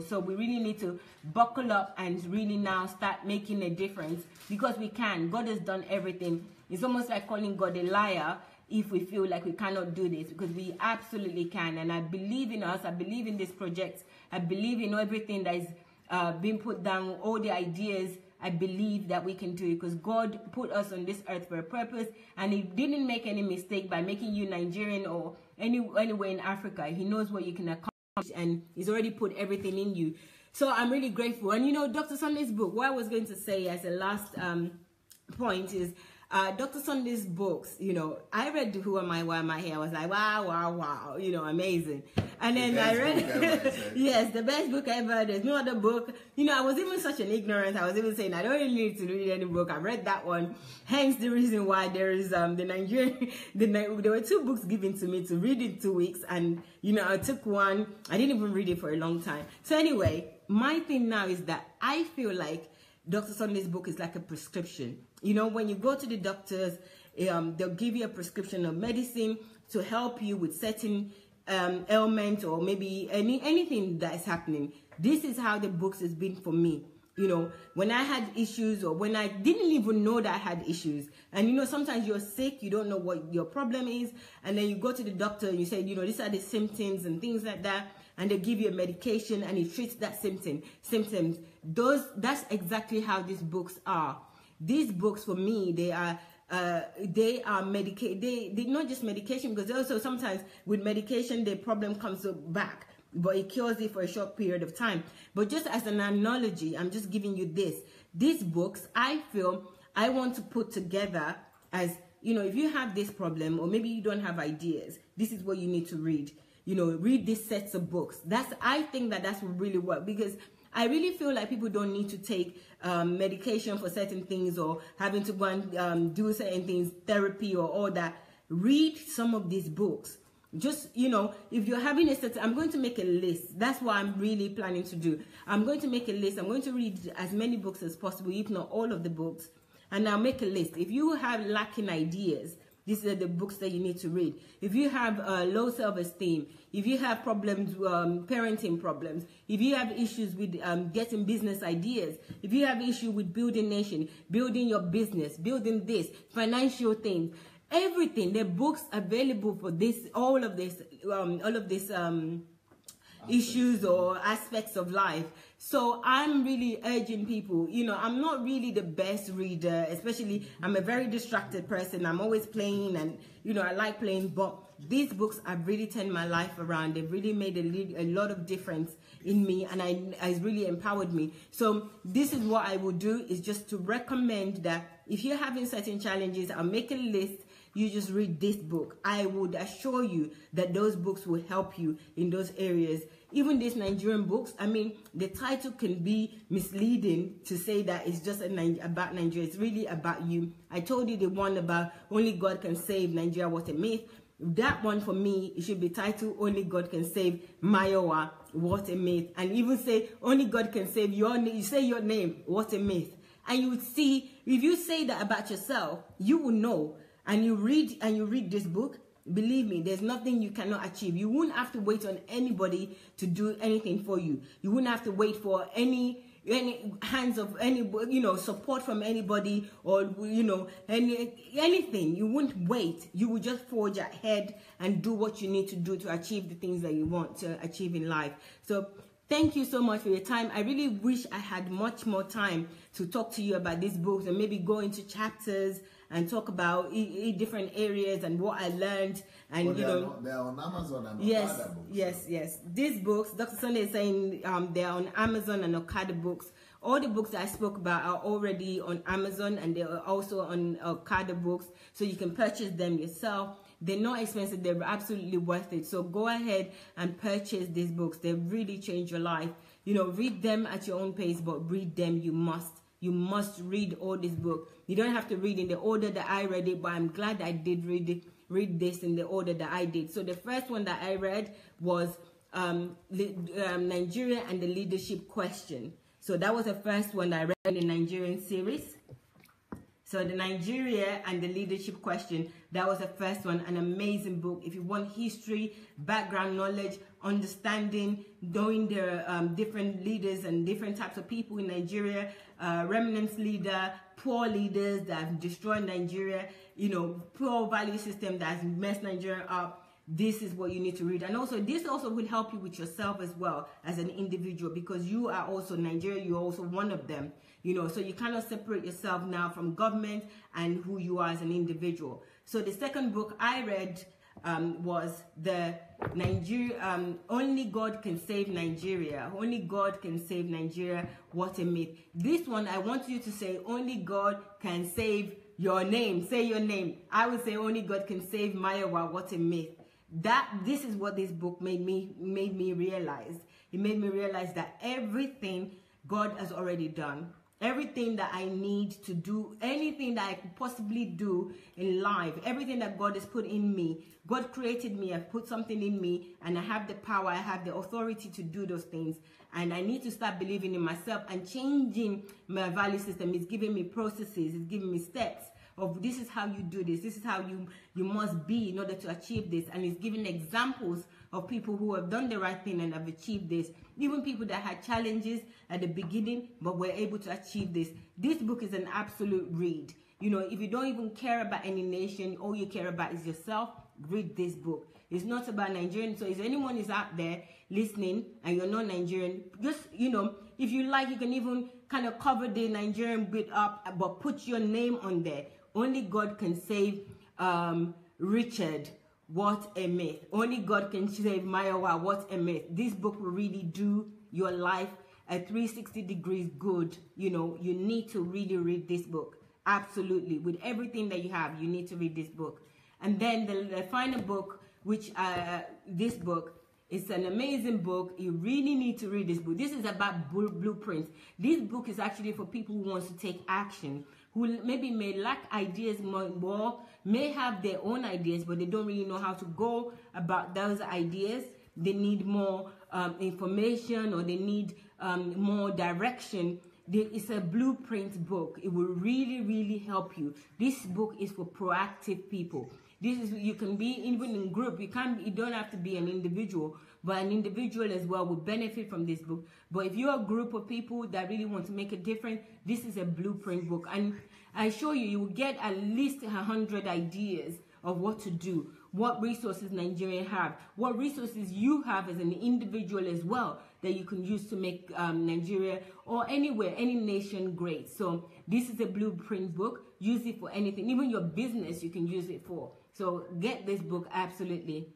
So we really need to buckle up and really now start making a difference, because we can. God has done everything. It's almost like calling God a liar if we feel like we cannot do this, because we absolutely can. And I believe in us. I believe in this project. I believe in everything that is being put down, all the ideas. I believe that we can do it, because God put us on this earth for a purpose, and He didn't make any mistake by making you Nigerian or anywhere in Africa. He knows what you can accomplish, and He's already put everything in you. So I'm really grateful. And you know, Dr. Sunday's book, what I was going to say as a last point is, Dr. Sunday's books, you know, I read Who Am I, Why Am I Here? I was like, wow, wow, wow, you know, amazing. And then I read, yes, the best book ever. There's no other book. You know, I was even such an ignorant. I was even saying, I don't really need to read any book. I read that one. Hence the reason why there is the Nigerian, there were 2 books given to me to read in 2 weeks. And, you know, I took one. I didn't even read it for a long time. So anyway, my thing now is that I feel like Dr. Sunday's book is like a prescription. You know, when you go to the doctors, they'll give you a prescription of medicine to help you with certain ailment or maybe anything that is happening. This is how the books has been for me. You know, when I had issues or when I didn't even know that I had issues. And, you know, sometimes you're sick, you don't know what your problem is. And then you go to the doctor and you say, you know, these are the symptoms and things like that. And they give you a medication and it treats that symptoms. That's exactly how these books are. These books for me, they are medication. They're not just medication, because also sometimes with medication the problem comes back, but it cures it for a short period of time. But just as an analogy, I'm just giving you this. These books, I feel I want to put together as, you know, if you have this problem or maybe you don't have ideas, this is what you need to read. You know, read these sets of books. I think that's what really work, because I really feel like people don't need to take medication for certain things or having to go and do certain things, therapy or all that. Read some of these books. Just, you know, if you're having I'm going to make a list. That's what I'm really planning to do. I'm going to make a list. I'm going to read as many books as possible, if not all of the books. And I'll make a list. If you have lacking ideas, these are the books that you need to read. If you have low self-esteem, if you have problems, parenting problems, if you have issues with getting business ideas, if you have issue with building nation, building your business, building this, financial things, everything, the books available for this, all of this issues or aspects of life. So I'm really urging people, you know, I'm not really the best reader, especially I'm a very distracted person. I'm always playing and, you know, I like playing, but these books have really turned my life around. They've really made a lot of difference in me, and it's really empowered me. So this is what I would do, is just to recommend that if you're having certain challenges, I'll make a list. You just read this book. I would assure you that those books will help you in those areas. Even these Nigerian books, I mean, the title can be misleading to say that it's just about Nigeria. It's really about you. I told you the one about Only God Can Save Nigeria Was a Myth. That one for me, it should be titled Only God Can Save Mayowa, What a Myth. And even say Only God Can Save your name. You say your name, what a myth. And you would see, if you say that about yourself, you will know. And you read this book, believe me, there's nothing you cannot achieve. You won't have to wait on anybody to do anything for you. You wouldn't have to wait for any hands of any, you know, support from anybody, or, you know, anything. You wouldn't wait. You would just forge ahead and do what you need to do to achieve the things that you want to achieve in life. So thank you so much for your time. I really wish I had much more time to talk to you about these books and maybe go into chapters and talk about different areas and what I learned. And well, you know, they're on Amazon and yes, Okada books. Yes. These books, Dr. Sunday is saying they're on Amazon and Okada books. All the books that I spoke about are already on Amazon, and they are also on Okada books, so you can purchase them yourself. They're not expensive. They're absolutely worth it. So go ahead and purchase these books. They really change your life. You know, read them at your own pace, but read them. You must. You must read all these books. You don't have to read in the order that I read it, but I'm glad I did read this in the order that I did. So the first one that I read was Nigeria and the Leadership Question. So that was the first one that I read in the Nigerian series. So the Nigeria and the Leadership Question, that was the first one, an amazing book. If you want history, background knowledge, understanding, knowing the different leaders and different types of people in Nigeria, remnants leader, poor leaders that have destroyed Nigeria, you know, poor value system that has messed Nigeria up. This is what you need to read. And also, this also will help you with yourself as well as an individual, because you are also Nigeria, you're also one of them. You know, so you cannot separate yourself now from government and who you are as an individual. So the second book I read was the Nigeria, Only God Can Save Nigeria. Only God Can Save Nigeria. What a myth. This one, I want you to say, only God can save your name. Say your name. I would say only God can save Mayowa. What a myth. This is what this book made me realize. It made me realize that everything God has already done. Everything that I need to do, anything that I could possibly do in life, everything that God has put in me, God created me, I've put something in me, and I have the power, I have the authority to do those things. And I need to start believing in myself and changing my value system. It's giving me processes, it's giving me steps of this is how you do this, this is how you must be in order to achieve this. And it's giving examples of people who have done the right thing and have achieved this. Even people that had challenges at the beginning but were able to achieve this. This book is an absolute read. You know, if you don't even care about any nation, all you care about is yourself, read this book. It's not about Nigerian. So if anyone is out there listening and you're not Nigerian, just, you know, if you like, you can even kind of cover the Nigerian bit up, but put your name on there. Only God can save Richard. What a myth. Only God can save Mayowa. What a myth. This book will really do your life a 360 degrees good. You know, you need to really read this book. Absolutely. With everything that you have, you need to read this book. And then the final book, which this book, it's an amazing book. You really need to read this book. This is about blueprints. This book is actually for people who want to take action, who maybe may lack ideas more, may have their own ideas, but they don't really know how to go about those ideas. They need more information, or they need more direction. It's a blueprint book. It will really, really help you. This book is for proactive people. This is, you can be even in group. You don't have to be an individual, but an individual as well will benefit from this book. But if you're a group of people that really want to make a difference, this is a blueprint book. And I assure you, you will get at least 100 ideas of what to do, what resources Nigeria have, what resources you have as an individual as well that you can use to make Nigeria or anywhere, any nation great. So this is a blueprint book. Use it for anything, even your business you can use it for. So get this book, absolutely.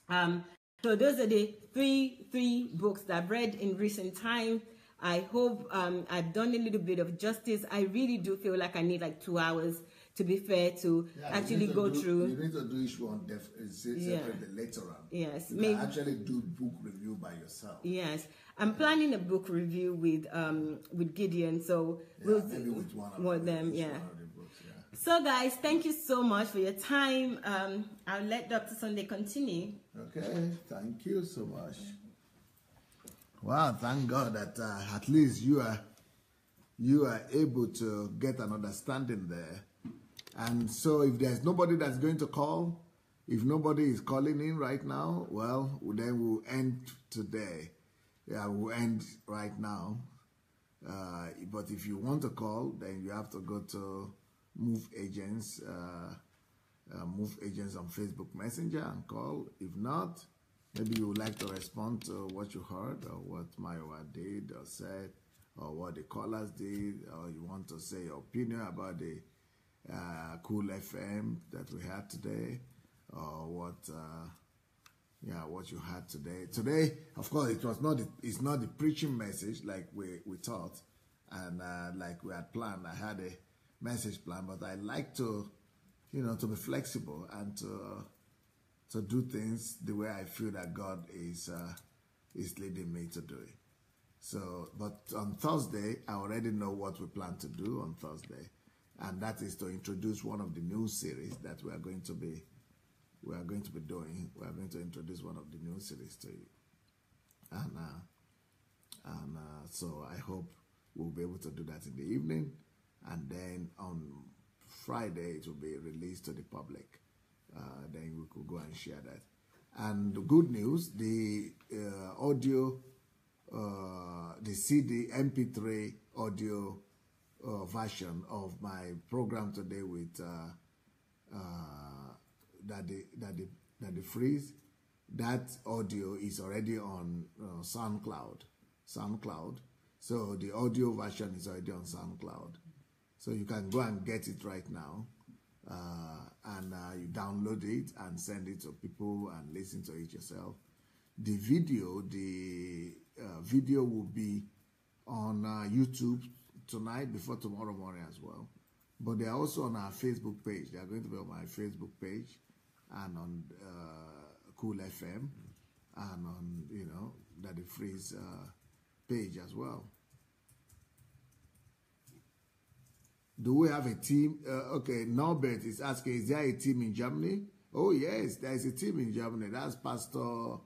So those are the three books that I've read in recent time. I hope I've done a little bit of justice. I really do feel like I need like 2 hours, to be fair, to actually go through. You need to do each one separately later on. Yes. You can actually do book review by yourself. Yes. I'm planning a book review with Gideon, so we'll maybe with one of them. Yeah. One of the books, yeah. So guys, thank you so much for your time. I'll let Dr. Sunday continue. Okay, thank you so much. Wow, thank God that at least you are able to get an understanding there. And so if there's nobody that's going to call, if nobody is calling in right now, well, then we'll end today. Yeah, we'll end right now. But if you want to call, then you have to go to Move Agents on Facebook Messenger and call. If not, Maybe you would like to respond to what you heard, or what Mayowa did or said, or what the callers did, or you want to say your opinion about the Cool FM that we had today, or what you had today. Today, of course, it's not the preaching message like we thought, and like we had planned. I had a message plan, but I like to, to be flexible and to do things the way I feel that God is leading me to do it. So, but on Thursday, I already know what we plan to do on Thursday, and that is to introduce one of the new series that we are going to be doing. We are going to introduce one of the new series to you, and so I hope we'll be able to do that in the evening, and then on Friday it will be released to the public. Then we could go and share that. And the good news, the audio, the CD MP3 audio version of my program today with Daddy Freeze, that audio is already on SoundCloud. So the audio version is already on SoundCloud. So you can go and get it right now. And you download it and send it to people and listen to it yourself. The video will be on YouTube tonight before tomorrow morning as well. But they are also on our Facebook page. They are going to be on my Facebook page and on Cool FM and on, Daddy Freeze page as well. Do we have a team? Okay, Norbert is asking, is there a team in Germany? Oh, yes, there is a team in Germany. That's Pastor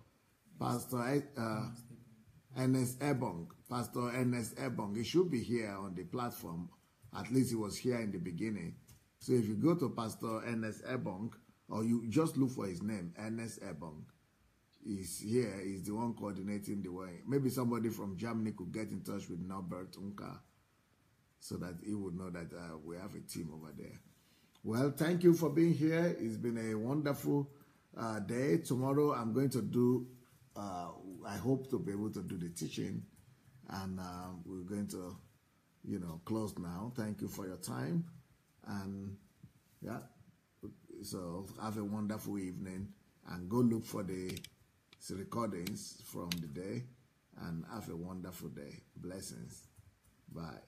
Ernest Ebong. Pastor Ernest Ebong. He should be here on the platform. At least he was here in the beginning. So if you go to Pastor Ernest Ebong, or you just look for his name, Ernest Ebong, he's here. He's the one coordinating the way. Maybe somebody from Germany could get in touch with Norbert Unka, so that he would know that we have a team over there. Well, thank you for being here. It's been a wonderful day. Tomorrow I'm going to do, I hope to be able to do the teaching. And we're going to, close now. Thank you for your time. And yeah, so have a wonderful evening. And go look for the recordings from the day. And have a wonderful day. Blessings. Bye.